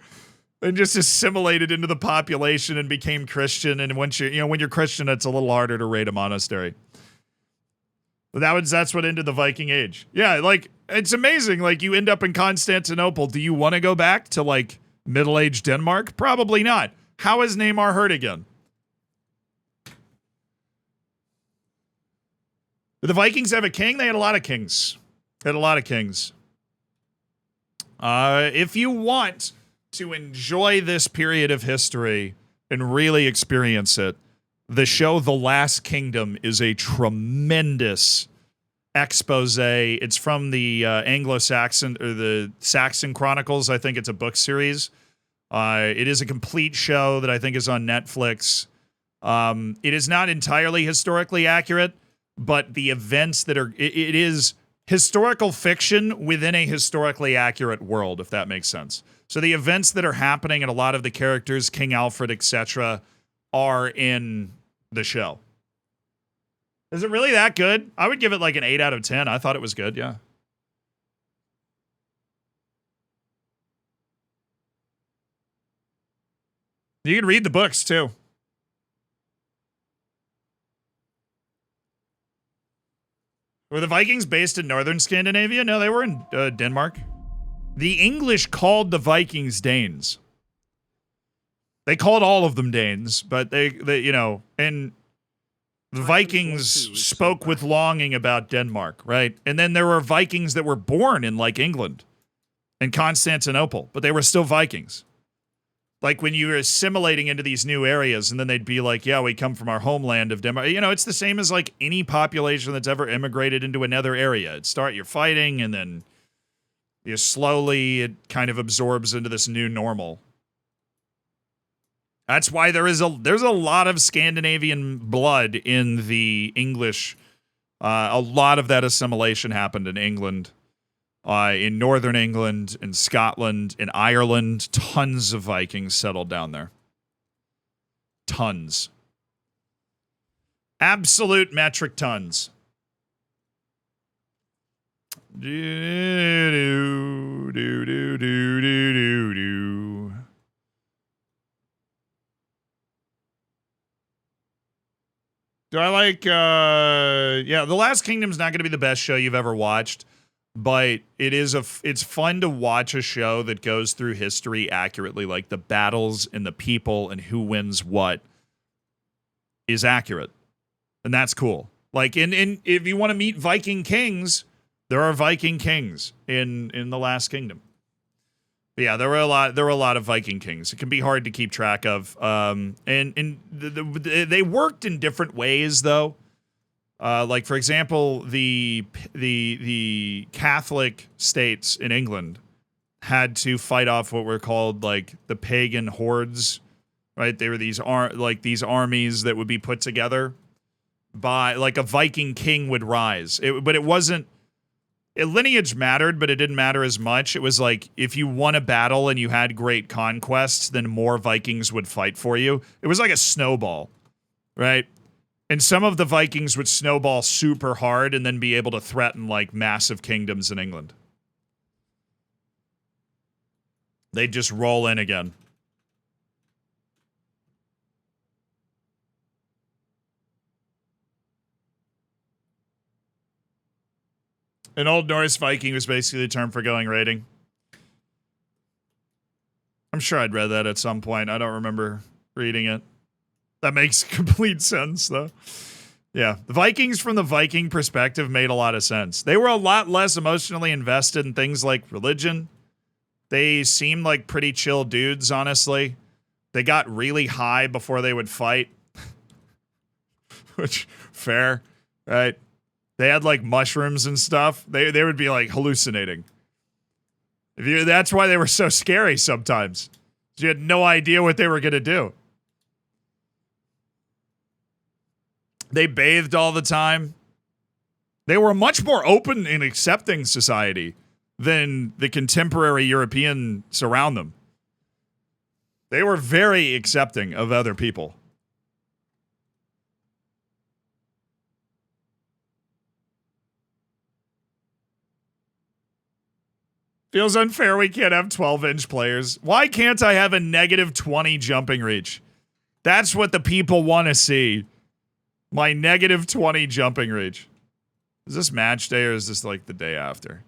and just assimilated into the population and became Christian. And once when you're Christian, it's a little harder to raid a monastery. But that's what ended the Viking Age. Yeah, like, it's amazing. Like, you end up in Constantinople. Do you want to go back to, like, middle-aged Denmark? Probably not. How is Neymar hurt again? Did the Vikings have a king? They had a lot of kings. If you want to enjoy this period of history and really experience it, the show The Last Kingdom is a tremendous expose. It's from the Anglo-Saxon or the Saxon Chronicles. I think it's a book series. It is a complete show that I think is on Netflix. It is not entirely historically accurate, but the events that are... It is historical fiction within a historically accurate world, if that makes sense. So the events that are happening and a lot of the characters, King Alfred, etc., are in the show. Is it really that good? I would give it like an 8 out of 10. I thought it was good, yeah. You can read the books, too. Were the Vikings based in northern Scandinavia? No, they were in Denmark. The English called the Vikings Danes. They called all of them Danes, but they and the Vikings spoke with longing about Denmark, right? And then there were Vikings that were born in, like, England and Constantinople, but they were still Vikings. Like, when you were assimilating into these new areas, and then they'd be like, yeah, we come from our homeland of Denmark. It's the same as, like, any population that's ever immigrated into another area. You're fighting, and then it kind of absorbs into this new normal. That's why there's a lot of Scandinavian blood in the English. A lot of that assimilation happened in England, in northern England, in Scotland, in Ireland. Tons of Vikings settled down there. Tons. Absolute metric tons. Do I like, The Last Kingdom's not going to be the best show you've ever watched, but it's fun to watch a show that goes through history accurately, like the battles and the people and who wins what is accurate. And that's cool. Like, if you want to meet Viking kings, there are Viking kings in The Last Kingdom. But yeah, there were a lot of Viking kings. It can be hard to keep track of. They worked in different ways, though. Like, for example, the Catholic states in England had to fight off what were called, like, the pagan hordes, right? They were these armies that would be put together by, like, a Viking king would rise. But it wasn't. Lineage mattered, but it didn't matter as much. It was like, if you won a battle and you had great conquests, then more Vikings would fight for you. It was like a snowball, right? And some of the Vikings would snowball super hard and then be able to threaten, like, massive kingdoms in England. They'd just roll in again. An Old Norse Viking was basically the term for going raiding. I'm sure I'd read that at some point. I don't remember reading it. That makes complete sense, though. Yeah, the Vikings from the Viking perspective made a lot of sense. They were a lot less emotionally invested in things like religion. They seemed like pretty chill dudes, honestly. They got really high before they would fight. Which, fair, right? They had like mushrooms and stuff. They would be like hallucinating. That's why they were so scary sometimes. You had no idea what they were going to do. They bathed all the time. They were a much more open and accepting society than the contemporary Europeans around them. They were very accepting of other people. Feels unfair we can't have 12-inch players. Why can't I have a negative 20 jumping reach? That's what the people want to see. My negative 20 jumping reach. Is this match day or is this like the day after?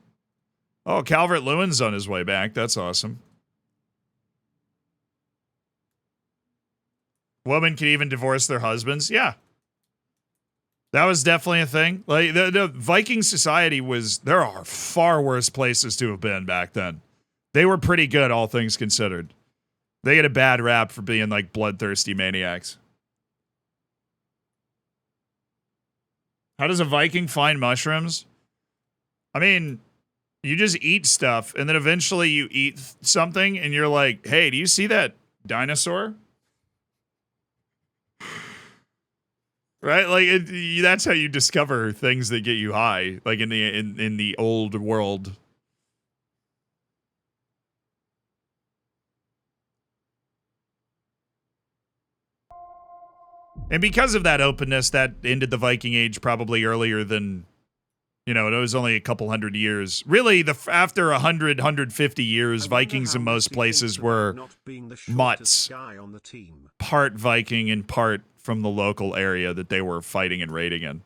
Oh, Calvert-Lewin's on his way back. That's awesome. Women can even divorce their husbands. Yeah. That was definitely a thing. Like the Viking society was, there are far worse places to have been back then. They were pretty good, all things considered. They get a bad rap for being like bloodthirsty maniacs. How does a Viking find mushrooms? I mean, you just eat stuff, and then eventually you eat something, and you're like, hey, do you see that dinosaur? Right? Like, that's how you discover things that get you high, like in the old world. And because of that openness, that ended the Viking Age probably earlier than, it was only a couple hundred years. Really, after 100, 150 years, Vikings in most places were mutts. Part Viking and part from the local area that they were fighting and raiding in.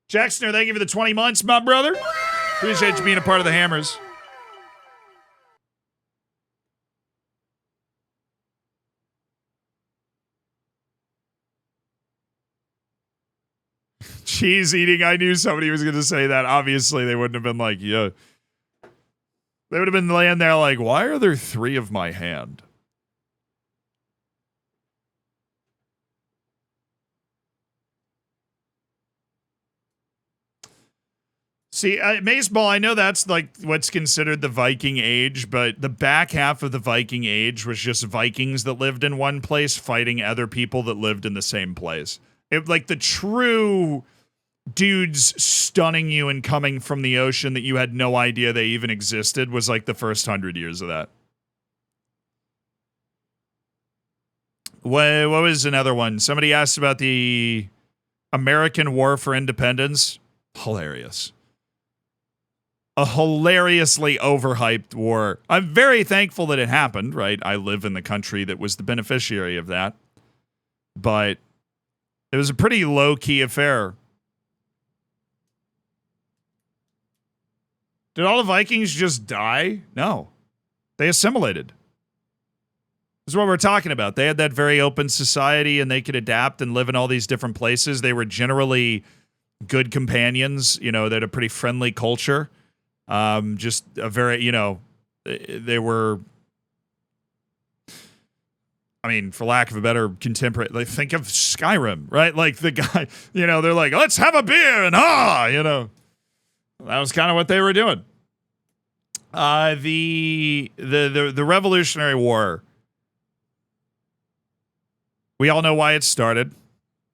Jackson, thank you for the 20 months, my brother. Appreciate you being a part of the Hammers. Cheese eating. I knew somebody was going to say that. Obviously, they wouldn't have been like, yeah. They would have been laying there like, why are there 3 of my hand? See, Maceball, I know that's like what's considered the Viking Age, but the back half of the Viking Age was just Vikings that lived in one place fighting other people that lived in the same place. Like the true dudes stunning you and coming from the ocean that you had no idea they even existed was like the first 100 years of that. What was another one? Somebody asked about the American War for Independence. Hilarious. A hilariously overhyped war. I'm very thankful that it happened, right? I live in the country that was the beneficiary of that. But it was a pretty low-key affair. Did all the Vikings just die? No. They assimilated. This is what we're talking about. They had that very open society and they could adapt and live in all these different places. They were generally good companions, they had a pretty friendly culture. Just a very, they were, I mean, for lack of a better contemporary, like think of Skyrim, right? Like the guy, they're like, let's have a beer and that was kind of what they were doing. The Revolutionary War. We all know why it started.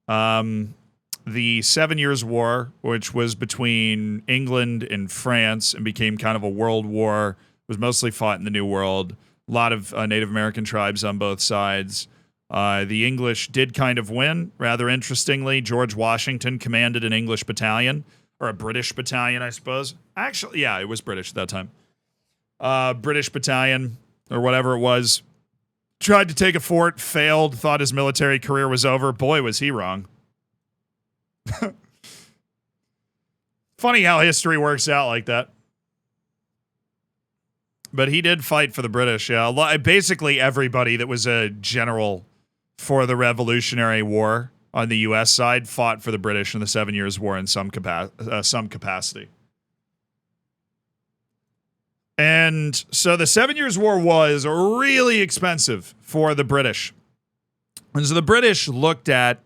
The 7 Years' War, which was between England and France and became kind of a world war, was mostly fought in the New World. A lot of Native American tribes on both sides. The English did kind of win. Rather interestingly, George Washington commanded an English battalion, or a British battalion, I suppose. Actually, yeah, it was British at that time. British battalion, or whatever it was. Tried to take a fort, failed, thought his military career was over. Boy, was he wrong. Funny how history works out like that. But he did fight for the British, yeah. Basically everybody that was a general for the Revolutionary War on the U.S. side fought for the British in the 7 Years' War in some capacity. And so the 7 Years' War was really expensive for the British. And so the British looked at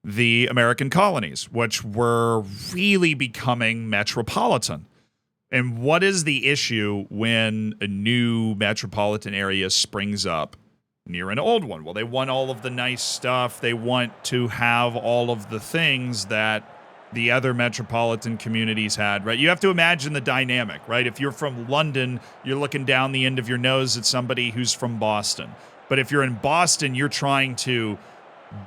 the American colonies, which were really becoming metropolitan. And what is the issue when a new metropolitan area springs up near an old one? Well, they want all of the nice stuff. They want to have all of the things that the other metropolitan communities had, right? You have to imagine the dynamic, right? If you're from London, you're looking down the end of your nose at somebody who's from Boston. But if you're in Boston, you're trying to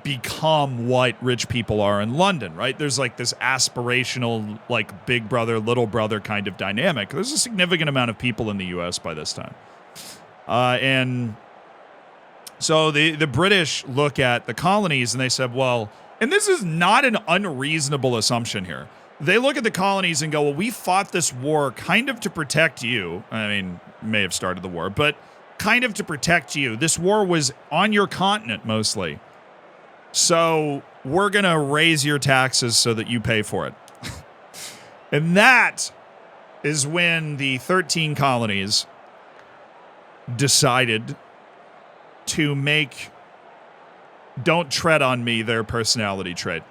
become what rich people are in London, right? There's like this aspirational, like big brother, little brother kind of dynamic. There's a significant amount of people in the U.S. by this time. And so the British look at the colonies and they said, well, and this is not an unreasonable assumption here. They look at the colonies and go, well, we fought this war kind of to protect you. I mean, may have started the war, but kind of to protect you. This war was on your continent mostly. So we're going to raise your taxes so that you pay for it. And that is when the 13 colonies decided to make "Don't Tread on Me" their personality trait.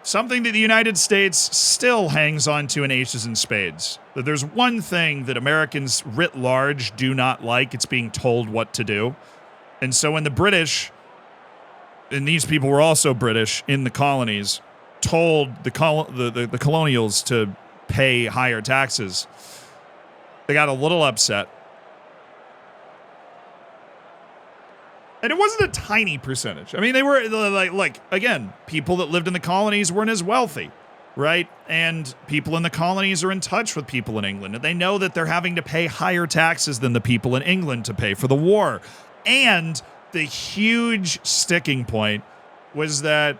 Something that the United States still hangs on to in aces and spades. That there's one thing that Americans writ large do not like. It's being told what to do. And so when the British, and these people were also British in the colonies, told the colonials to pay higher taxes, they got a little upset. And it wasn't a tiny percentage. I mean, they were like again, people that lived in the colonies weren't as wealthy, right? And people in the colonies are in touch with people in England, and they know that they're having to pay higher taxes than the people in England to pay for the war. And the huge sticking point was that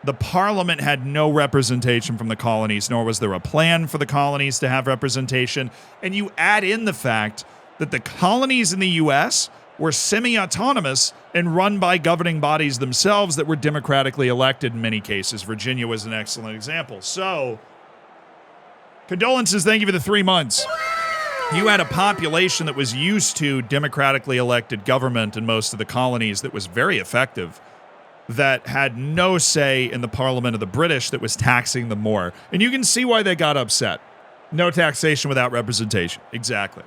the Parliament had no representation from the colonies, nor was there a plan for the colonies to have representation. And you add in the fact that the colonies in the U.S. were semi-autonomous and run by governing bodies themselves that were democratically elected in many cases. Virginia was an excellent example. So, condolences, thank you for the 3 months. You had a population that was used to democratically elected government in most of the colonies that was very effective, that had no say in the Parliament of the British that was taxing them more. And you can see why they got upset. No taxation without representation. Exactly.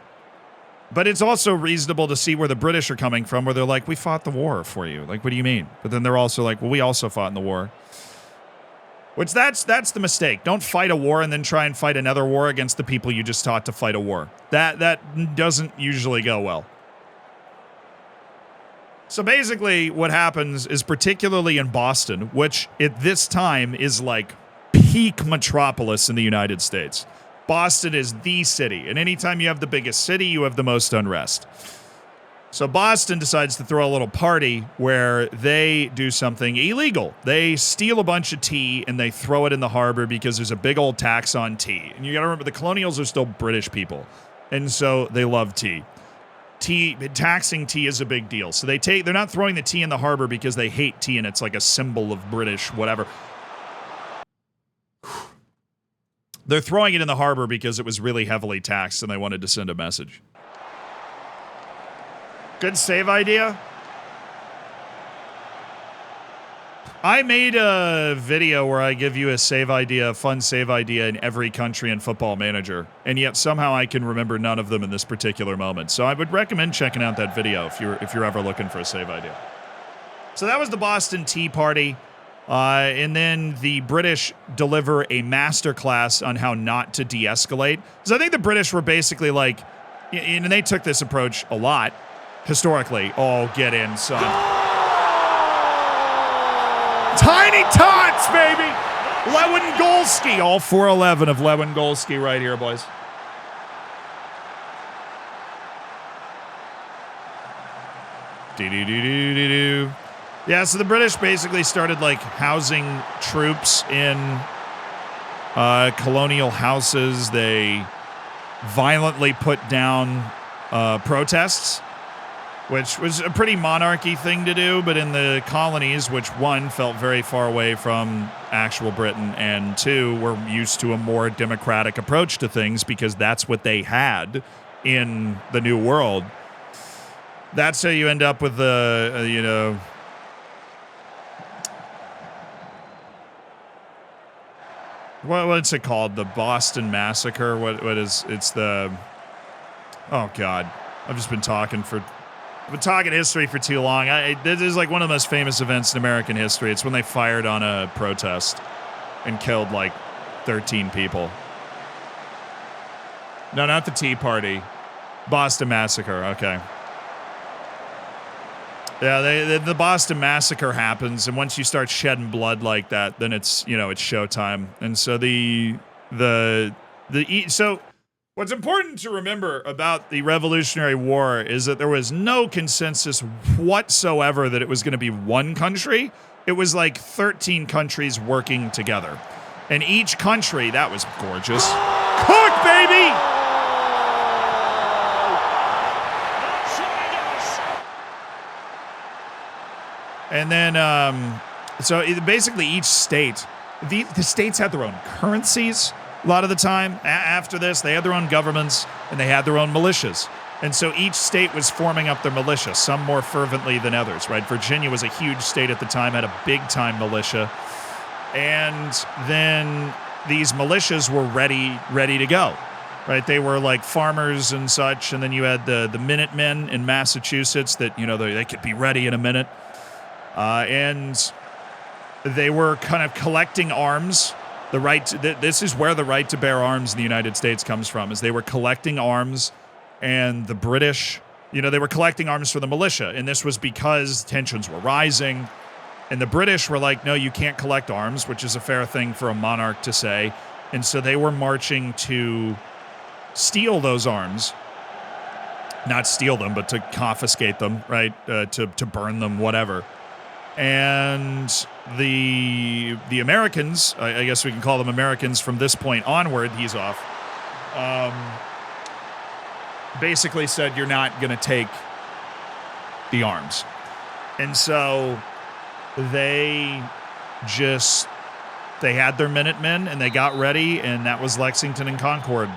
But it's also reasonable to see where the British are coming from, where they're like, we fought the war for you. Like, what do you mean? But then they're also like, well, we also fought in the war. Which that's the mistake. Don't fight a war and then try and fight another war against the people you just taught to fight a war. That doesn't usually go well. So basically what happens is, particularly in Boston, which at this time is like peak metropolis in the United States. Boston is the city, and anytime you have the biggest city, you have the most unrest. So Boston decides to throw a little party where they do something illegal. They steal a bunch of tea and they throw it in the harbor because there's a big old tax on tea. And you got to remember, the colonials are still British people, and so they love tea. Taxing tea is a big deal. So they're not throwing the tea in the harbor because they hate tea and it's like a symbol of British whatever. They're throwing it in the harbor because it was really heavily taxed and they wanted to send a message. Good save idea. I made a video where I give you a save idea, a fun save idea in every country in Football Manager, and yet somehow I can remember none of them in this particular moment. So I would recommend checking out that video if you're ever looking for a save idea. So that was the Boston Tea Party. And then the British deliver a masterclass on how not to de-escalate. Because I think the British were basically like, and they took this approach a lot, historically. Oh, get in, son. Tiny tots, baby! Lewandowski, all 4'11 of Lewandowski right here, boys. Do-do-do-do-do-do. Yeah, so the British basically started like housing troops in colonial houses. They violently put down protests. which was a pretty monarchy thing to do, but in the colonies, which one, felt very far away from actual Britain, and two, were used to a more democratic approach to things because that's what they had in the New World. That's how you end up with the, you know... What's it called? The Boston Massacre? What is... It's the... Oh, God. I've just been talking history for too long. This is like one of the most famous events in American history. It's when they fired on a protest and killed like 13 people. No, not the Tea Party. Boston Massacre. Okay. Yeah, the Boston Massacre happens, and once you start shedding blood like that, then it's, you know, it's showtime. And so so what's important to remember about the Revolutionary War is that there was no consensus whatsoever that it was going to be one country. It was like 13 countries working together. And each country, that was gorgeous. Cook, baby! And then, so basically each state, the states had their own currencies a lot of the time. After this, they had their own governments, and they had their own militias. And so each state was forming up their militia, some more fervently than others, right? Virginia was a huge state at the time, had a big-time militia. And then these militias were ready to go, right? They were like farmers and such, and then you had the Minutemen in Massachusetts that, you know, they could be ready in a minute. And they were kind of collecting arms. This is where the right to bear arms in the United States comes from, is they were collecting arms, and the British, you know, they were collecting arms for the militia. And this was because tensions were rising. And the British were like, no, you can't collect arms, which is a fair thing for a monarch to say. And so they were marching to steal those arms. Not steal them, but to confiscate them, right? To burn them, whatever. And the Americans, I guess we can call them Americans from this point onward, he's off, basically said, you're not going to take the arms. And so they had their Minutemen, and they got ready, and that was Lexington and Concord.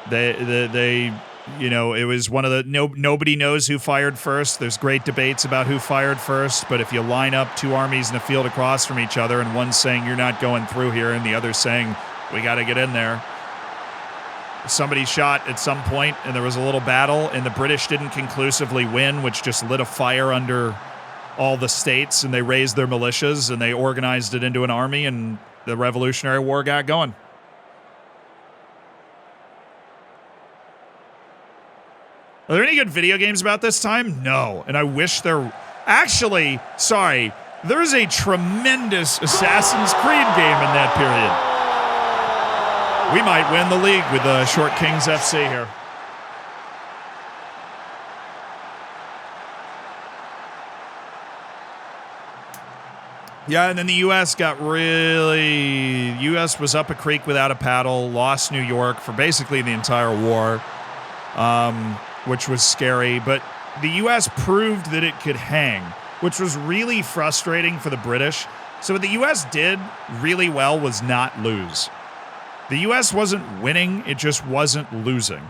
They you know, it was one of the, nobody knows who fired first. There's great debates about who fired first, but if you line up two armies in a field across from each other, and one's saying you're not going through here, and the other's saying we got to get in there. Somebody shot at some point, and there was a little battle, and the British didn't conclusively win, which just lit a fire under all the states, and they raised their militias, and they organized it into an army, and the Revolutionary War got going. Are there any good video games about this time? No. And I wish there... Actually, sorry. There's a tremendous Assassin's Creed game in that period. We might win the league with Short Kings FC here. Yeah, and then the U.S. U.S. was up a creek without a paddle, lost New York for basically the entire war. Which was scary, but the U.S. proved that it could hang, which was really frustrating for the British. So what the U.S. did really well was not lose. The U.S. wasn't winning, it just wasn't losing.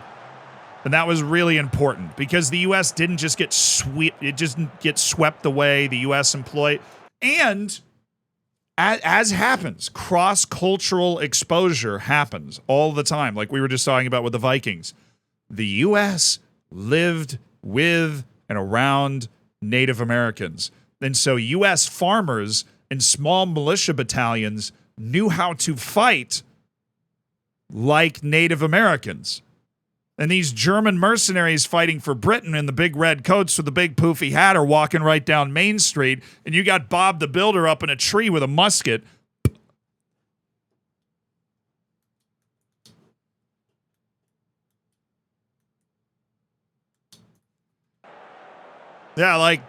And that was really important, because the U.S. didn't just get swept away. The U.S. employed, and as happens, cross-cultural exposure happens all the time, like we were just talking about with the Vikings. The U.S. lived with and around Native Americans. And so U.S. farmers and small militia battalions knew how to fight like Native Americans. And these German mercenaries fighting for Britain in the big red coats with the big poofy hat are walking right down Main Street, and you got Bob the Builder up in a tree with a musket. Yeah, like,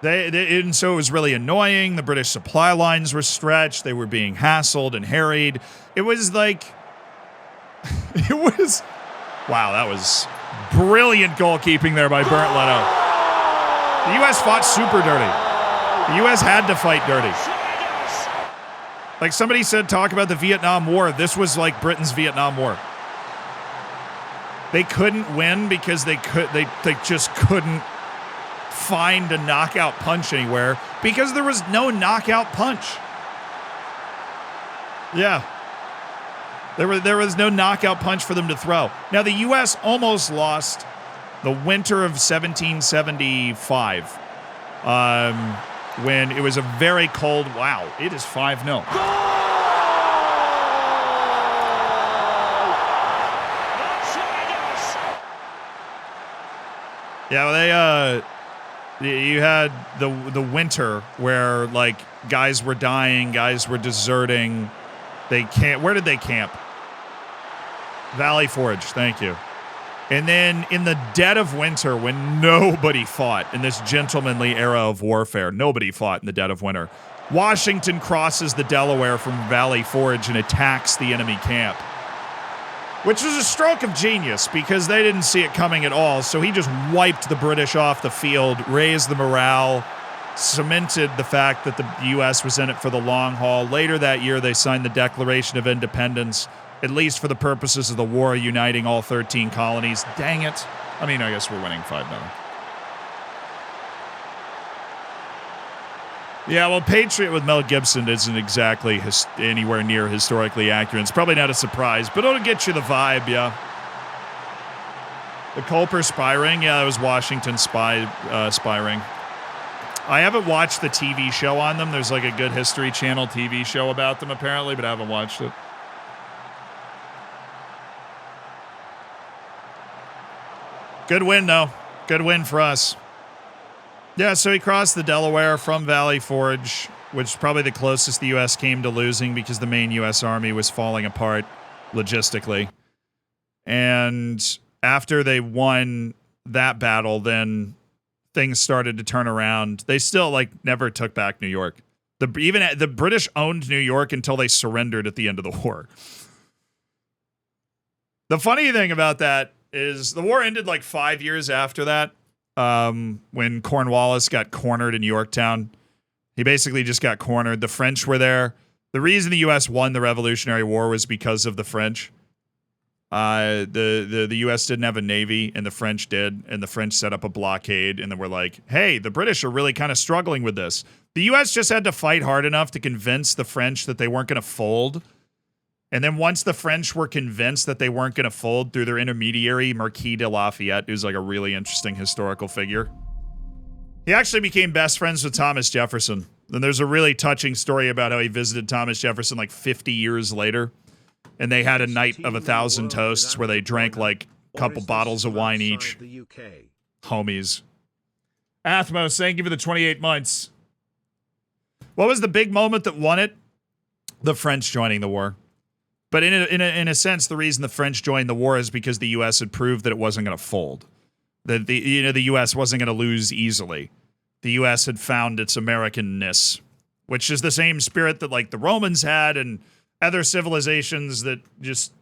and so it was really annoying. The British supply lines were stretched. They were being hassled and harried. It was like, wow, that was Brilliant goalkeeping there by Bernd Leno. The U.S. fought super dirty. The U.S. had to fight dirty. Like somebody said, talk about the Vietnam War. This was like Britain's Vietnam War. They couldn't win because they just couldn't find a knockout punch anywhere because there was no knockout punch. Yeah. There was no knockout punch for them to throw. Now, the U.S. almost lost the winter of 1775 when it was a very cold, wow, it is 5-0. Yeah, well, you had the winter where, like, guys were dying, guys were deserting. Where did they camp? Valley Forge, thank you. And then in the dead of winter, when nobody fought in this gentlemanly era of warfare, nobody fought in the dead of winter, Washington crosses the Delaware from Valley Forge and attacks the enemy camp, which was a stroke of genius because they didn't see it coming at all. So he just wiped the British off the field, raised the morale, cemented the fact that the U.S. was in it for the long haul. Later that year, they signed the Declaration of Independence, at least for the purposes of the war, uniting all 13 colonies. Dang it. I mean, I guess we're winning 5-0. Yeah, well, Patriot with Mel Gibson isn't exactly anywhere near historically accurate. It's probably not a surprise, but it'll get you the vibe, yeah. The Culper spy ring, yeah, that was Washington spy ring. I haven't watched the TV show on them. There's like a good History Channel TV show about them, apparently, but I haven't watched it. Good win, though. Good win for us. Yeah, so he crossed the Delaware from Valley Forge, which is probably the closest the U.S. came to losing because the main U.S. Army was falling apart logistically. And after they won that battle, then things started to turn around. They still, like, never took back New York. Even the British owned New York until they surrendered at the end of the war. The funny thing about that is the war ended like 5 years after that, when Cornwallis got cornered in Yorktown. He basically just got cornered. The French were there. The reason the U.S. won the Revolutionary War was because of the French. The U.S. didn't have a navy, and the French did, and the French set up a blockade, and then we're like, hey, the British are really kind of struggling with this. The U.S. just had to fight hard enough to convince the French that they weren't going to fold. And then once the French were convinced that they weren't going to fold through their intermediary, Marquis de Lafayette, who's like a really interesting historical figure, he actually became best friends with Thomas Jefferson. And there's a really touching story about how he visited Thomas Jefferson like 50 years later. And they had a night of 1,000 toasts where they drank like a couple bottles of wine each. Homies. Athmos, thank you for the 28 months. What was the big moment that won it? The French joining the war. But in a sense, the reason the French joined the war is because the U.S. had proved that it wasn't going to fold. That the U.S. wasn't going to lose easily. The U.S. had found its Americanness, which is the same spirit that like the Romans had and other civilizations that just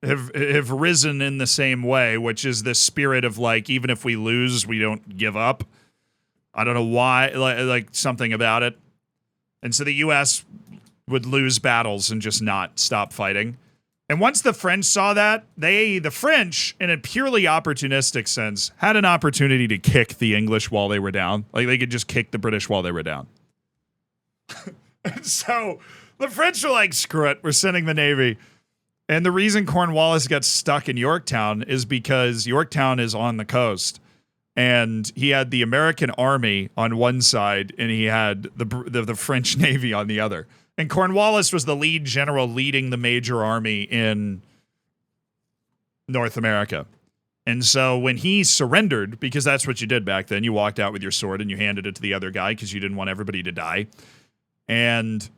have risen in the same way, which is this spirit of like, even if we lose, we don't give up. I don't know why, like something about it. And so the U.S. would lose battles and just not stop fighting. And once the French saw that, the French, in a purely opportunistic sense, had an opportunity to kick the English while they were down. Like, they could just kick the British while they were down. And so the French were like, screw it, we're sending the Navy. And the reason Cornwallis got stuck in Yorktown is because Yorktown is on the coast. And he had the American army on one side, and he had the French Navy on the other. And Cornwallis was the lead general leading the major army in North America. And so when he surrendered, because that's what you did back then, you walked out with your sword and you handed it to the other guy because you didn't want everybody to die. And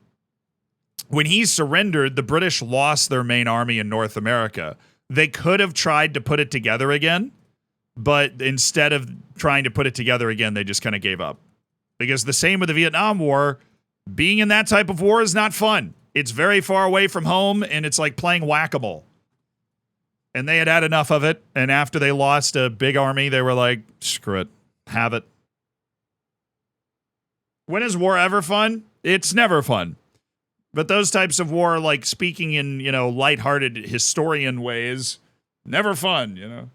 when he surrendered, the British lost their main army in North America. They could have tried to put it together again, but instead of trying to put it together again, they just kind of gave up. Because the same with the Vietnam War, being in that type of war is not fun. It's very far away from home, and it's like playing whack-a-mole. And they had had enough of it. And after they lost a big army, they were like, screw it. Have it. When is war ever fun? It's never fun. But those types of war, like speaking in, lighthearted historian ways, never fun,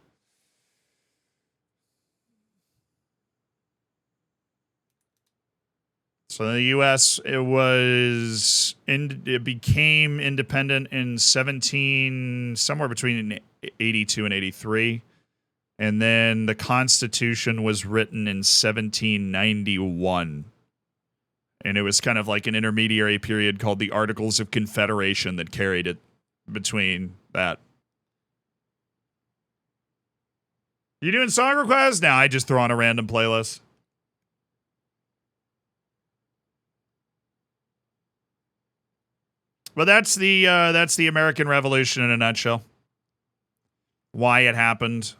So the U.S. it became independent in somewhere between 82 and 83. And then the Constitution was written in 1791. And it was kind of like an intermediary period called the Articles of Confederation that carried it between that. You doing song requests? No, I just throw on a random playlist. But that's the American Revolution in a nutshell. Why it happened.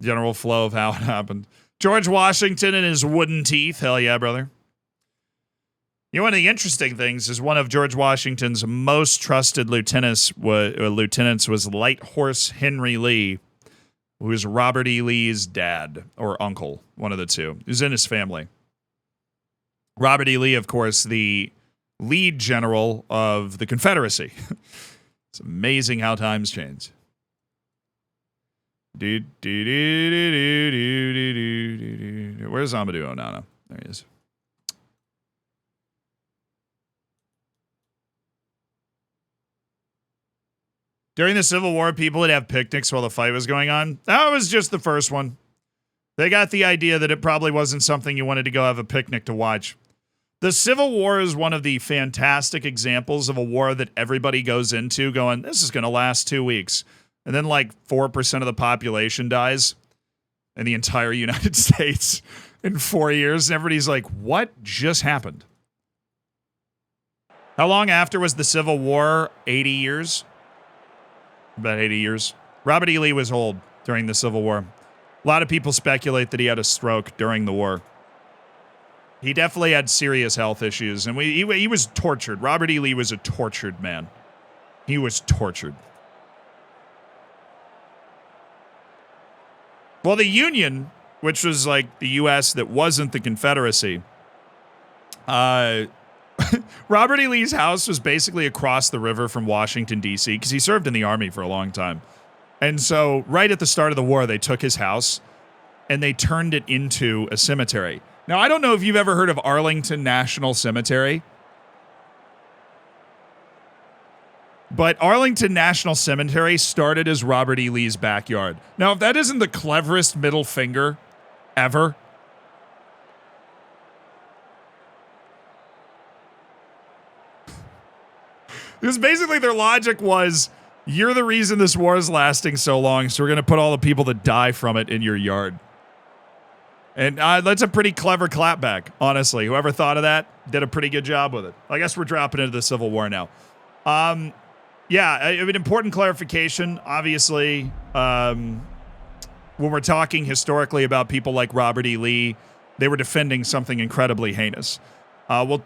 General flow of how it happened. George Washington and his wooden teeth. Hell yeah, brother. One of the interesting things is one of George Washington's most trusted lieutenants was Light Horse Henry Lee, who was Robert E. Lee's dad or uncle, one of the two. He was in his family. Robert E. Lee, of course, the lead general of the Confederacy. It's amazing how times change. Where's Amadou Onana? There he is. During the Civil War, people would have picnics while the fight was going on. That was just the first one. They got the idea that it probably wasn't something you wanted to go have a picnic to watch. The Civil War is one of the fantastic examples of a war that everybody goes into going, this is going to last 2 weeks. And then like 4% of the population dies in the entire United States in 4 years. And everybody's like, what just happened? How long after was the Civil War? 80 years? About 80 years. Robert E. Lee was old during the Civil War. A lot of people speculate that he had a stroke during the war. He definitely had serious health issues, and he was tortured. Robert E. Lee was a tortured man. He was tortured. Well, the Union, which was like the U.S. that wasn't the Confederacy, Robert E. Lee's house was basically across the river from Washington, D.C., because he served in the Army for a long time. And so right at the start of the war, they took his house, and they turned it into a cemetery. Now, I don't know if you've ever heard of Arlington National Cemetery, but Arlington National Cemetery started as Robert E. Lee's backyard. Now, if that isn't the cleverest middle finger ever, because basically their logic was, you're the reason this war is lasting so long, so we're going to put all the people that die from it in your yard. And that's a pretty clever clapback, honestly. Whoever thought of that did a pretty good job with it. I guess we're dropping into the Civil War now. An important clarification, obviously, when we're talking historically about people like Robert E. Lee, they were defending something incredibly heinous.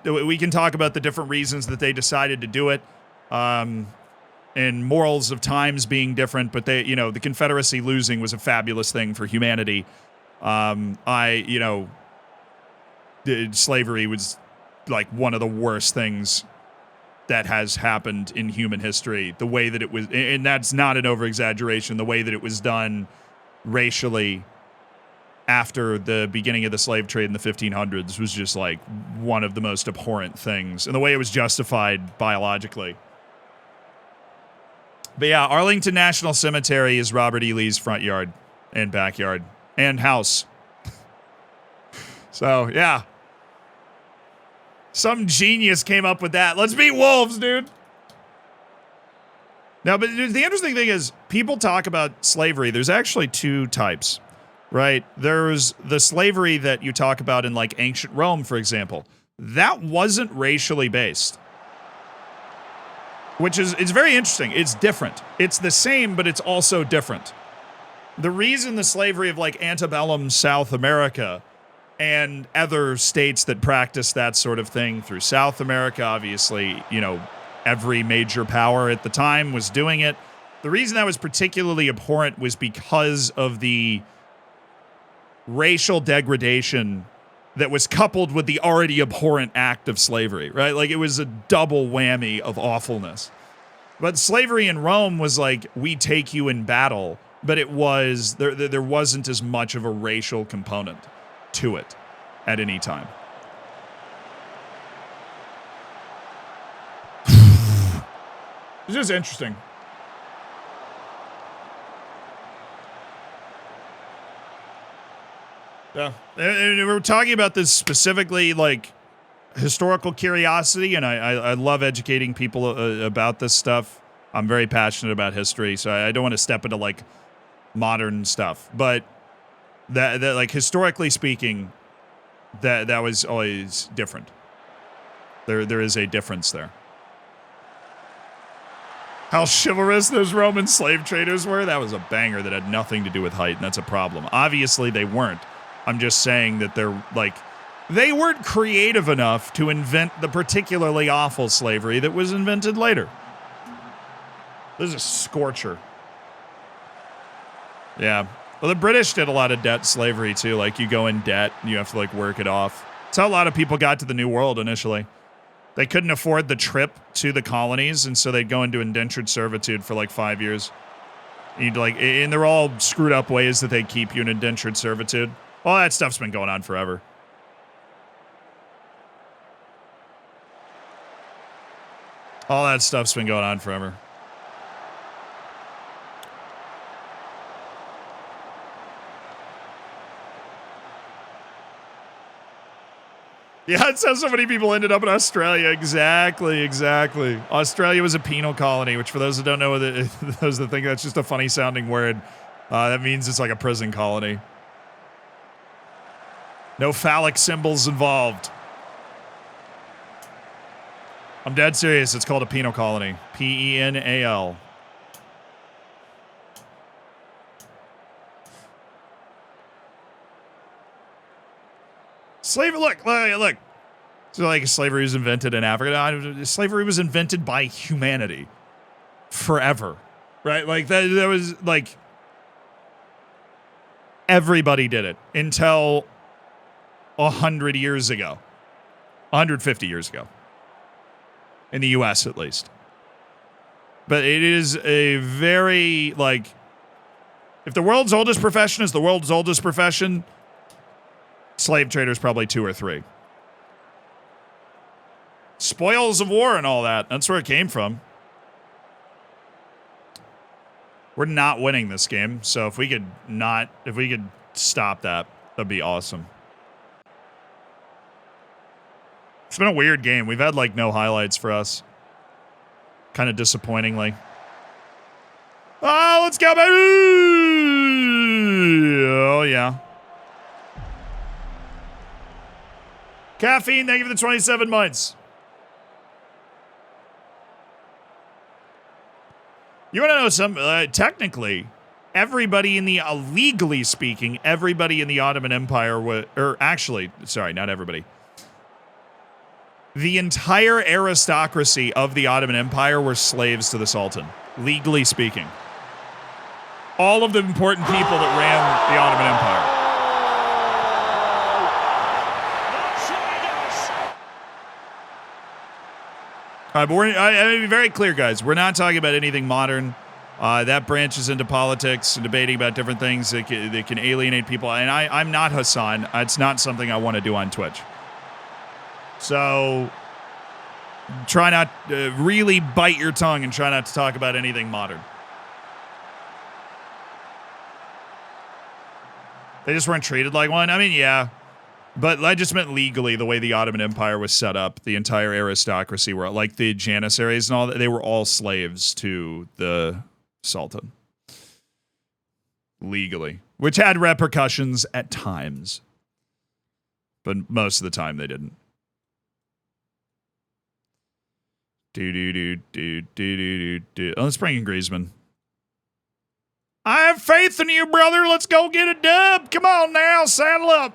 We can talk about the different reasons that they decided to do it, and morals of times being different, but the Confederacy losing was a fabulous thing for humanity. Slavery was like one of the worst things that has happened in human history. The way that it was, and that's not an over-exaggeration, the way that it was done racially after the beginning of the slave trade in the 1500s was just like one of the most abhorrent things, and the way it was justified biologically. But yeah, Arlington National Cemetery is Robert E. Lee's front yard and backyard and house. So, yeah. Some genius came up with that. Let's beat wolves, dude. Now, but the interesting thing is, people talk about slavery. There's actually two types, right? There's the slavery that you talk about in, like, ancient Rome, for example. That wasn't racially based. Which is, it's very interesting. It's different. It's the same, but it's also different. The reason the slavery of, like, antebellum South America and other states that practice that sort of thing through South America, obviously, every major power at the time was doing it. The reason that was particularly abhorrent was because of the racial degradation that was coupled with the already abhorrent act of slavery, right? Like, it was a double whammy of awfulness. But slavery in Rome was like, we take you in battle, but it was, there wasn't as much of a racial component to it at any time. It's just interesting. Yeah. And we're talking about this specifically, like, historical curiosity, and I love educating people about this stuff. I'm very passionate about history, so I don't want to step into, like, modern stuff. But that like, historically speaking, that was always different. There is a difference there. How chivalrous those Roman slave traders were, that was a banger that had nothing to do with height, and that's a problem. Obviously, they weren't. I'm just saying that they're, like, they weren't creative enough to invent the particularly awful slavery that was invented later. This is a scorcher. Yeah. Well, the British did a lot of debt slavery, too. Like, you go in debt, and you have to, like, work it off. That's how a lot of people got to the New World initially. They couldn't afford the trip to the colonies, and so they'd go into indentured servitude for like 5 years. And they're all screwed up ways that they keep you in indentured servitude. All that stuff's been going on forever. All that stuff's been going on forever. Yeah, that's how so many people ended up in Australia. Exactly. Australia was a penal colony, which for those that don't know, those that think that's just a funny sounding word, that means it's like a prison colony. No phallic symbols involved. I'm dead serious. It's called a penal colony. Penal. Slavery, look. So, like, slavery was invented in Africa. Slavery was invented by humanity forever, right? Like, that was, like, everybody did it until 100 years ago. 150 years ago. In the U.S., at least. But it is a very, like, if the world's oldest profession is the world's oldest profession, slave traders probably 2 or 3. Spoils of war and all that. That's where it came from. We're not winning this game, so if we could stop that, that'd be awesome. It's been a weird game. We've had, like, no highlights for us. Kind of disappointingly. Oh, let's go, baby! Oh, yeah. Caffeine, thank you for the 27 months. You want to know something? Technically, everybody in the, legally speaking, everybody in the Ottoman Empire was, or actually, sorry, not everybody. The entire aristocracy of the Ottoman Empire were slaves to the Sultan, legally speaking. All of the important people that ran the Ottoman Empire. But I mean, be very clear, guys. We're not talking about anything modern. That branches into politics and debating about different things that can alienate people. And I'm not Hassan. It's not something I want to do on Twitch. So try not really bite your tongue and try not to talk about anything modern. They just weren't treated like one. I mean, yeah. But I just meant legally, the way the Ottoman Empire was set up, the entire aristocracy were, like the Janissaries and all that, they were all slaves to the Sultan. Legally. Which had repercussions at times. But most of the time they didn't. Oh, let's bring in Griezmann. I have faith in you, brother. Let's go get a dub. Come on now, saddle up.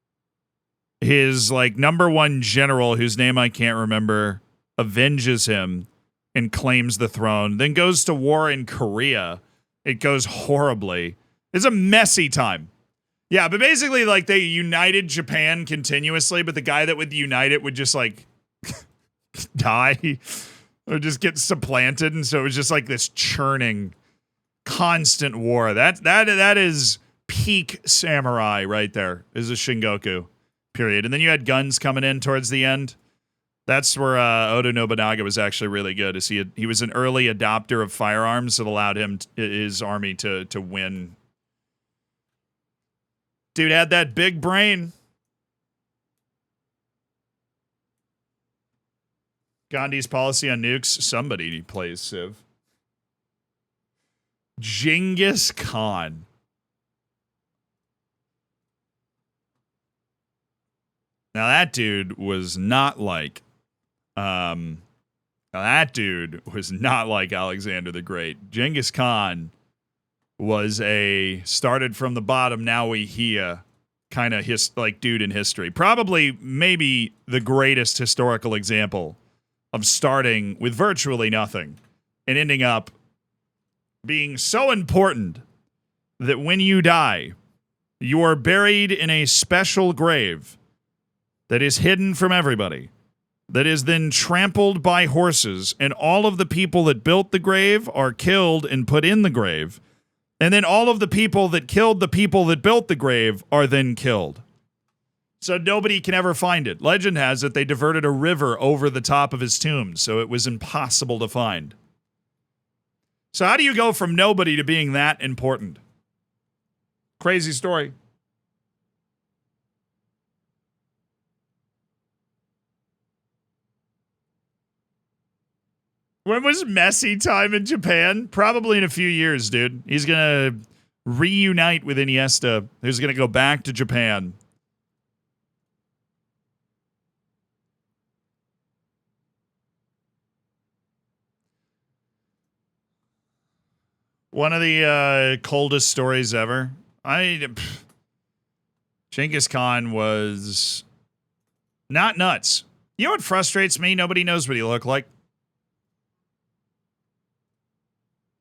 his like #1 general, whose name I can't remember, avenges him and claims the throne, then goes to war in Korea. It goes horribly. It's a messy time. Yeah, but basically, like, they united Japan continuously, but the guy that would unite it would just, like, die or just get supplanted, and so it was just, like, this churning, constant war. That is peak samurai right there, is a Shingoku, period. And then you had guns coming in towards the end. That's where Oda Nobunaga was actually really good. Is he was an early adopter of firearms that allowed him his army to win. Dude had that big brain. Gandhi's policy on nukes. Somebody plays Civ. Genghis Khan. Now that dude was not like Alexander the Great. Genghis Khan was started from the bottom, now we here kind of dude in history. Probably maybe the greatest historical example of starting with virtually nothing and ending up being so important that when you die, you are buried in a special grave that is hidden from everybody, that is then trampled by horses, and all of the people that built the grave are killed and put in the grave, and then all of the people that killed the people that built the grave are then killed. So nobody can ever find it. Legend has it they diverted a river over the top of his tomb, so it was impossible to find. So how do you go from nobody to being that important? Crazy story. When was messy time in Japan? Probably in a few years, dude. He's going to reunite with Iniesta, who's going to go back to Japan. One of the coldest stories ever. Genghis Khan was not nuts. You know what frustrates me? Nobody knows what he looked like.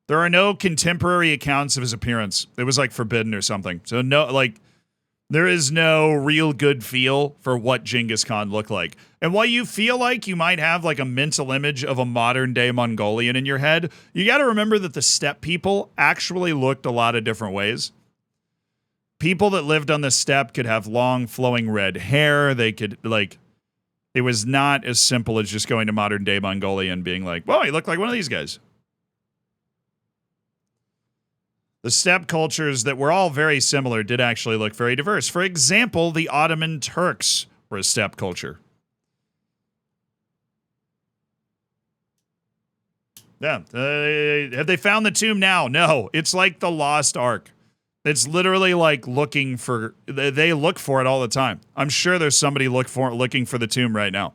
There are no contemporary accounts of his appearance. It was like forbidden or something. So there is no real good feel for what Genghis Khan looked like. And while you feel like you might have like a mental image of a modern day Mongolian in your head, you got to remember that the steppe people actually looked a lot of different ways. People that lived on the steppe could have long flowing red hair. They could it was not as simple as just going to modern day Mongolia and being like, whoa, he looked like one of these guys. The steppe cultures that were all very similar did actually look very diverse. For example, the Ottoman Turks were a steppe culture. Yeah. Have they found the tomb now? No. It's like the Lost Ark. It's literally like looking for... They look for it all the time. I'm sure there's somebody looking for the tomb right now.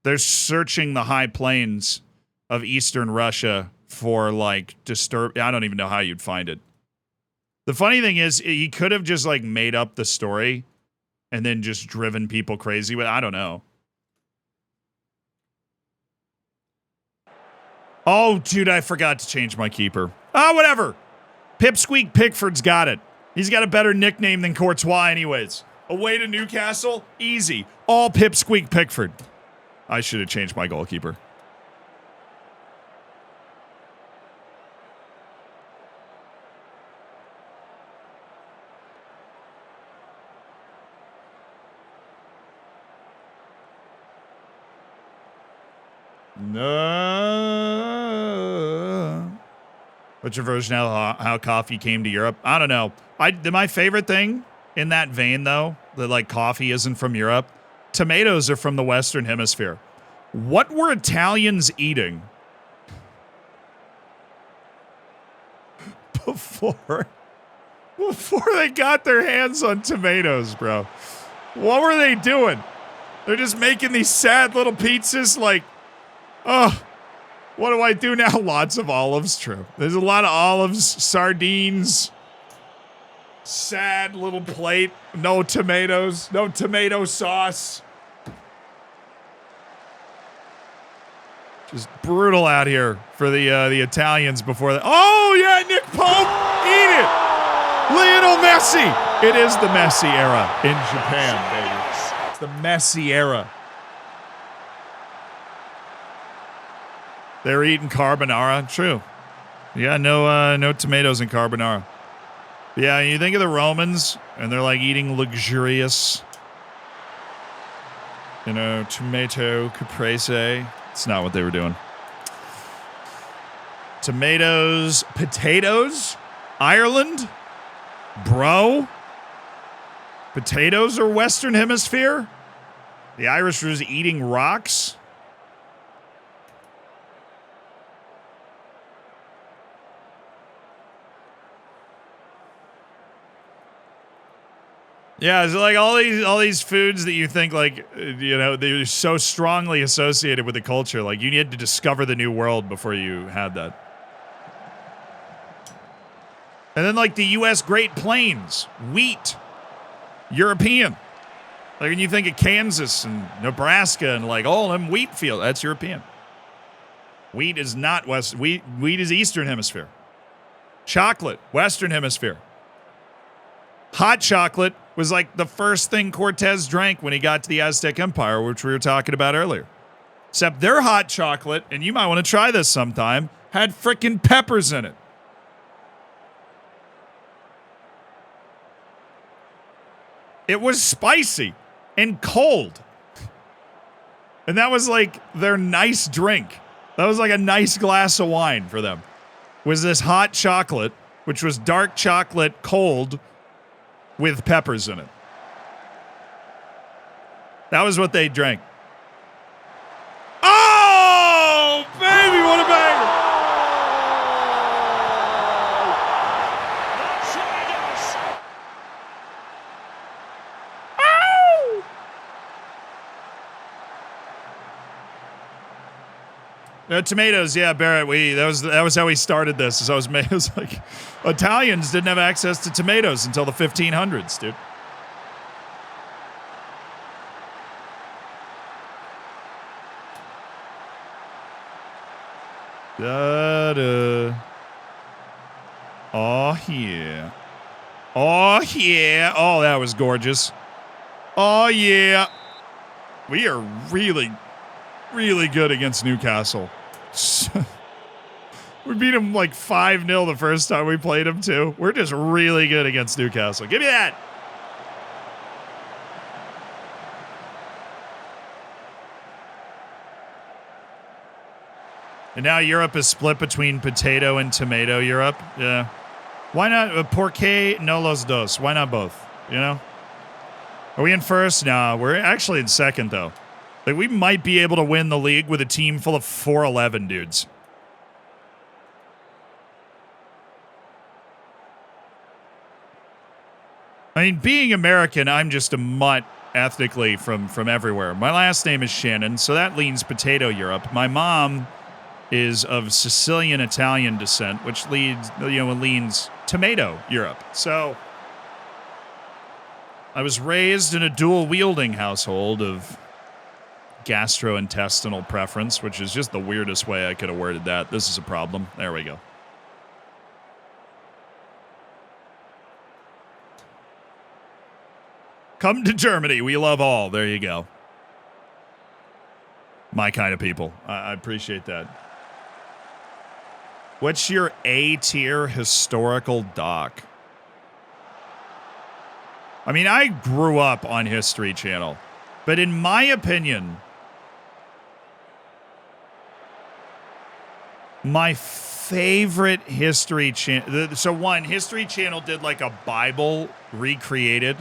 They're searching the high plains of eastern Russia for I don't even know how you'd find it. The funny thing is, he could have just made up the story and then just driven people crazy with. I don't know. Oh, dude, I forgot to change my keeper. Oh, whatever. Pipsqueak Pickford's got it. He's got a better nickname than Courtois anyways. Away to Newcastle, easy. All Pipsqueak Pickford. I should have changed my goalkeeper. No. What's your version of how coffee came to Europe? I don't know. My favorite thing in that vein, though, that coffee isn't from Europe, tomatoes are from the Western Hemisphere. What were Italians eating before they got their hands on tomatoes, bro? What were they doing? They're just making these sad little pizzas oh, what do I do now? Lots of olives, true. There's a lot of olives, sardines, Sad little plate. No tomatoes. No tomato sauce. Just brutal out here for the Italians before that. Oh, yeah, Nick Pope. Eat it. Lionel Messi. It is the Messi era in Japan, baby. It's the Messi era. They're eating carbonara. True. Yeah, no tomatoes in carbonara. Yeah, you think of the Romans, and they're like eating luxurious, tomato caprese. It's not what they were doing. Tomatoes, potatoes, Ireland, bro. Potatoes are Western Hemisphere. The Irish was eating rocks. Yeah, it's like all these foods that you think they're so strongly associated with the culture. Like you need to discover the new world before you had that. And then like the U.S. Great Plains, wheat, European. Like when you think of Kansas and Nebraska and like all them wheat fields, that's European. Wheat is not wheat is Eastern Hemisphere. Chocolate, Western Hemisphere. Hot chocolate was like the first thing Cortez drank when he got to the Aztec Empire, which we were talking about earlier. Except their hot chocolate, and you might want to try this sometime, had frickin' peppers in it. It was spicy and cold. And that was like their nice drink. That was like a nice glass of wine for them. Was this hot chocolate, which was dark chocolate cold with peppers in it. That was what they drank. Oh, baby, what a banger! Tomatoes, yeah, Barrett. That was how we started this. It was like Italians didn't have access to tomatoes until the 1500s, dude. Oh yeah. Oh yeah. Oh, that was gorgeous. Oh yeah. We are really, really good against Newcastle. We beat them like 5-0 the first time we played them, too. We're just really good against Newcastle. Give me that. And now Europe is split between potato and tomato Europe. Yeah. Why not? Por qué no los dos? Why not both? Are we in first? No, we're actually in second, though. Like, we might be able to win the league with a team full of 4'11 dudes. I mean, being American, I'm just a mutt ethnically from everywhere. My last name is Shannon, so that leans potato Europe. My mom is of Sicilian Italian descent, which leans tomato Europe. So I was raised in a dual-wielding household of gastrointestinal preference, which is just the weirdest way I could have worded that. This is a problem. There we go. Come to Germany. We love all. There you go. My kind of people. I appreciate that. What's your A-tier historical doc? I mean, I grew up on History Channel, but in my opinion, my favorite History Channel... So one, History Channel did like a Bible recreated,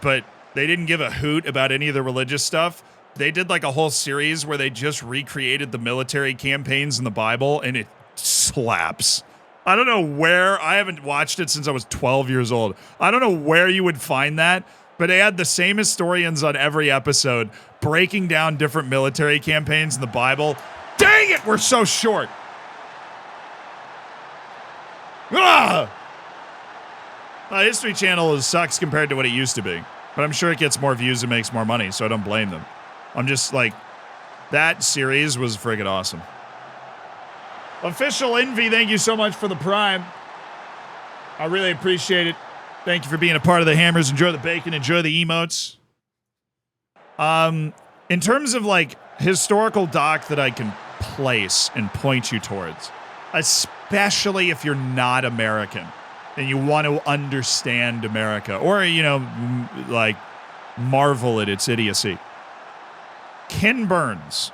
but they didn't give a hoot about any of the religious stuff. They did like a whole series where they just recreated the military campaigns in the Bible, and it slaps. I don't know where. I haven't watched it since I was 12 years old. I don't know where you would find that, but they had the same historians on every episode breaking down different military campaigns in the Bible. Dang it, we're so short. Ah! History Channel sucks compared to what it used to be. But I'm sure it gets more views and makes more money, so I don't blame them. I'm just like, that series was friggin' awesome. Official Envy, thank you so much for the Prime. I really appreciate it. Thank you for being a part of the Hammers. Enjoy the bacon. Enjoy the emotes. In terms of like historical doc that I can place and point you towards, especially if you're not American and you want to understand America or, you know, like marvel at its idiocy. Ken Burns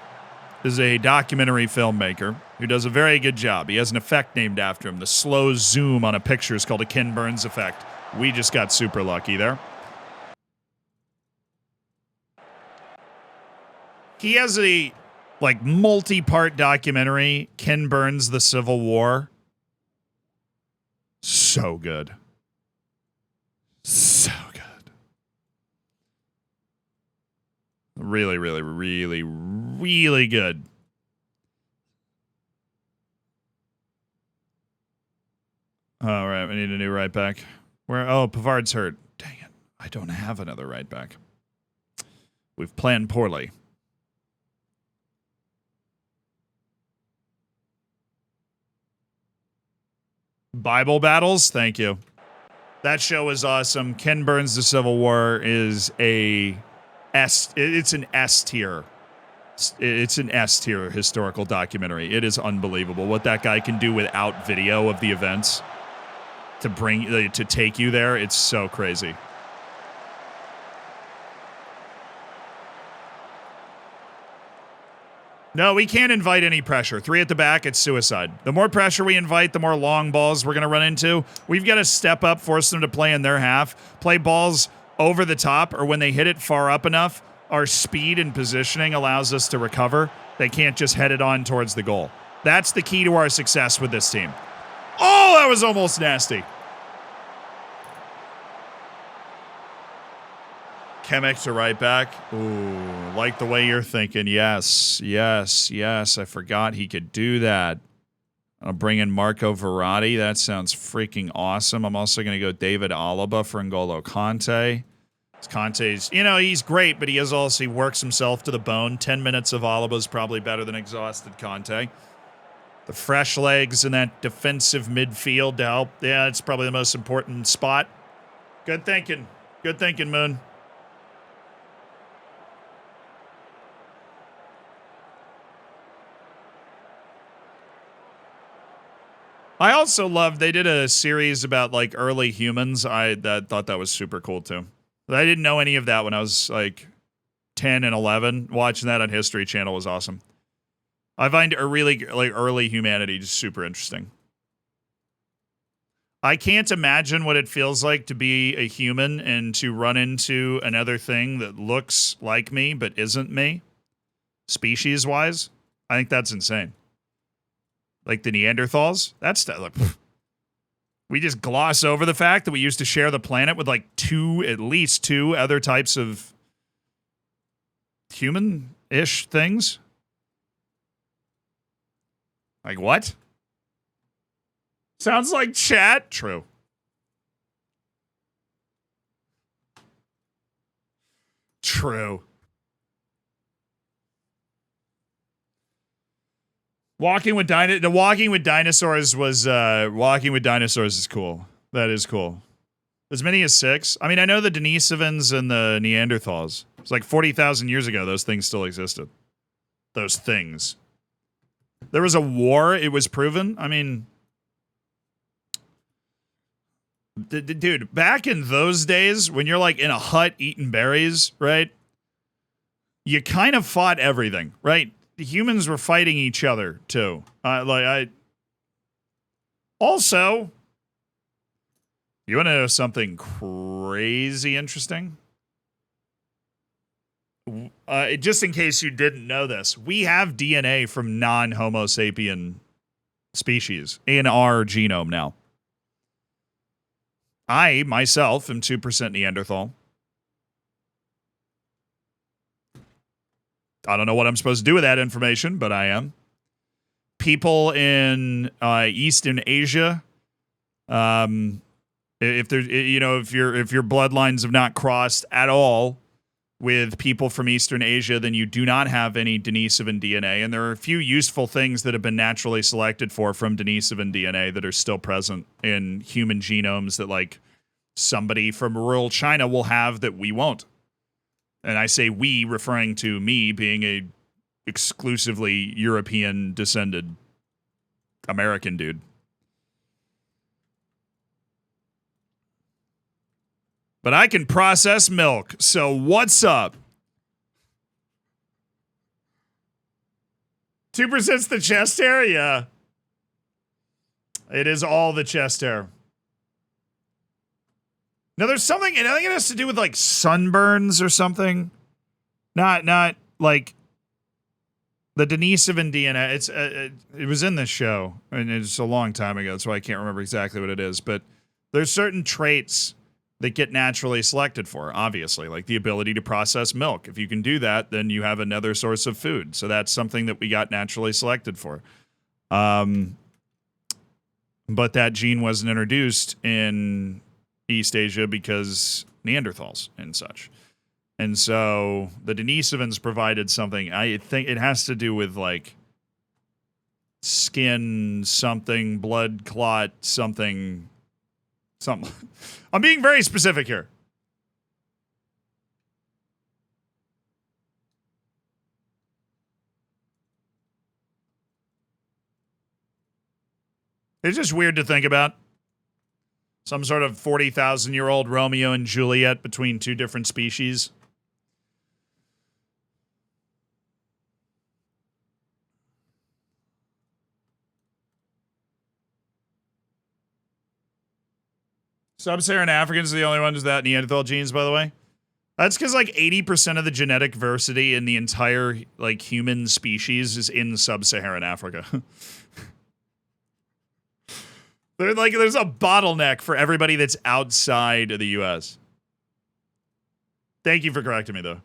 is a documentary filmmaker who does a very good job. He has an effect named after him. The slow zoom on a picture is called a Ken Burns effect. We just got super lucky there. He has a like multi-part documentary, Ken Burns, The Civil War. So good. So good. Really, really, really, really good. All right, we need a new right back. Where? Oh, Pavard's hurt. Dang it. I don't have another right back. We've planned poorly. Bible battles? Thank you. That show is awesome. Ken Burns' The Civil War is it's an S tier. It's an S tier historical documentary. It is unbelievable what that guy can do without video of the events to take you there. It's so crazy. No, we can't invite any pressure. 3 at the back, it's suicide. The more pressure we invite, the more long balls we're going to run into. We've got to step up, force them to play in their half, play balls over the top, or when they hit it far up enough, our speed and positioning allows us to recover. They can't just head it on towards the goal. That's the key to our success with this team. Oh, that was almost nasty. Kemek to right back. Ooh, like the way you're thinking. Yes, yes, yes. I forgot he could do that. I'll bring in Marco Verratti. That sounds freaking awesome. I'm also going to go David Alaba for N'Golo Kante. Conte's, you know, he's great, but he works himself to the bone. 10 minutes of Alaba is probably better than exhausted Conte. The fresh legs in that defensive midfield to help. Yeah, it's probably the most important spot. Good thinking. Good thinking, Moon. I also love they did a series about like early humans. I thought that was super cool too. I didn't know any of that when I was like 10 and 11. Watching that on History Channel was awesome. I find a really like early humanity just super interesting. I can't imagine what it feels like to be a human and to run into another thing that looks like me but isn't me, species-wise. I think that's insane. Like the Neanderthals, that's like, we just gloss over the fact that we used to share the planet with like at least two other types of human-ish things. Like what? Sounds like chat. True. True. Walking with dinosaurs is cool. That is cool. As many as 6. I mean, I know the Denisovans and the Neanderthals. It's like 40,000 years ago, those things still existed. Those things. There was a war, it was proven. I mean, dude, back in those days, when you're like in a hut eating berries, right? You kind of fought everything, right? The humans were fighting each other too. Also, you want to know something crazy interesting? Just in case you didn't know this, we have DNA from non-Homo sapien species in our genome now. I, myself, am 2% Neanderthal. I don't know what I'm supposed to do with that information, but I am. People in Eastern Asia, If there's, you know, if your bloodlines have not crossed at all with people from Eastern Asia, then you do not have any Denisovan DNA. And there are a few useful things that have been naturally selected from Denisovan DNA that are still present in human genomes that, like, somebody from rural China will have that we won't. And I say we, referring to me being a exclusively European descended American dude. But I can process milk, so what's up? 2%'s the chest hair? Yeah. It is all the chest hair. Now, there's something, and I think it has to do with, like, sunburns or something. Not like, the Denisovan DNA. It was in this show, and it's a long time ago, so I can't remember exactly what it is, but there's certain traits that get naturally selected for, obviously, like the ability to process milk. If you can do that, then you have another source of food. So that's something that we got naturally selected for. But that gene wasn't introduced in East Asia because Neanderthals and such. And so the Denisovans provided something. I think it has to do with, like, skin something, blood clot something. I'm being very specific here. It's just weird to think about. Some sort of 40,000-year-old Romeo and Juliet between two different species. Sub-Saharan Africans are the only ones with that Neanderthal genes, by the way. That's because, like, 80% of the genetic diversity in the entire, like, human species is in Sub-Saharan Africa. There's a bottleneck for everybody that's outside of the U.S. Thank you for correcting me, though.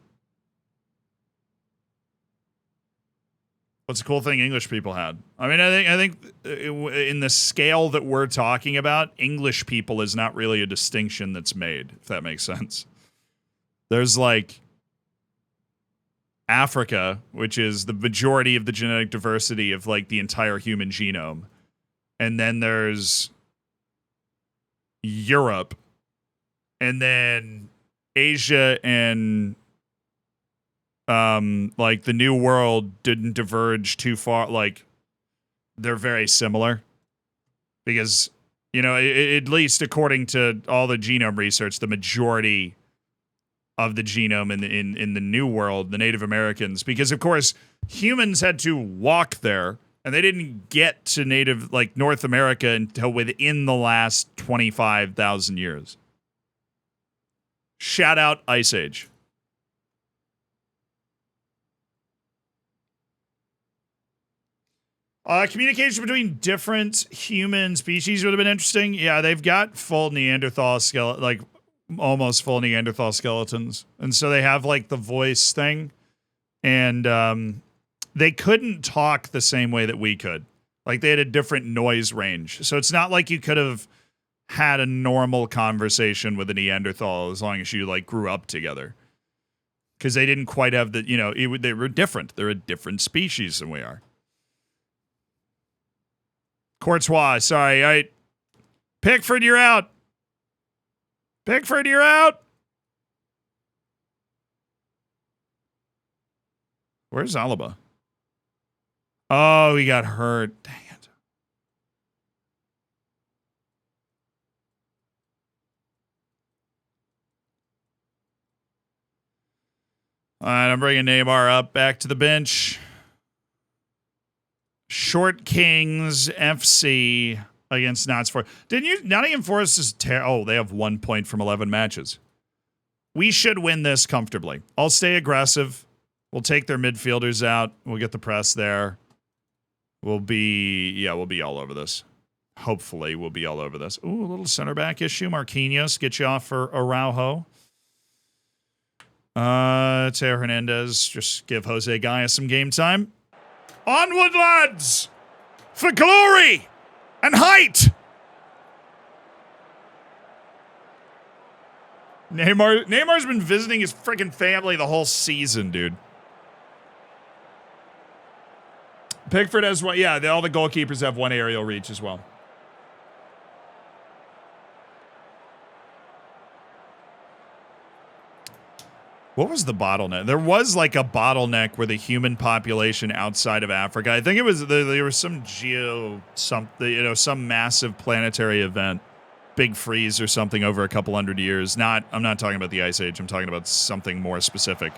What's a cool thing English people had? I mean, I think in the scale that we're talking about, English people is not really a distinction that's made, if that makes sense. There's, like, Africa, which is the majority of the genetic diversity of, like, the entire human genome. And then there's Europe. And then Asia and like the New World didn't diverge too far. Like, they're very similar because, you know, at least according to all the genome research, the majority of the genome in the New World, the Native Americans, because of course humans had to walk there and they didn't get to North America until within the last 25,000 years. Shout out Ice Age. Communication between different human species would have been interesting. Yeah, they've got full Neanderthal skeleton, like almost full Neanderthal skeletons, and so they have, like, the voice thing, and they couldn't talk the same way that we could. Like, they had a different noise range, so it's not like you could have had a normal conversation with a Neanderthal as long as you, like, grew up together, because they didn't quite have the, you know, they were different. They're a different species than we are. Courtois, sorry. All right. Pickford, you're out. Pickford, you're out. Where's Alaba? Oh, he got hurt. Dang it. All right, I'm bringing Neymar up back to the bench. Short Kings FC against Notts Forest. Nottingham Forest is they have 1 point from 11 matches. We should win this comfortably. I'll stay aggressive. We'll take their midfielders out. We'll get the press there. We'll be all over this. Hopefully, we'll be all over this. Ooh, a little center back issue. Marquinhos, get you off for Araujo. Teo Hernandez, just give Jose Gaia some game time. Onward, lads! For glory and height! Neymar's been visiting his freaking family the whole season, dude. Pickford has one. Yeah, all the goalkeepers have one aerial reach as well. What was the bottleneck? There was like a bottleneck where the human population outside of Africa. I think it was there was some some massive planetary event, big freeze or something over a couple hundred years. I'm not talking about the Ice Age. I'm talking about something more specific,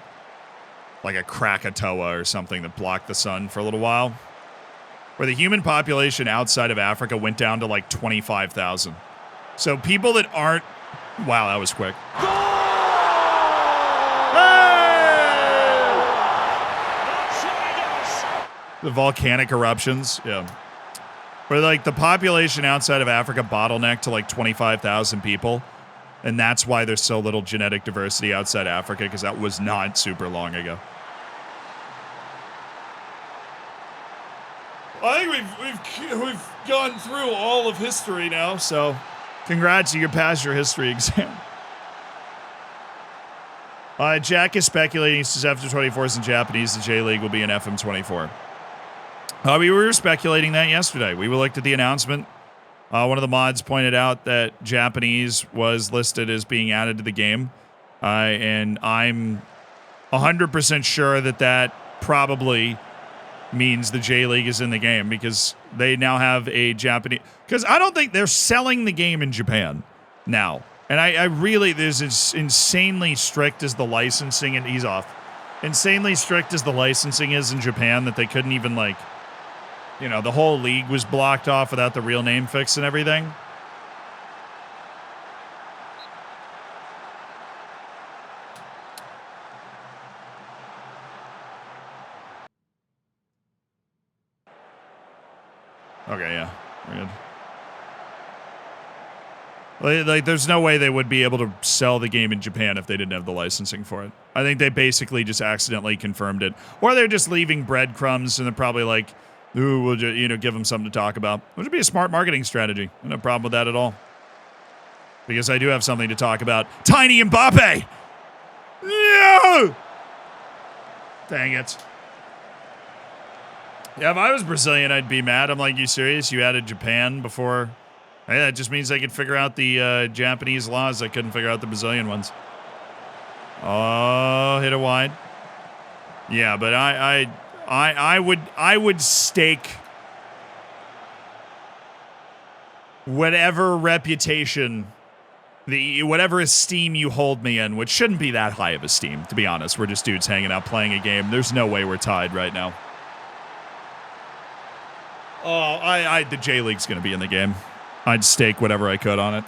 like a Krakatoa or something that blocked the sun for a little while, where the human population outside of Africa went down to like 25,000. So people that aren't. Wow, that was quick. The volcanic eruptions, yeah. Where like the population outside of Africa bottlenecked to like 25,000 people. And that's why there's so little genetic diversity outside Africa, because that was not super long ago. I think we've gone through all of history now, so congrats, you passed your history exam. Jack is speculating, says after 24 is in Japanese, the J-League will be in FM24. We were speculating that yesterday. We looked at the announcement. One of the mods pointed out that Japanese was listed as being added to the game. And I'm 100% sure that probably means the J-League is in the game, because they now have a Japanese... Because I don't think they're selling the game in Japan now. And I really... There's as insanely strict as the licensing... And he's off. Insanely strict as the licensing is in Japan that they couldn't even, like... the whole league was blocked off without the real name fix and everything. Okay, yeah. We're good. Like, there's no way they would be able to sell the game in Japan if they didn't have the licensing for it. I think they basically just accidentally confirmed it. Or they're just leaving breadcrumbs and they're probably like, ooh, we'll just, give them something to talk about. Which would be a smart marketing strategy. No problem with that at all. Because I do have something to talk about. Tiny Mbappe! No! Dang it. Yeah, if I was Brazilian, I'd be mad. I'm like, you serious? You added Japan before? Hey, that just means they could figure out the Japanese laws. They couldn't figure out the Brazilian ones. Oh, hit it wide. Yeah, but I would stake whatever reputation, whatever esteem you hold me in, which shouldn't be that high of esteem, to be honest. We're just dudes hanging out playing a game. There's no way we're tied right now. Oh, the J-League's going to be in the game. I'd stake whatever I could on it.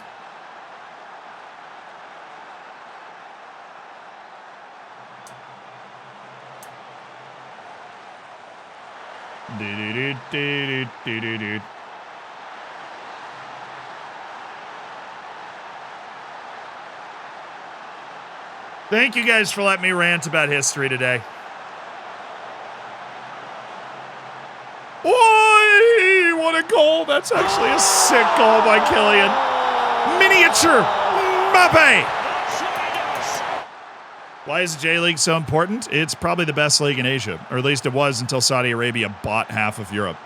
Thank you guys for letting me rant about history today. Oi! What a goal! That's actually a sick goal by Kylian. Miniature Mbappe! Why is the J-League so important? It's probably the best league in Asia, or at least it was until Saudi Arabia bought half of Europe.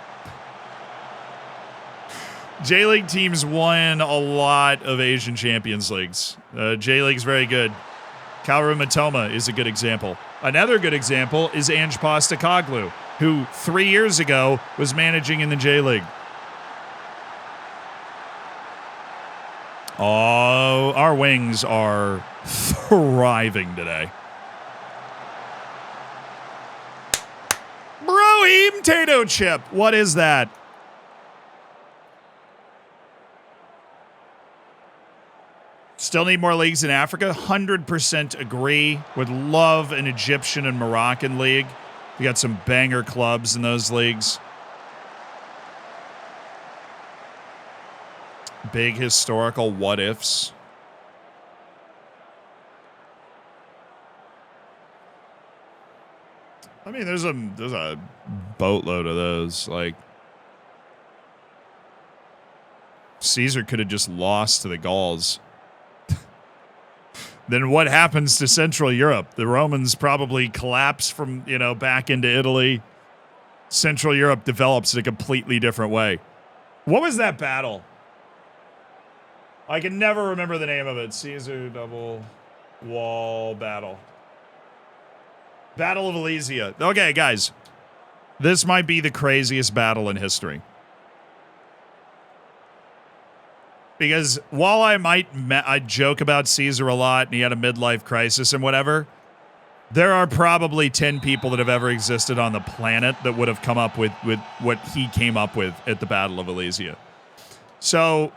J-League teams won a lot of Asian Champions Leagues. J-League's very good. Kaoru Mitoma is a good example. Another good example is Ange Postecoglou, who 3 years ago was managing in the J-League. Oh, our wings are thriving today. Brahim potato chip. What is that? Still need more leagues in Africa. 100% agree. Would love an Egyptian and Moroccan league. We got some banger clubs in those leagues. Big historical what-ifs. I mean, there's a boatload of those. Like, Caesar could have just lost to the Gauls. then what happens to Central Europe? The Romans probably collapse from, back into Italy. Central Europe develops in a completely different way. What was that battle? I can never remember the name of it. Caesar double wall battle. Battle of Alesia. Okay, guys. This might be the craziest battle in history. Because while I joke about Caesar a lot and he had a midlife crisis and whatever, there are probably 10 people that have ever existed on the planet that would have come up with what he came up with at the Battle of Alesia. So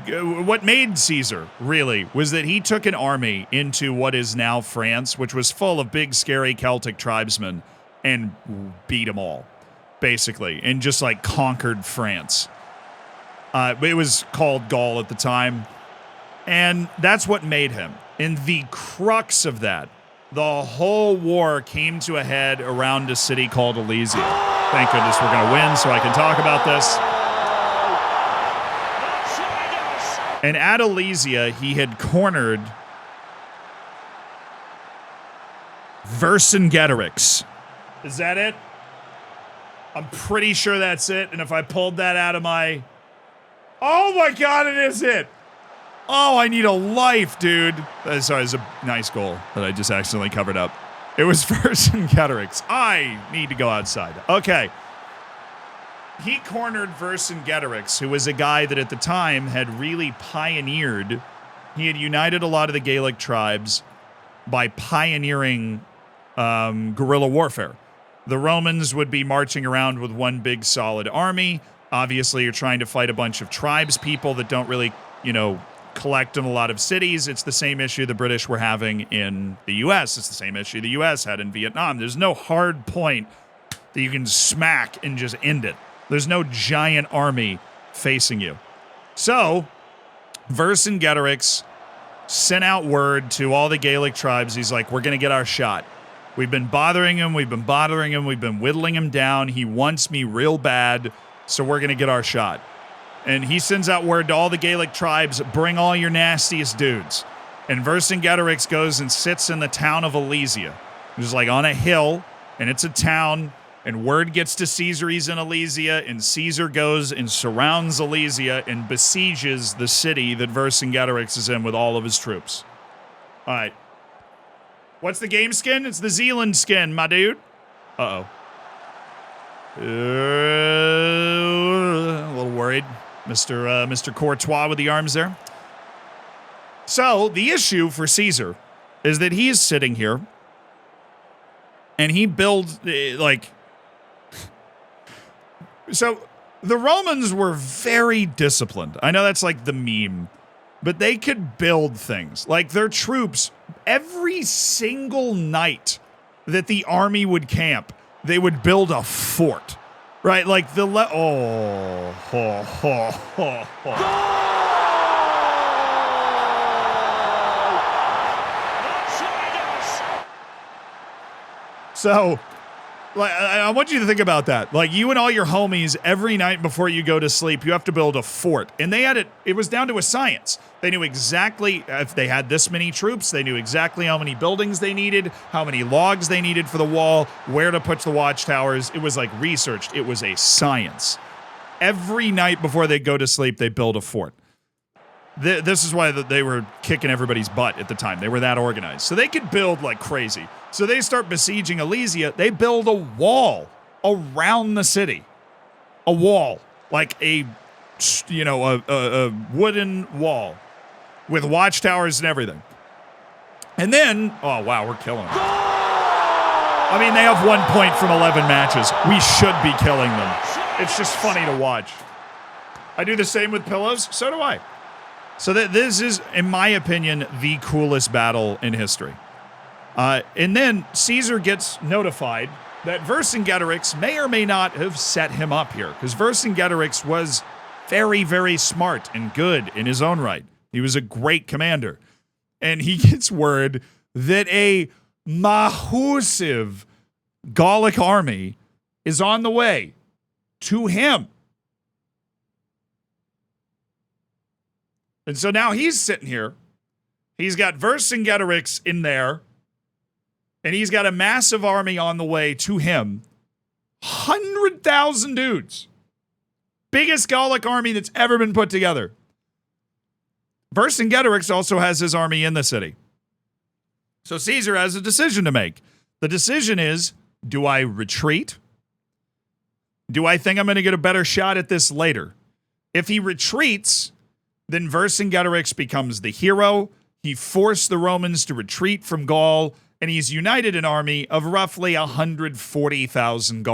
what made Caesar, really, was that he took an army into what is now France, which was full of big, scary Celtic tribesmen, and beat them all, basically, and just, conquered France. It was called Gaul at the time, and that's what made him. And the crux of that, the whole war came to a head around a city called Alesia. Thank goodness we're going to win so I can talk about this. And at Alesia, he had cornered Vercingetorix. Is that it? I'm pretty sure that's it. And if I pulled that out of my... Oh my God, it is it. Oh, I need a life, dude. Sorry, it's a nice goal that I just accidentally covered up. It was Vercingetorix. I need to go outside. Okay. He cornered Vercingetorix, who was a guy that at the time had really pioneered. He had united a lot of the Gaelic tribes by pioneering guerrilla warfare. The Romans would be marching around with one big solid army. Obviously, you're trying to fight a bunch of tribes people that don't really, collect in a lot of cities. It's the same issue the British were having in the U.S. It's the same issue the U.S. had in Vietnam. There's no hard point that you can smack and just end it. There's no giant army facing you. So, Vercingetorix sent out word to all the Gaelic tribes. He's like, we're going to get our shot. We've been bothering him. We've been whittling him down. He wants me real bad, so we're going to get our shot. And he sends out word to all the Gaelic tribes, bring all your nastiest dudes. And Vercingetorix goes and sits in the town of Alesia, which is on a hill, and it's a town. And word gets to Caesar he's in Alesia, and Caesar goes and surrounds Alesia and besieges the city that Vercingetorix is in with all of his troops. All right. What's the game skin? It's the Zealand skin, my dude. Uh-oh. A little worried. Mr. Courtois with the arms there. So, the issue for Caesar is that he is sitting here, and he builds, So, the Romans were very disciplined. I know that's the meme, but they could build things. Their troops, every single night that the army would camp, they would build a fort. Right? So, I want you to think about that. You and all your homies, every night before you go to sleep, you have to build a fort. And they had it was down to a science. They knew exactly if they had this many troops, they knew exactly how many buildings they needed, how many logs they needed for the wall, where to put the watchtowers. It was researched. It was a science. Every night before they go to sleep, they build a fort. This is why they were kicking everybody's butt at the time. They were that organized. So they could build like crazy. So they start besieging Alesia. They build a wall around the city. A wall. Like a wooden wall with watchtowers and everything. And then, oh, wow, we're killing them. I mean, they have 1 point from 11 matches. We should be killing them. It's just funny to watch. I do the same with pillows. So do I. So this is, in my opinion, the coolest battle in history. And then Caesar gets notified that Vercingetorix may or may not have set him up here, because Vercingetorix was very, very smart and good in his own right. He was a great commander. And he gets word that a massive Gallic army is on the way to him. And so now he's sitting here He's got Vercingetorix in there, and he's got a massive army on the way to him. 100,000 dudes. Biggest Gallic army that's ever been put together. Vercingetorix also has his army in the city. So Caesar has a decision to make. The decision is, do I retreat? Do I think I'm going to get a better shot at this later? If he retreats, then Vercingetorix becomes the hero. He forced the Romans to retreat from Gaul, and he's united an army of roughly 140,000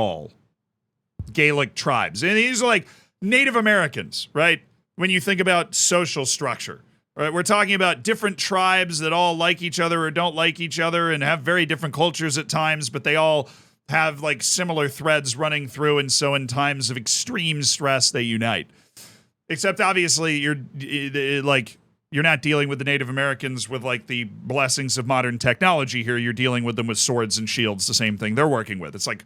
Gaelic tribes. And these are like Native Americans, right? When you think about social structure, right? We're talking about different tribes that all like each other or don't like each other and have very different cultures at times, but they all have like similar threads running through, and so in times of extreme stress, they unite. Except obviously you're not dealing with the Native Americans with like the blessings of modern technology here. You're dealing with them with swords and shields, the same thing they're working with. It's like,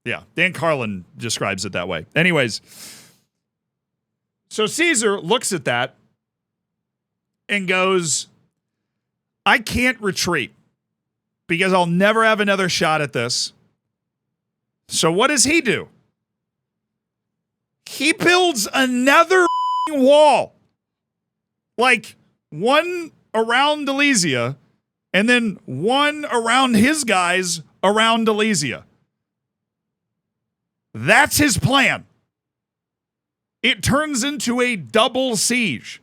yeah, Dan Carlin describes it that way. Anyways, so Caesar looks at that and goes, I can't retreat because I'll never have another shot at this. So what does he do? He builds another wall. Like one around Alesia and then one around his guys around Alesia. That's his plan. It turns into a double siege.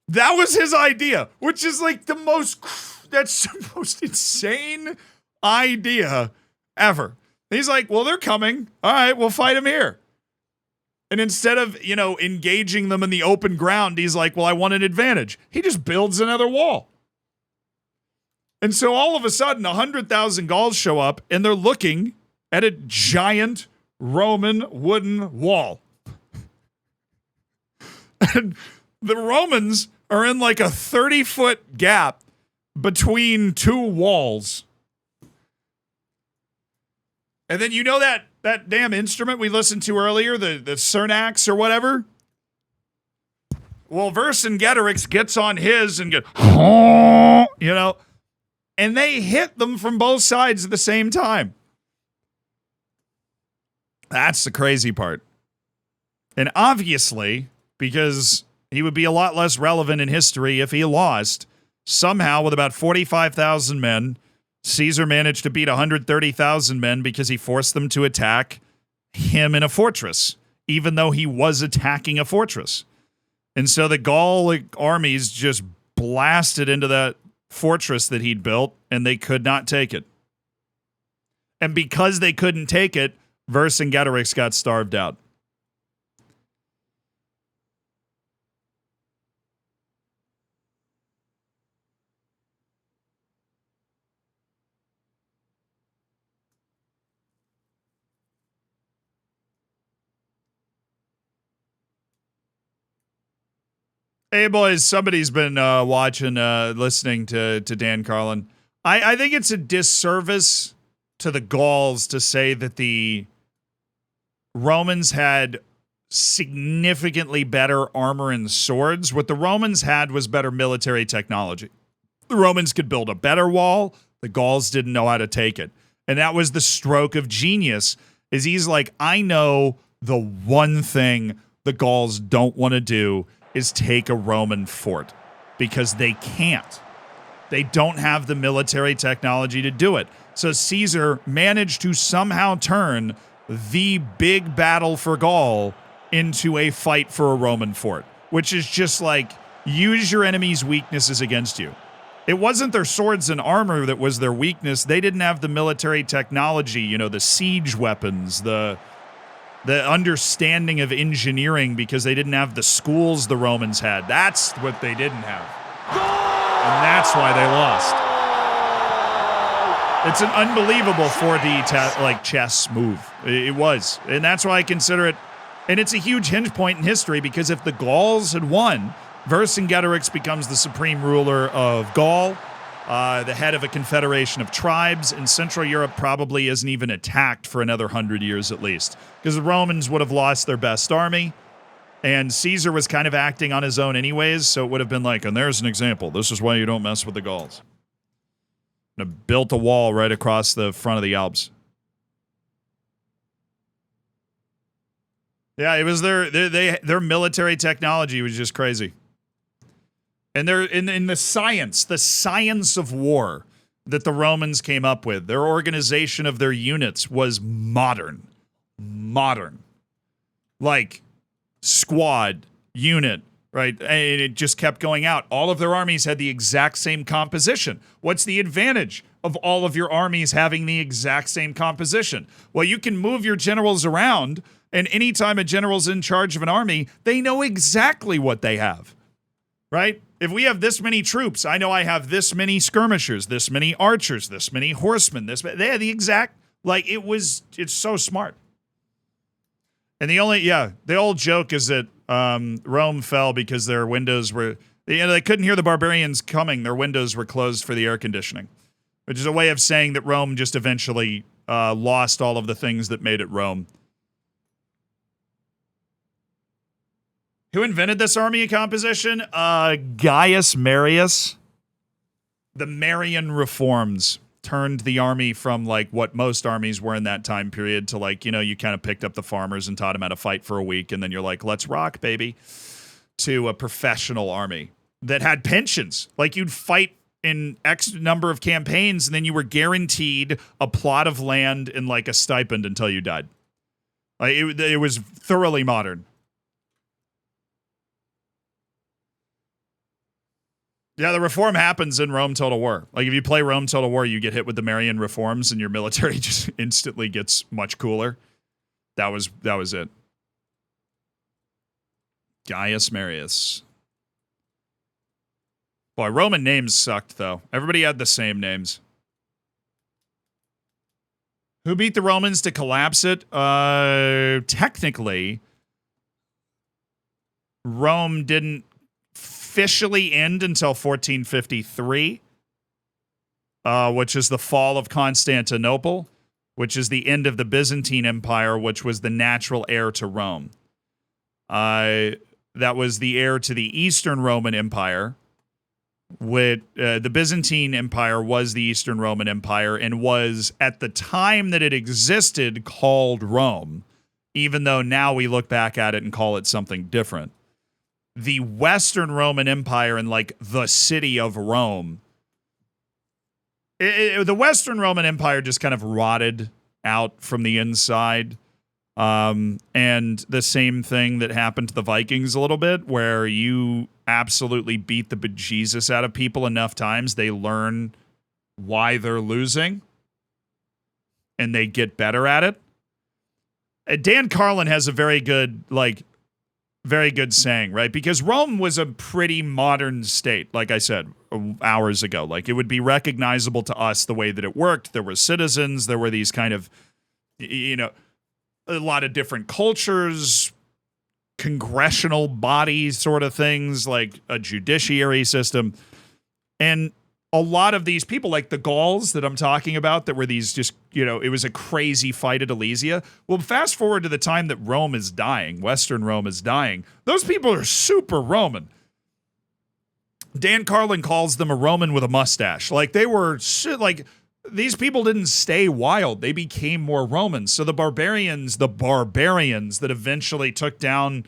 That was his idea, which is like that's the most insane idea ever. He's like, well, they're coming. All right, we'll fight them here. And instead of, engaging them in the open ground, he's like, well, I want an advantage. He just builds another wall. And so all of a sudden, 100,000 Gauls show up, and they're looking at a giant Roman wooden wall. And the Romans are in like a 30-foot gap between two walls. And then that damn instrument we listened to earlier, the Cernax or whatever? Well, Vercingetorix gets on his and and they hit them from both sides at the same time. That's the crazy part. And obviously, because he would be a lot less relevant in history if he lost, somehow with about 45,000 men, Caesar managed to beat 130,000 men because he forced them to attack him in a fortress, even though he was attacking a fortress. And so the Gallic armies just blasted into that fortress that he'd built, and they could not take it. And because they couldn't take it, Vercingetorix got starved out. Hey, boys, somebody's been listening to Dan Carlin. I think it's a disservice to the Gauls to say that the Romans had significantly better armor and swords. What the Romans had was better military technology. The Romans could build a better wall. The Gauls didn't know how to take it. And that was the stroke of genius, is he's like, I know the one thing the Gauls don't want to do is take a Roman fort, because they can't. They don't have the military technology to do it. So Caesar managed to somehow turn the big battle for Gaul into a fight for a Roman fort, which is just like, use your enemy's weaknesses against you. It wasn't their swords and armor that was their weakness. They didn't have the military technology, the siege weapons, the understanding of engineering, because they didn't have the schools the Romans had. That's what they didn't have. And that's why they lost. It's an unbelievable 4D chess move. It was. And that's why I consider it. And it's a huge hinge point in history, because if the Gauls had won, Vercingetorix becomes the supreme ruler of Gaul, the head of a confederation of tribes, and Central Europe probably isn't even attacked for another 100 years at least, because the Romans would have lost their best army. And Caesar was kind of acting on his own anyways, so it would have been like, and there's an example. This is why you don't mess with the Gauls. And built a wall right across the front of the Alps. Yeah, it was their military technology was just crazy. And they're in the science of war that the Romans came up with. Their organization of their units was modern. Like squad, unit, right? And it just kept going out. All of their armies had the exact same composition. What's the advantage of all of your armies having the exact same composition? Well, you can move your generals around, and anytime a general's in charge of an army, they know exactly what they have, right? If we have this many troops, I know I have this many skirmishers, this many archers, this many horsemen, they had the exact, it's so smart. And the old joke is that Rome fell because their windows were, they couldn't hear the barbarians coming. Their windows were closed for the air conditioning, which is a way of saying that Rome just eventually lost all of the things that made it Rome. Who invented this army composition? Gaius Marius. The Marian reforms turned the army from like what most armies were in that time period to like, you kind of picked up the farmers and taught them how to fight for a week. And then you're like, let's rock, baby, to a professional army that had pensions. Like you'd fight in X number of campaigns and then you were guaranteed a plot of land and like a stipend until you died. Like it was thoroughly modern. Yeah, the reform happens in Rome Total War. Like, if you play Rome Total War, you get hit with the Marian reforms, and your military just instantly gets much cooler. That was it. Gaius Marius. Boy, Roman names sucked, though. Everybody had the same names. Who beat the Romans to collapse it? Technically, Rome didn't officially end until 1453, which is the fall of Constantinople, which is the end of the Byzantine Empire, which was the natural heir to Rome. That was the heir to the Eastern Roman Empire. The Byzantine Empire was the Eastern Roman Empire and was, at the time that it existed, called Rome, even though now we look back at it and call it something different. The Western Roman Empire and like the city of Rome, the Western Roman Empire just kind of rotted out from the inside. And the same thing that happened to the Vikings a little bit, where you absolutely beat the bejesus out of people enough times, they learn why they're losing and they get better at it. Dan Carlin has a very good saying, right? Because Rome was a pretty modern state, like I said hours ago. Like, it would be recognizable to us the way that it worked. There were citizens, there were these kind of, a lot of different cultures, congressional bodies sort of things, like a judiciary system. And a lot of these people, like the Gauls that I'm talking about, that were these just, it was a crazy fight at Alesia. Well, fast forward to the time that Rome is dying, Western Rome is dying. Those people are super Roman. Dan Carlin calls them a Roman with a mustache. Like, they were these people didn't stay wild. They became more Roman. So the barbarians that eventually took down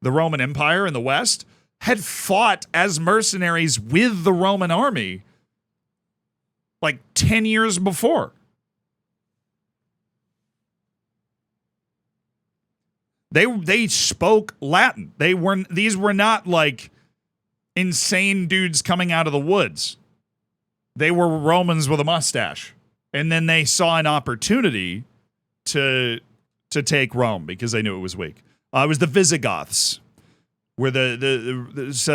the Roman Empire in the West had fought as mercenaries with the Roman army like 10 years before. They spoke Latin. These were not like insane dudes coming out of the woods. They were Romans with a mustache. And then they saw an opportunity to take Rome because they knew it was weak. It was the Visigoths, where this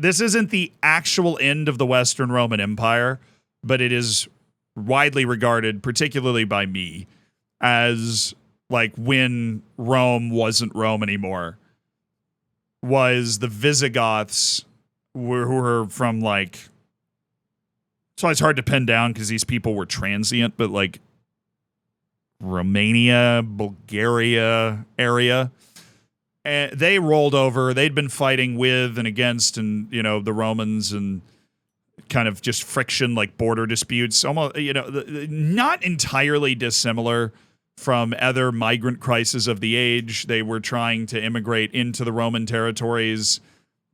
isn't the actual end of the Western Roman Empire, but it is widely regarded, particularly by me, as like when Rome wasn't Rome anymore. Was the Visigoths who were from like, so it's hard to pin down because these people were transient, but like Romania, Bulgaria area. And they rolled over. They'd been fighting with and against, and the Romans, and kind of just friction, like border disputes. Almost, not entirely dissimilar from other migrant crises of the age. They were trying to immigrate into the Roman territories,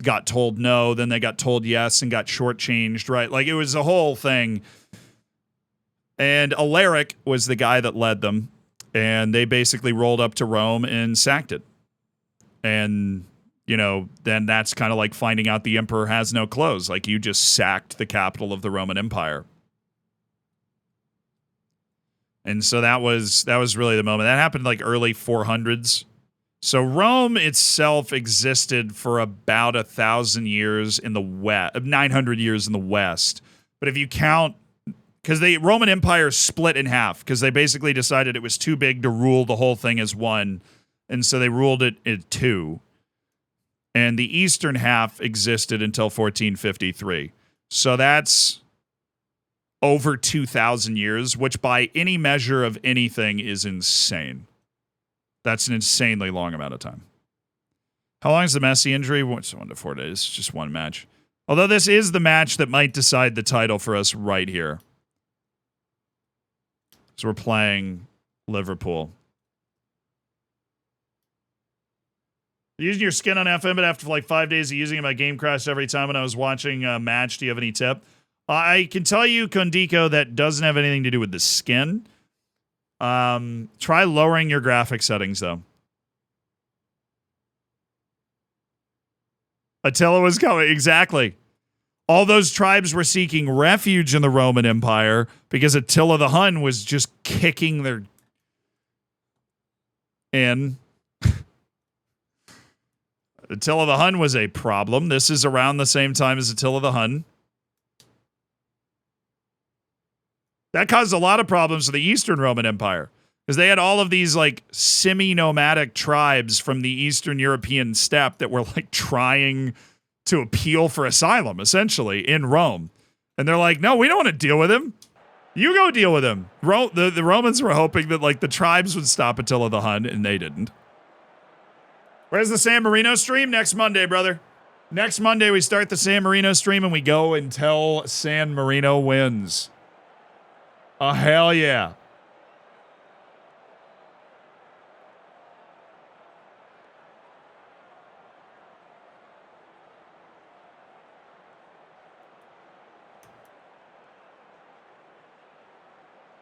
got told no, then they got told yes, and got shortchanged. Right, like it was a whole thing. And Alaric was the guy that led them, and they basically rolled up to Rome and sacked it. And, then that's kind of like finding out the emperor has no clothes. Like, you just sacked the capital of the Roman Empire. And so that was really the moment. That happened like early 400s. So Rome itself existed for about 1,000 years in the west, 900 years in the west. But if you count, because the Roman Empire split in half, because they basically decided it was too big to rule the whole thing as one. And so they ruled it in two. And the eastern half existed until 1453. So that's over 2,000 years, which by any measure of anything is insane. That's an insanely long amount of time. How long is the Messi injury? It's 1 to 4 days. It's just one match. Although this is the match that might decide the title for us right here. So we're playing Liverpool. Using your skin on FM, but after like 5 days of using it, my game crashed every time when I was watching a match. Do you have any tip? I can tell you, Kondiko, that doesn't have anything to do with the skin. Try lowering your graphic settings, though. Attila was coming. Exactly. All those tribes were seeking refuge in the Roman Empire because Attila the Hun was just kicking their in. Attila the Hun was a problem. This is around the same time as Attila the Hun. That caused a lot of problems for the Eastern Roman Empire because they had all of these like semi-nomadic tribes from the Eastern European steppe that were like trying to appeal for asylum, essentially, in Rome. And they're like, no, we don't want to deal with him. You go deal with him. The Romans were hoping that like the tribes would stop Attila the Hun, and they didn't. Where's the San Marino stream? Next Monday, brother. Next Monday, we start the San Marino stream, and we go until San Marino wins. Oh, hell yeah.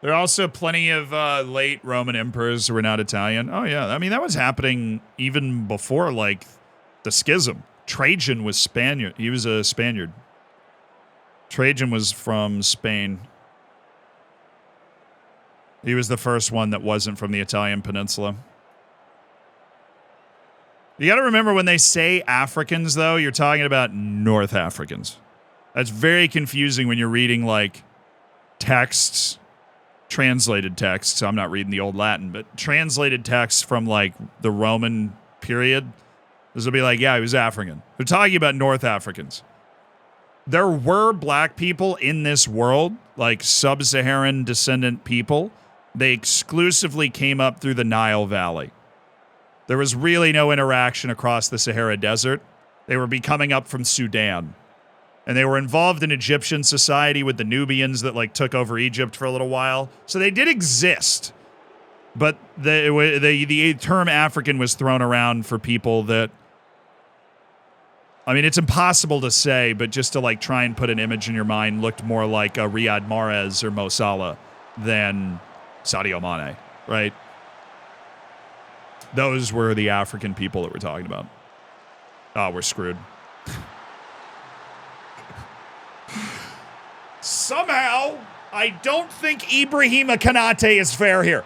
There are also plenty of late Roman emperors who were not Italian. Oh, yeah. I mean, that was happening even before, like, the schism. Trajan was Spaniard. He was a Spaniard. Trajan was from Spain. He was the first one that wasn't from the Italian peninsula. You got to remember, when they say Africans, though, you're talking about North Africans. That's very confusing when you're reading, like, texts. Translated texts. I'm not reading the old Latin, but translated texts from like the Roman period. This will be like, yeah, he was African. They're talking about North Africans. There were black people in this world, like sub-Saharan descendant people. They exclusively came up through the Nile Valley. There was really no interaction across the Sahara Desert. They were coming up from Sudan. And they were involved in Egyptian society with the Nubians that like took over Egypt for a little while. So they did exist. But the term African was thrown around for people that, I mean, it's impossible to say, but just to like try and put an image in your mind, looked more like a Riyad Mahrez or Mo Salah than Sadio Mane, right? Those were the African people that we're talking about. Oh, we're screwed. Somehow, I don't think Ibrahima Kanate is fair here.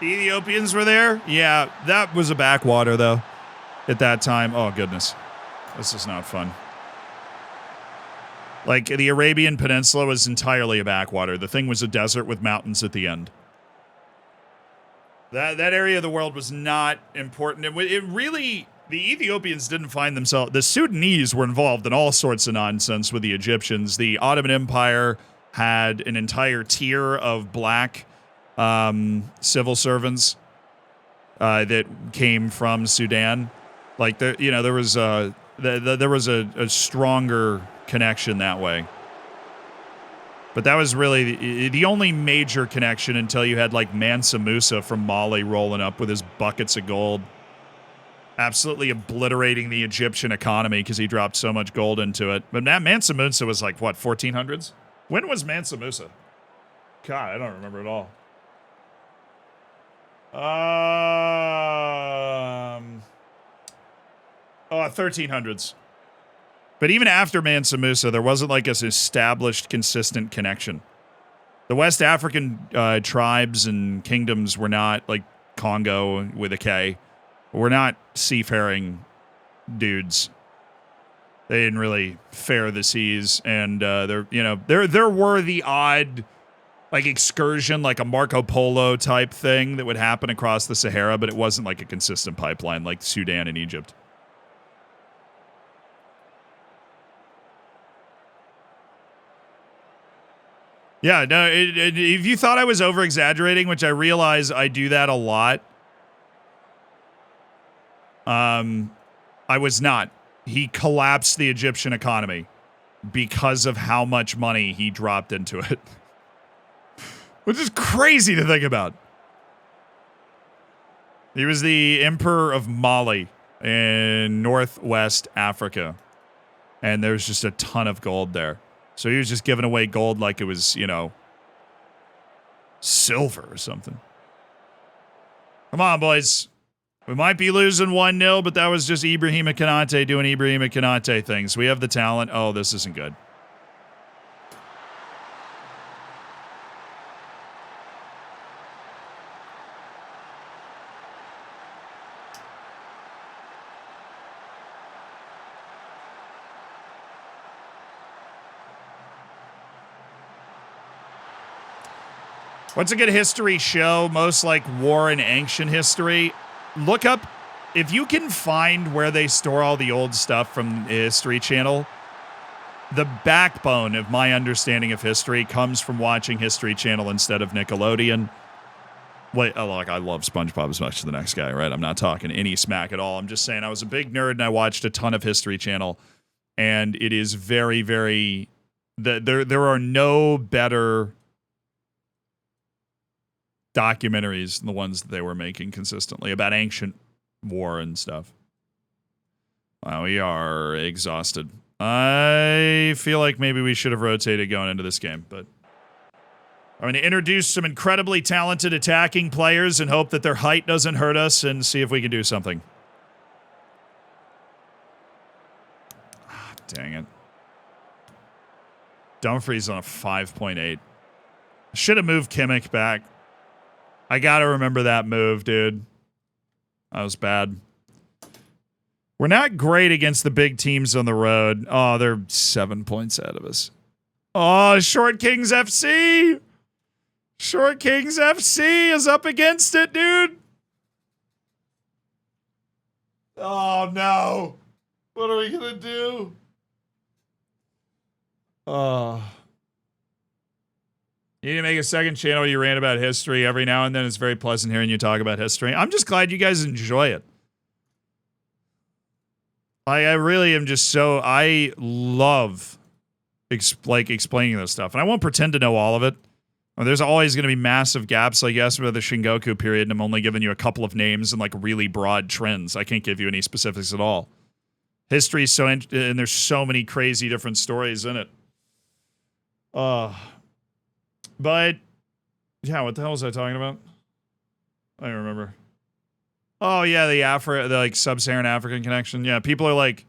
The Ethiopians were there? Yeah, that was a backwater, though, at that time. Oh, goodness. This is not fun. Like, the Arabian Peninsula was entirely a backwater. The thing was a desert with mountains at the end. That area of the world was not important. It really, The Ethiopians didn't find themselves. The Sudanese were involved in all sorts of nonsense with the Egyptians. The Ottoman Empire had an entire tier of black civil servants that came from Sudan. Like there was a stronger connection that way. But that was really the only major connection until you had like Mansa Musa from Mali rolling up with his buckets of gold. Absolutely obliterating the Egyptian economy because he dropped so much gold into it. But that Mansa Musa was like, what, 1400s? When was Mansa Musa? God, I don't remember at all. 1300s. But even after Mansa Musa, there wasn't like this established, consistent connection. The West African tribes and kingdoms were not like Congo with a K. We're not seafaring dudes. They didn't really fare the seas, and there were the odd like excursion, like a Marco Polo type thing that would happen across the Sahara, but it wasn't like a consistent pipeline like Sudan and Egypt. Yeah, no. If you thought I was over exaggerating, which I realize I do that a lot. I was not. He collapsed the Egyptian economy because of how much money he dropped into it. Which is crazy to think about. He was the emperor of Mali in northwest Africa. And there's just a ton of gold there. So he was just giving away gold like it was, silver or something. Come on, boys. We might be losing 1-0, but that was just Ibrahima Konate doing Ibrahima Konate things. We have the talent. Oh, this isn't good. What's a good history show? Most like war and ancient history. Look up, if you can find where they store all the old stuff from the History Channel, the backbone of my understanding of history comes from watching History Channel instead of Nickelodeon. Wait, like I love SpongeBob as much as the next guy, right? I'm not talking any smack at all. I'm just saying I was a big nerd and I watched a ton of History Channel, and it is very, very... There are no better documentaries than the ones that they were making consistently about ancient war and stuff. Wow, we are exhausted. I feel like maybe we should have rotated going into this game, but I'm going to introduce some incredibly talented attacking players and hope that their height doesn't hurt us and see if we can do something. Ah, dang it. Dumfries on a 5.8. Should have moved Kimmich back. I got to remember that move, dude. That was bad. We're not great against the big teams on the road. Oh, they're 7 points out of us. Oh, Short Kings FC. Short Kings FC is up against it, dude. Oh, no. What are we going to do? Oh. You need to make a second channel where you rant about history every now and then. It's very pleasant hearing you talk about history. I'm just glad you guys enjoy it. I really am just so... I love explaining this stuff. And I won't pretend to know all of it. There's always going to be massive gaps, I guess, with the Shingoku period, and I'm only giving you a couple of names and like really broad trends. I can't give you any specifics at all. History is so... and there's so many crazy different stories in it. But, yeah, what the hell was I talking about? I don't remember. Oh, yeah, the like sub-Saharan African connection. Yeah, people are like,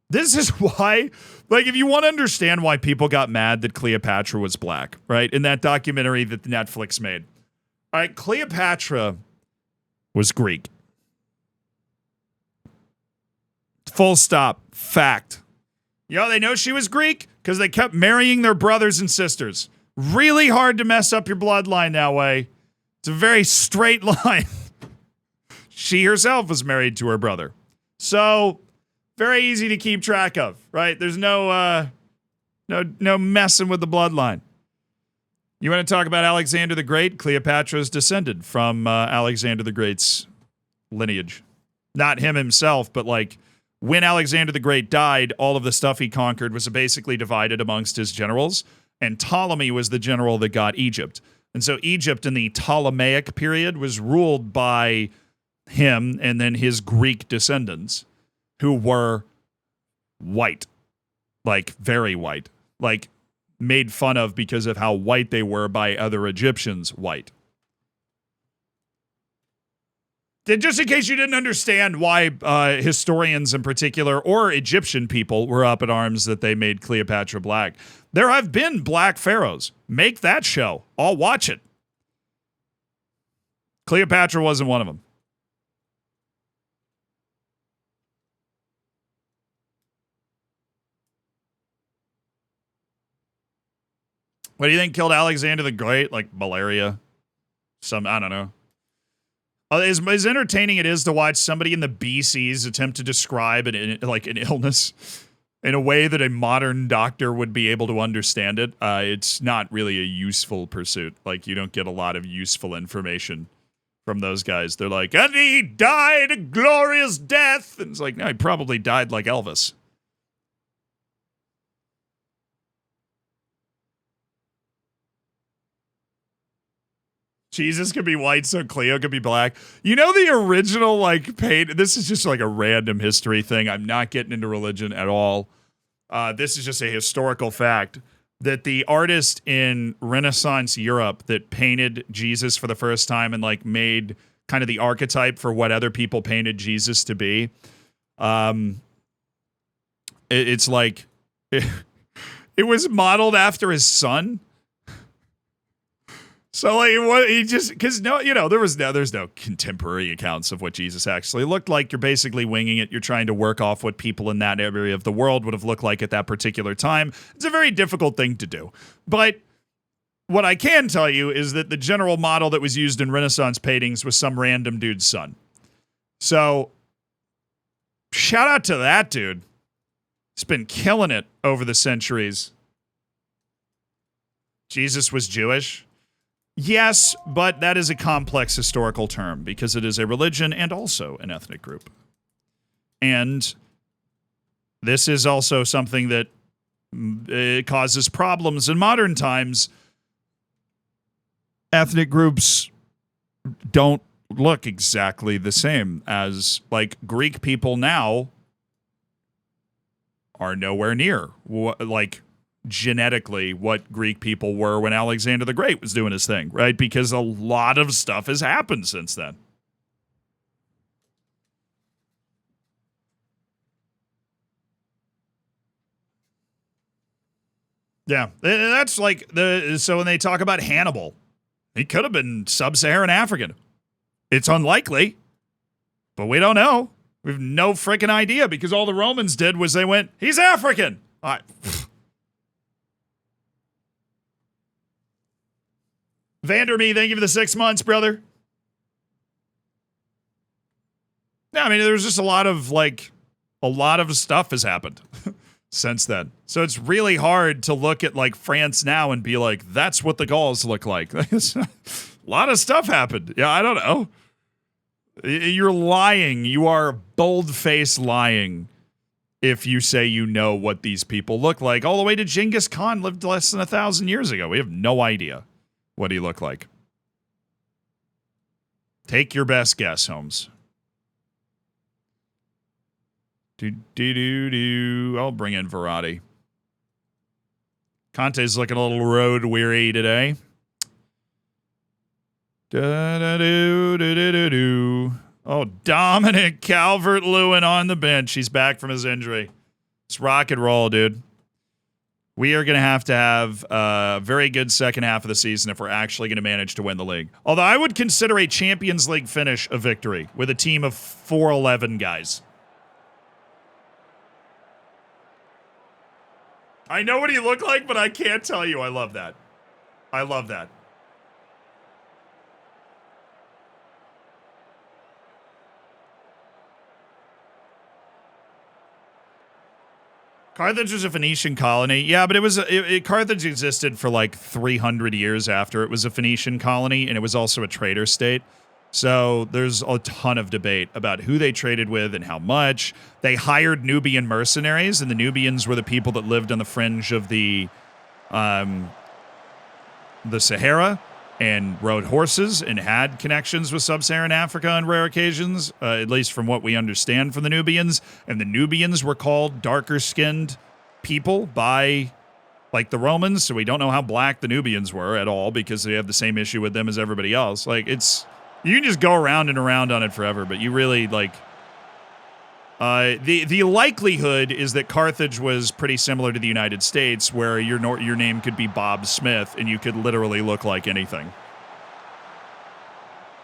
this is why, like, if you want to understand why people got mad that Cleopatra was black, right? In that documentary that Netflix made. All right, Cleopatra was Greek. Full stop. Fact. You know, they know she was Greek because they kept marrying their brothers and sisters. Really hard to mess up your bloodline that way. It's a very straight line. She herself was married to her brother. So very easy to keep track of, right? There's no messing with the bloodline. You want to talk about Alexander the Great? Cleopatra's descended from Alexander the Great's lineage. Not him himself, but like when Alexander the Great died, all of the stuff he conquered was basically divided amongst his generals, and Ptolemy was the general that got Egypt. And so Egypt in the Ptolemaic period was ruled by him and then his Greek descendants, who were white, like very white, like made fun of because of how white they were by other Egyptians white. Just in case you didn't understand why historians in particular, or Egyptian people, were up in arms that they made Cleopatra black. There have been black pharaohs. Make that show. I'll watch it. Cleopatra wasn't one of them. What do you think killed Alexander the Great? Like malaria? I don't know. As entertaining it is to watch somebody in the BCs attempt to describe an illness in a way that a modern doctor would be able to understand it, it's not really a useful pursuit. Like, you don't get a lot of useful information from those guys. They're like, and he died a glorious death. And it's like, no, he probably died like Elvis. Jesus could be white, so Cleo could be black. You know the original, like, this is just like a random history thing. I'm not getting into religion at all. This is just a historical fact that the artist in Renaissance Europe that painted Jesus for the first time and, like, made kind of the archetype for what other people painted Jesus to be, it's like, it was modeled after his son. So like what he just because there's no contemporary accounts of what Jesus actually looked like. You're basically winging it. You're trying to work off what people in that area of the world would have looked like at that particular time. It's a very difficult thing to do. But what I can tell you is that the general model that was used in Renaissance paintings was some random dude's son. So shout out to that dude. He's been killing it over the centuries. Jesus was Jewish. Yes, but that is a complex historical term because it is a religion and also an ethnic group. And this is also something that causes problems in modern times. Ethnic groups don't look exactly the same as, like, Greek people now are nowhere near, like, genetically what Greek people were when Alexander the Great was doing his thing, right? Because a lot of stuff has happened since then. Yeah, that's like so when they talk about Hannibal, he could have been sub-Saharan African. It's unlikely, but we don't know. We have no freaking idea because all the Romans did was they went, he's African. All right. Vandermeer, thank you for the 6 months, brother. Yeah, I mean, there's just a lot of stuff has happened since then. So it's really hard to look at, like, France now and be like, that's what the Gauls look like. A lot of stuff happened. Yeah, I don't know. You're lying. You are bold-faced lying if you say you know what these people look like. All the way to Genghis Khan lived less than 1,000 years ago. We have no idea what he looked like. Take your best guess, Holmes. I'll bring in Verratti. Conte's looking a little road weary today. Oh, Dominic Calvert-Lewin on the bench. He's back from his injury. It's rock and roll, dude. We are going to have a very good second half of the season if we're actually going to manage to win the league. Although I would consider a Champions League finish a victory with a team of 411 guys. I know what he looked like, but I can't tell you. I love that. I love that. Carthage was a Phoenician colony. Yeah, but Carthage existed for like 300 years after it was a Phoenician colony, and it was also a trader state. So there's a ton of debate about who they traded with and how much. They hired Nubian mercenaries, and the Nubians were the people that lived on the fringe of the Sahara and rode horses and had connections with sub-Saharan Africa on rare occasions, at least from what we understand from the Nubians. And the Nubians were called darker-skinned people by, like, the Romans, so we don't know how black the Nubians were at all because they have the same issue with them as everybody else. Like, you can just go around and around on it forever, but you really, like... The likelihood is that Carthage was pretty similar to the United States, where your name could be Bob Smith, and you could literally look like anything.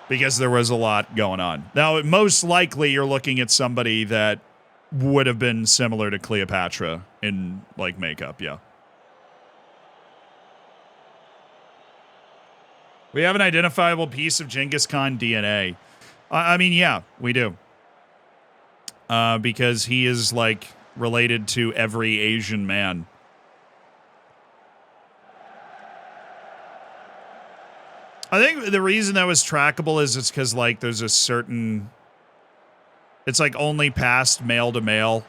Because there was a lot going on. Now, most likely you're looking at somebody that would have been similar to Cleopatra in, like, makeup, yeah. We have an identifiable piece of Genghis Khan DNA. I mean, yeah, we do. Because he is, like, related to every Asian man. I think the reason that was trackable is it's because, like, there's a certain... It's, like, only passed male to male.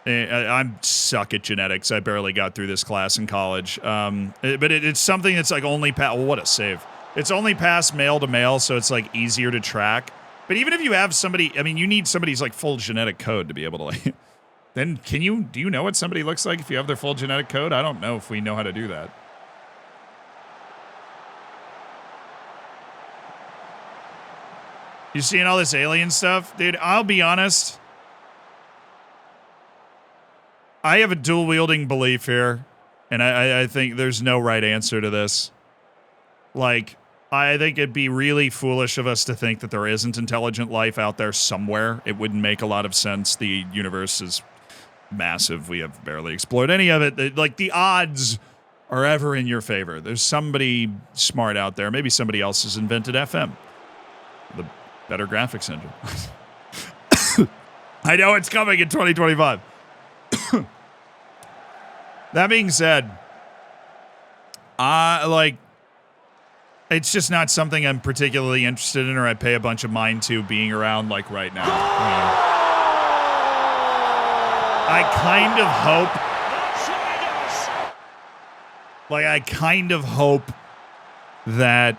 I'm suck at genetics. I barely got through this class in college. But it's something that's, like, only passed... Well, what a save. It's only passed male to male, so it's, like, easier to track. But even if you have somebody, I mean, you need somebody's, like, full genetic code to be able to, like, then do you know what somebody looks like if you have their full genetic code? I don't know if we know how to do that. You seeing all this alien stuff? Dude, I'll be honest. I have a dual-wielding belief here, and I think there's no right answer to this. Like... I think it'd be really foolish of us to think that there isn't intelligent life out there somewhere. It wouldn't make a lot of sense. The universe is massive. We have barely explored any of it. Like, the odds are ever in your favor. There's somebody smart out there. Maybe somebody else has invented FM. The better graphics engine. I know it's coming in 2025. That being said, it's just not something I'm particularly interested in or I pay a bunch of mind to being around, like, right now. I kind of hope... Like, I kind of hope that...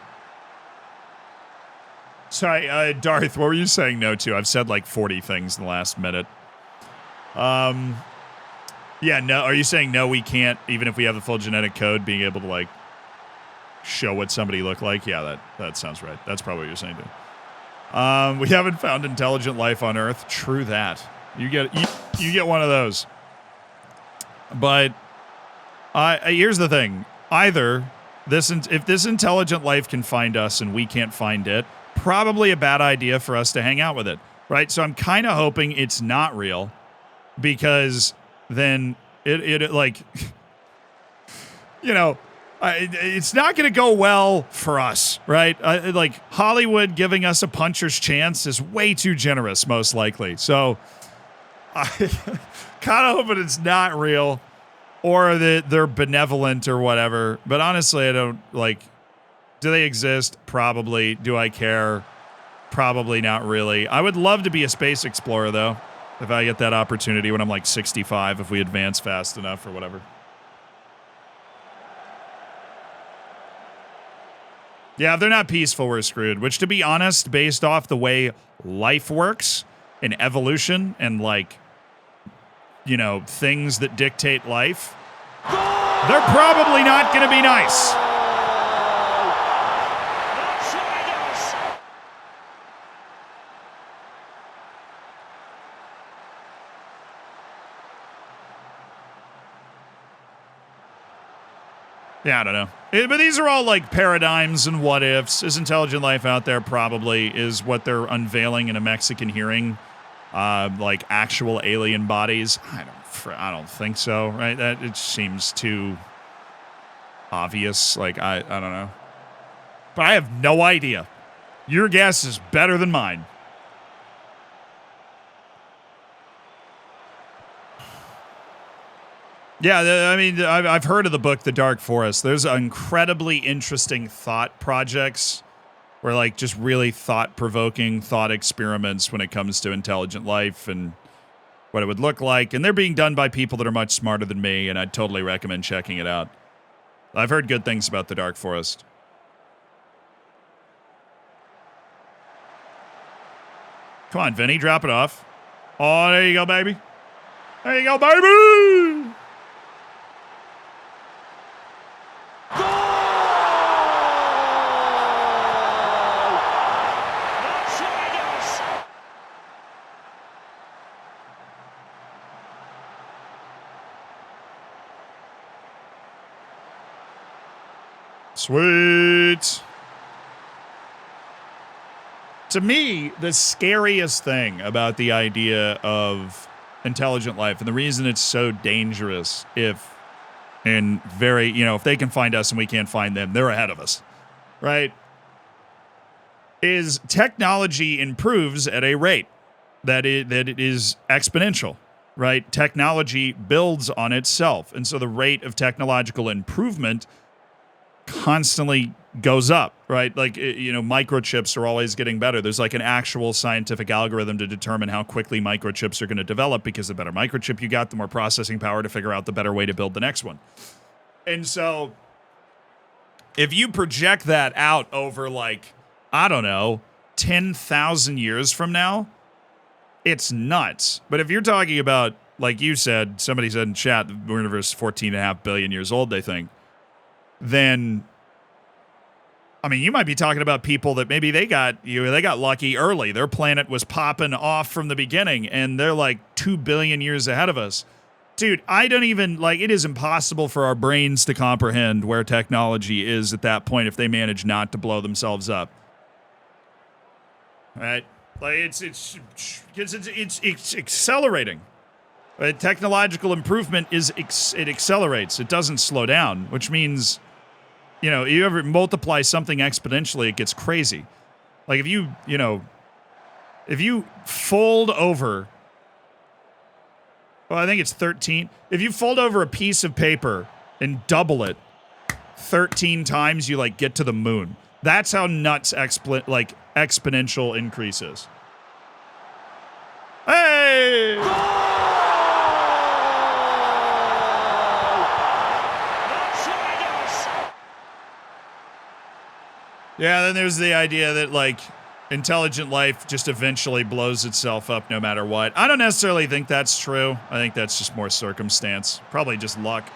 Sorry, Darth, what were you saying no to? I've said, like, 40 things in the last minute. Yeah, no, are you saying no, we can't, even if we have the full genetic code, being able to, like... show what somebody looked like? Yeah, that sounds right. That's probably what you're saying, dude. We haven't found intelligent life on Earth. True that. You get one of those. But here's the thing. Either if this intelligent life can find us and we can't find it, probably a bad idea for us to hang out with it, right? So I'm kind of hoping it's not real, because then it like, you know, it's not going to go well for us, right? Like, Hollywood giving us a puncher's chance is way too generous, most likely. So I kind of hoping it's not real, or that they're benevolent or whatever. But honestly, I don't, like, do they exist? Probably. Do I care? Probably not really. I would love to be a space explorer, though, if I get that opportunity when I'm, like, 65, if we advance fast enough or whatever. Yeah, if they're not peaceful, we're screwed. Which, to be honest, based off the way life works and evolution and, like, you know, things that dictate life, they're probably not going to be nice. Yeah, I don't know. But these are all, like, paradigms and what ifs. Is intelligent life out there? Probably. Is what they're unveiling in a Mexican hearing, like, actual alien bodies? I don't think so, right? That it seems too obvious. Like, I don't know. But I have no idea. Your guess is better than mine. Yeah, I mean, I've heard of the book, The Dark Forest. There's incredibly interesting thought projects where, like, just really thought-provoking thought experiments when it comes to intelligent life and what it would look like. And they're being done by people that are much smarter than me, and I'd totally recommend checking it out. I've heard good things about The Dark Forest. Come on, Vinny, drop it off. Oh, there you go, baby. There you go, baby! Sweet. To me, the scariest thing about the idea of intelligent life, and the reason it's so dangerous if they can find us and we can't find them, they're ahead of us, right? Is technology improves at a rate that it is exponential, right? Technology builds on itself. And so the rate of technological improvement constantly goes up, right? Like, microchips are always getting better. There's like an actual scientific algorithm to determine how quickly microchips are going to develop, because the better microchip you got, the more processing power to figure out the better way to build the next one. And so if you project that out over, like, I don't know, 10,000 years from now, it's nuts. But if you're talking about, like you said, somebody said in chat, the universe is 14.5 billion years old, they think, then, I mean, you might be talking about people that maybe they got lucky early. Their planet was popping off from the beginning, and they're like 2 billion years ahead of us. Dude, I don't even, like, it is impossible for our brains to comprehend where technology is at that point if they manage not to blow themselves up. Right? Like, it's accelerating. Right? Technological improvement it accelerates. It doesn't slow down, which means, you ever multiply something exponentially, it gets crazy. Like, if you fold over, well, I think it's 13. If you fold over a piece of paper and double it 13 times, you, like, get to the moon. That's how nuts exponential increases. Hey! Yeah, then there's the idea that, like, intelligent life just eventually blows itself up no matter what. I don't necessarily think that's true. I think that's just more circumstance. Probably just luck.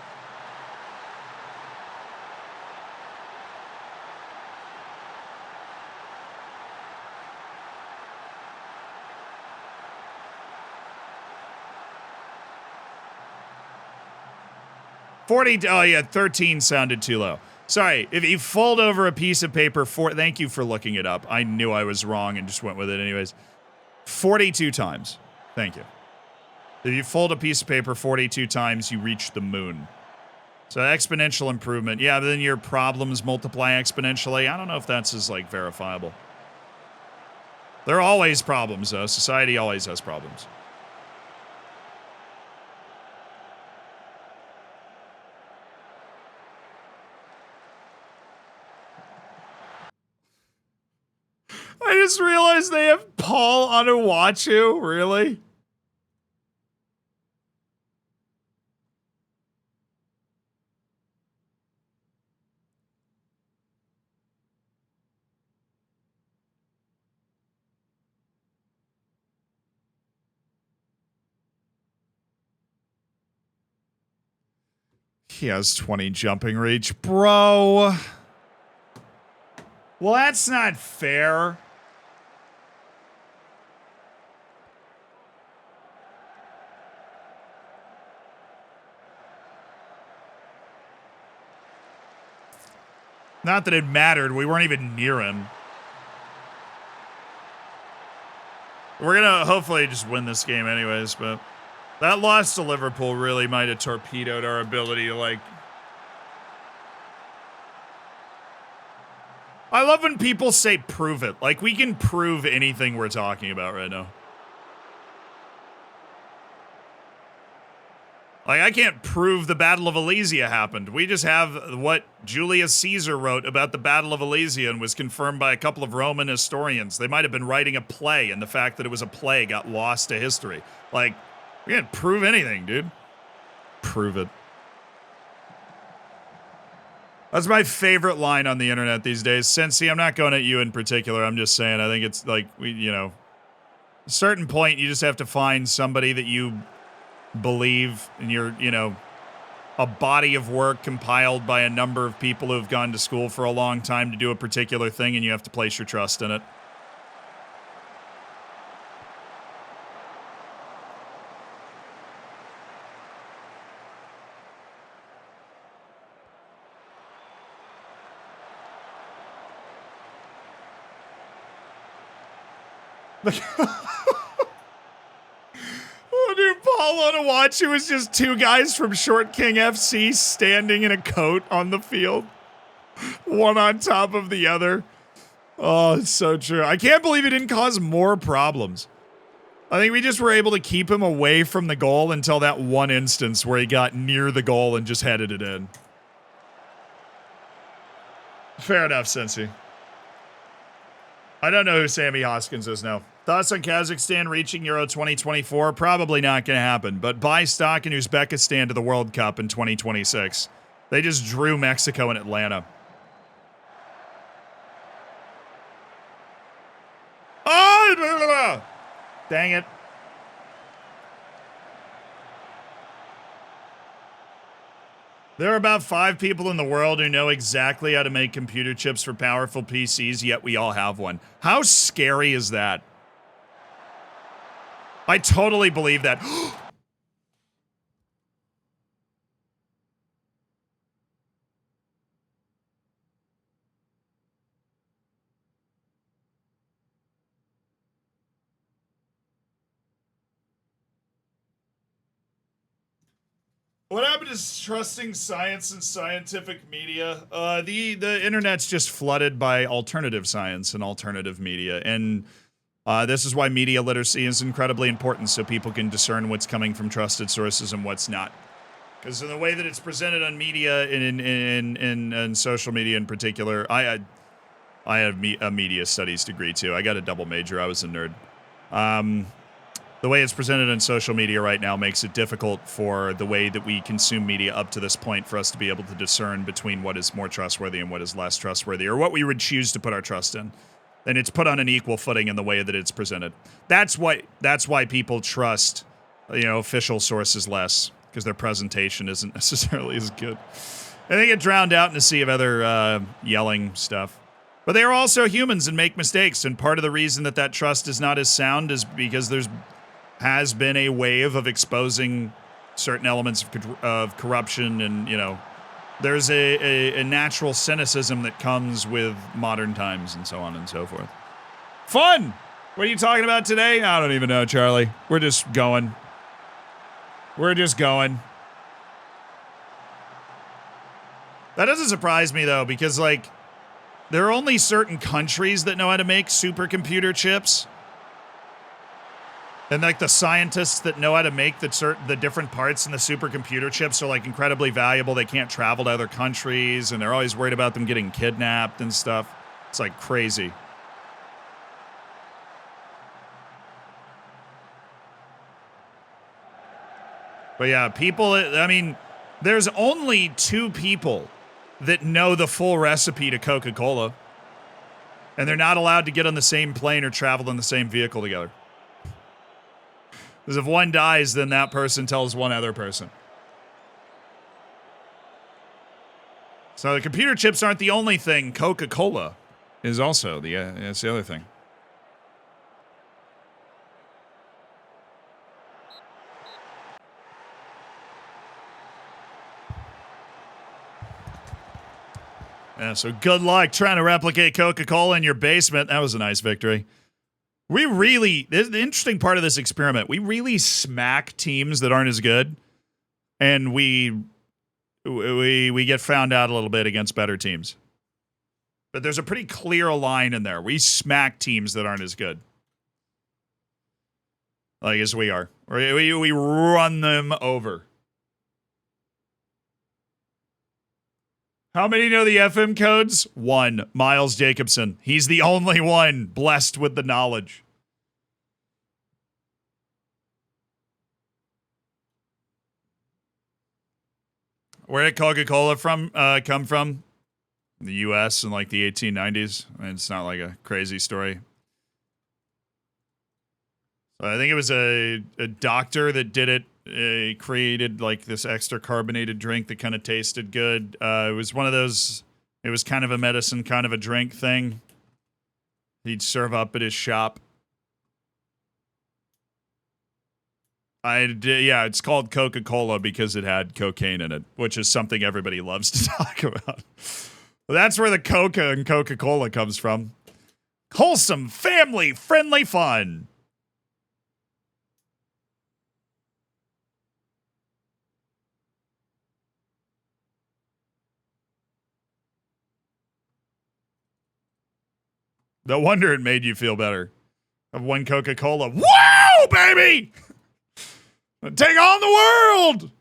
Oh yeah, 13 sounded too low. Sorry, if you fold over a piece of paper, thank you for looking it up. I knew I was wrong and just went with it anyways. 42 times. Thank you. If you fold a piece of paper 42 times, you reach the moon. So exponential improvement. Yeah, but then your problems multiply exponentially. I don't know if that's as, like, verifiable. There are always problems, though. Society always has problems. I just realized they have Paul Onuachu. Really? He has 20 jumping reach. Bro. Well, that's not fair. Not that it mattered. We weren't even near him. We're going to hopefully just win this game anyways, but that loss to Liverpool really might have torpedoed our ability to, like... I love when people say prove it. Like, we can prove anything we're talking about right now. Like, I can't prove the Battle of Alesia happened. We just have what Julius Caesar wrote about the Battle of Alesia and was confirmed by a couple of Roman historians. They might have been writing a play, and the fact that it was a play got lost to history. Like, we can't prove anything, dude. Prove it. That's my favorite line on the internet these days. Sensi, I'm not going at you in particular. I'm just saying, I think it's like, a certain point, you just have to find somebody that you believe in your, a body of work compiled by a number of people who have gone to school for a long time to do a particular thing, and you have to place your trust in it. Oh, dude, Paul on a watch. It was just two guys from Short King FC standing in a coat on the field, one on top of the other. Oh, it's so true. I can't believe it didn't cause more problems. I think we just were able to keep him away from the goal until that one instance where he got near the goal and just headed it in. Fair enough, Sensi. I don't know who Sammy Hoskins is now. Thoughts on Kazakhstan reaching Euro 2024? Probably not going to happen, but buy stock in Uzbekistan to the World Cup in 2026. They just drew Mexico in Atlanta. Oh, blah, blah, blah. Dang it. There are about 5 people in the world who know exactly how to make computer chips for powerful PCs, yet we all have one. How scary is that? I totally believe that. What happened is trusting science and scientific media. The internet's just flooded by alternative science and alternative media, and this is why media literacy is incredibly important, so people can discern what's coming from trusted sources and what's not. Because in the way that it's presented on media, in social media in particular, I have a media studies degree too. I got a double major. I was a nerd. The way it's presented on social media right now makes it difficult for the way that we consume media up to this point for us to be able to discern between what is more trustworthy and what is less trustworthy, or what we would choose to put our trust in. And it's put on an equal footing in the way that it's presented. That's why people trust, official sources less, because their presentation isn't necessarily as good. And they get drowned out in a sea of other yelling stuff. But they are also humans and make mistakes, and part of the reason that trust is not as sound is because has been a wave of exposing certain elements of corruption, and there's a natural cynicism that comes with modern times and so on and so forth. Fun! What are you talking about today? I don't even know, Charlie. We're just going. That doesn't surprise me, though, because, there are only certain countries that know how to make supercomputer chips. And the scientists that know how to make the different parts in the supercomputer chips are incredibly valuable. They can't travel to other countries, and they're always worried about them getting kidnapped and stuff. It's crazy. But yeah, there's only 2 people that know the full recipe to Coca-Cola, and they're not allowed to get on the same plane or travel in the same vehicle together. Because if one dies, then that person tells one other person. So the computer chips aren't the only thing. Coca-Cola is also that's the other thing. Yeah, so good luck trying to replicate Coca-Cola in your basement. That was a nice victory. The interesting part of this experiment, we really smack teams that aren't as good, and we get found out a little bit against better teams. But there's a pretty clear line in there. We smack teams that aren't as good. As we are. We run them over. How many know the FM codes? 1. Miles Jacobson. He's the only one blessed with the knowledge. Where did Coca-Cola come from? The U.S. in like the 1890s. I mean, it's not like a crazy story. I think it was a doctor that did it. Created like this extra carbonated drink that kind of tasted good. It was one of those. It was kind of a medicine, kind of a drink thing. He'd serve up at his shop. Yeah, it's called Coca-Cola because it had cocaine in it, which is something everybody loves to talk about. Well, that's where the Coca and Coca-Cola comes from. Wholesome, family-friendly fun. No wonder it made you feel better. Of one Coca-Cola. Whoa, baby! Take on the world!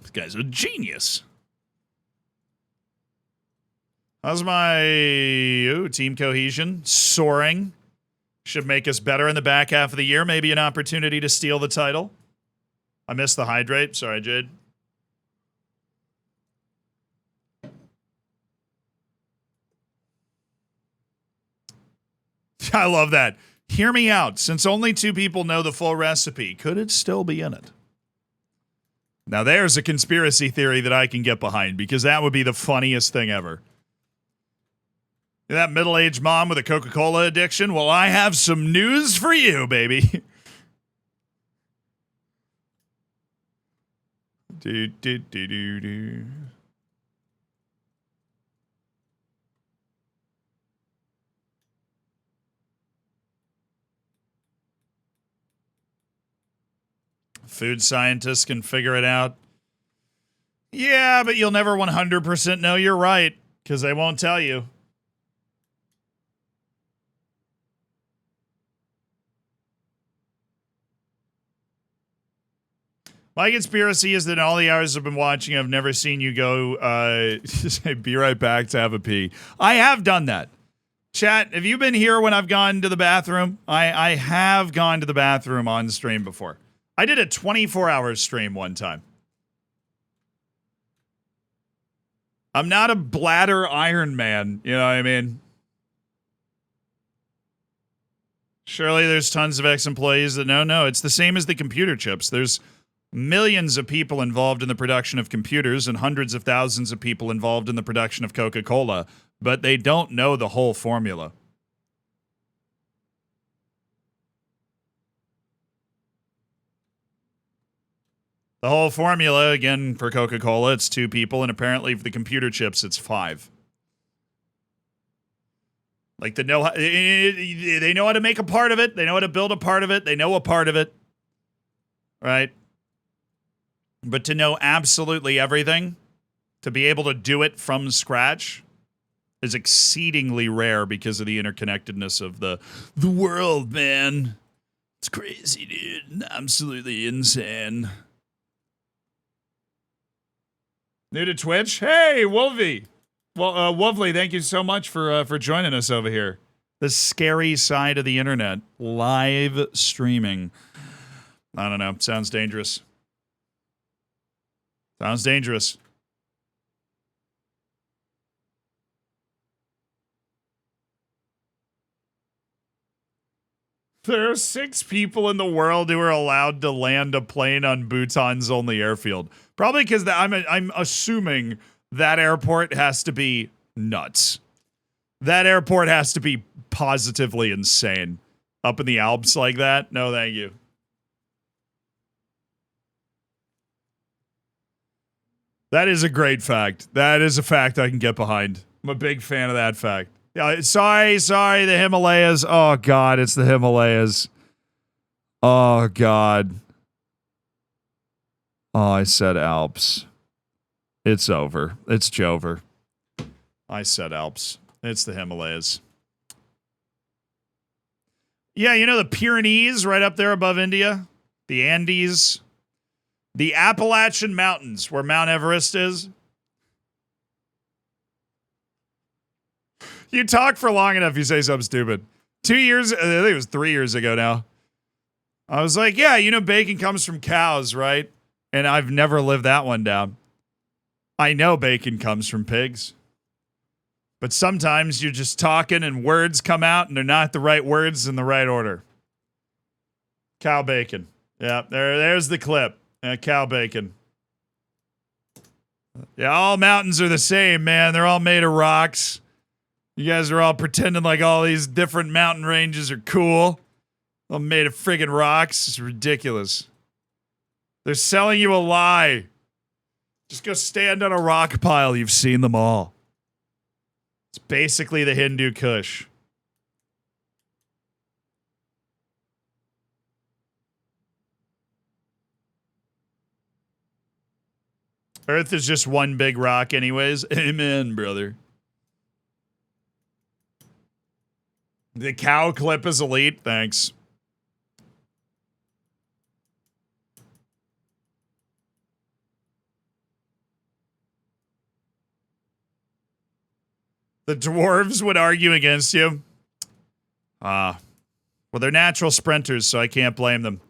This guy's a genius. How's my team cohesion? Soaring. Should make us better in the back half of the year. Maybe an opportunity to steal the title. I missed the hydrate. Sorry, Jade. I love that. Hear me out. Since only 2 people know the full recipe, could it still be in it? Now there's a conspiracy theory that I can get behind because that would be the funniest thing ever. That middle-aged mom with a Coca-Cola addiction? Well, I have some news for you, baby. Do, do, do, do, do. Food scientists can figure it out. Yeah, but you'll never 100% know you're right, because they won't tell you. My conspiracy is that in all the hours I've been watching, I've never seen you go, say, be right back to have a pee. I have done that. Chat, have you been here when I've gone to the bathroom? I have gone to the bathroom on stream before. I did a 24-hour stream one time. I'm not a bladder Iron Man, you know what I mean? Surely there's tons of ex-employees that no, it's the same as the computer chips. There's millions of people involved in the production of computers and hundreds of thousands of people involved in the production of Coca-Cola, but they don't know the whole formula. The whole formula, again, for Coca-Cola, it's 2 people, and apparently for the computer chips, it's 5. Like, they know how to make a part of it. They know how to build a part of it. They know a part of it. Right? But to know absolutely everything, to be able to do it from scratch, is exceedingly rare because of the interconnectedness of the world, man. It's crazy, dude. Absolutely insane. New to Twitch? Hey, Wolvie. Well, Wolvely, thank you so much for joining us over here. The scary side of the internet. Live streaming. I don't know. Sounds dangerous. Sounds dangerous. There are 6 people in the world who are allowed to land a plane on Bhutan's only airfield. Probably because I'm assuming that airport has to be nuts. That airport has to be positively insane. Up in the Alps like that? No, thank you. That is a great fact. That is a fact I can get behind. I'm a big fan of that fact. Yeah, sorry, the Himalayas. Oh, God, it's the Himalayas. Oh, God. Oh, I said Alps. It's over. It's Jover. I said Alps. It's the Himalayas. Yeah, you know the Pyrenees right up there above India? The Andes. The Appalachian Mountains, where Mount Everest is. You talk for long enough, you say something stupid. 2 years, I think it was 3 years ago now. I was like, yeah, you know, bacon comes from cows, right? And I've never lived that one down. I know bacon comes from pigs. But sometimes you're just talking and words come out and they're not the right words in the right order. Cow bacon. Yeah, there's the clip. Cow bacon. Yeah, all mountains are the same, man. They're all made of rocks. You guys are all pretending like all these different mountain ranges are cool. All made of friggin' rocks. It's ridiculous. They're selling you a lie. Just go stand on a rock pile. You've seen them all. It's basically the Hindu Kush. Earth is just one big rock anyways. Amen, brother. The cow clip is elite. Thanks. The dwarves would argue against you. Well, they're natural sprinters, so I can't blame them.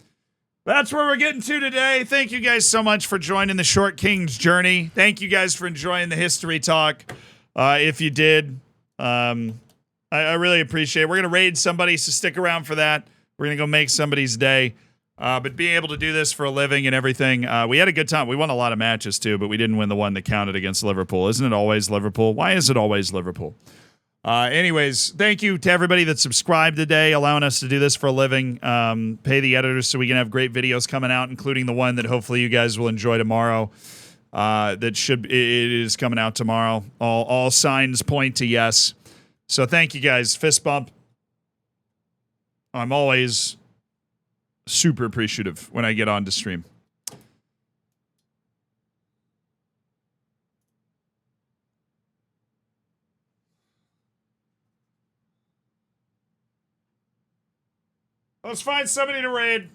That's where we're getting to today. Thank you guys so much for joining the Short King's journey. Thank you guys for enjoying the history talk. If you did, I really appreciate it. We're going to raid somebody, so stick around for that. We're going to go make somebody's day. But being able to do this for a living and everything, we had a good time. We won a lot of matches too, but we didn't win the one that counted against Liverpool. Isn't it always Liverpool? Why is it always Liverpool? Anyways, thank you to everybody that subscribed today, allowing us to do this for a living. Pay the editors so we can have great videos coming out, including the one that hopefully you guys will enjoy tomorrow. It is coming out tomorrow. All signs point to yes. So thank you guys. Fist bump. I'm always super appreciative when I get on to stream. Let's find somebody to raid.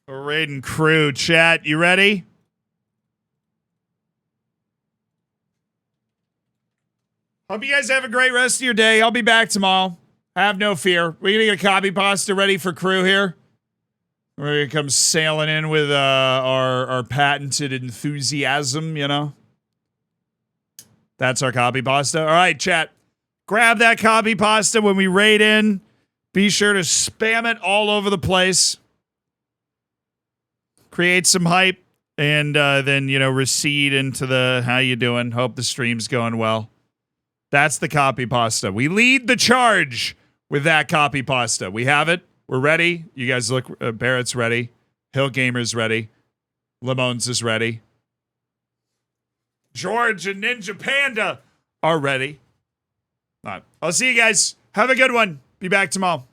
We're raiding crew. Chat, you ready? Hope you guys have a great rest of your day. I'll be back tomorrow. Have no fear. We're going to get a copy pasta ready for crew here. We're going to come sailing in with our patented enthusiasm, you know? That's our copy pasta. All right, chat. Grab that copy pasta when we raid in. Be sure to spam it all over the place. Create some hype. And then, you know, recede into the how you doing. Hope the stream's going well. That's the copy pasta. We lead the charge with that copy pasta. We have it. We're ready. You guys look. Barrett's ready. Hill Gamer's ready. Limons is ready. George and Ninja Panda are ready. All right. I'll see you guys. Have a good one. Be back tomorrow.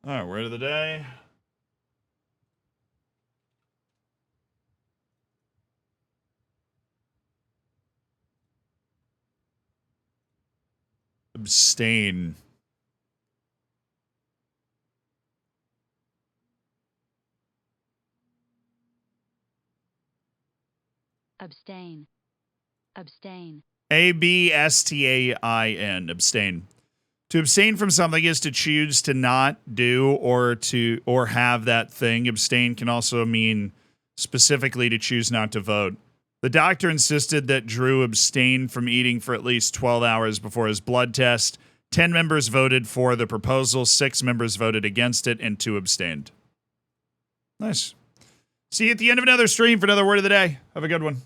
All right, word of the day. Abstain. Abstain. Abstain. A-B-S-T-A-I-N. Abstain. To abstain from something is to choose to not do or have that thing. Abstain can also mean specifically to choose not to vote. The doctor insisted that Drew abstain from eating for at least 12 hours before his blood test. 10 members voted for the proposal, 6 members voted against it, and 2 abstained. Nice. See you at the end of another stream for another word of the day. Have a good one.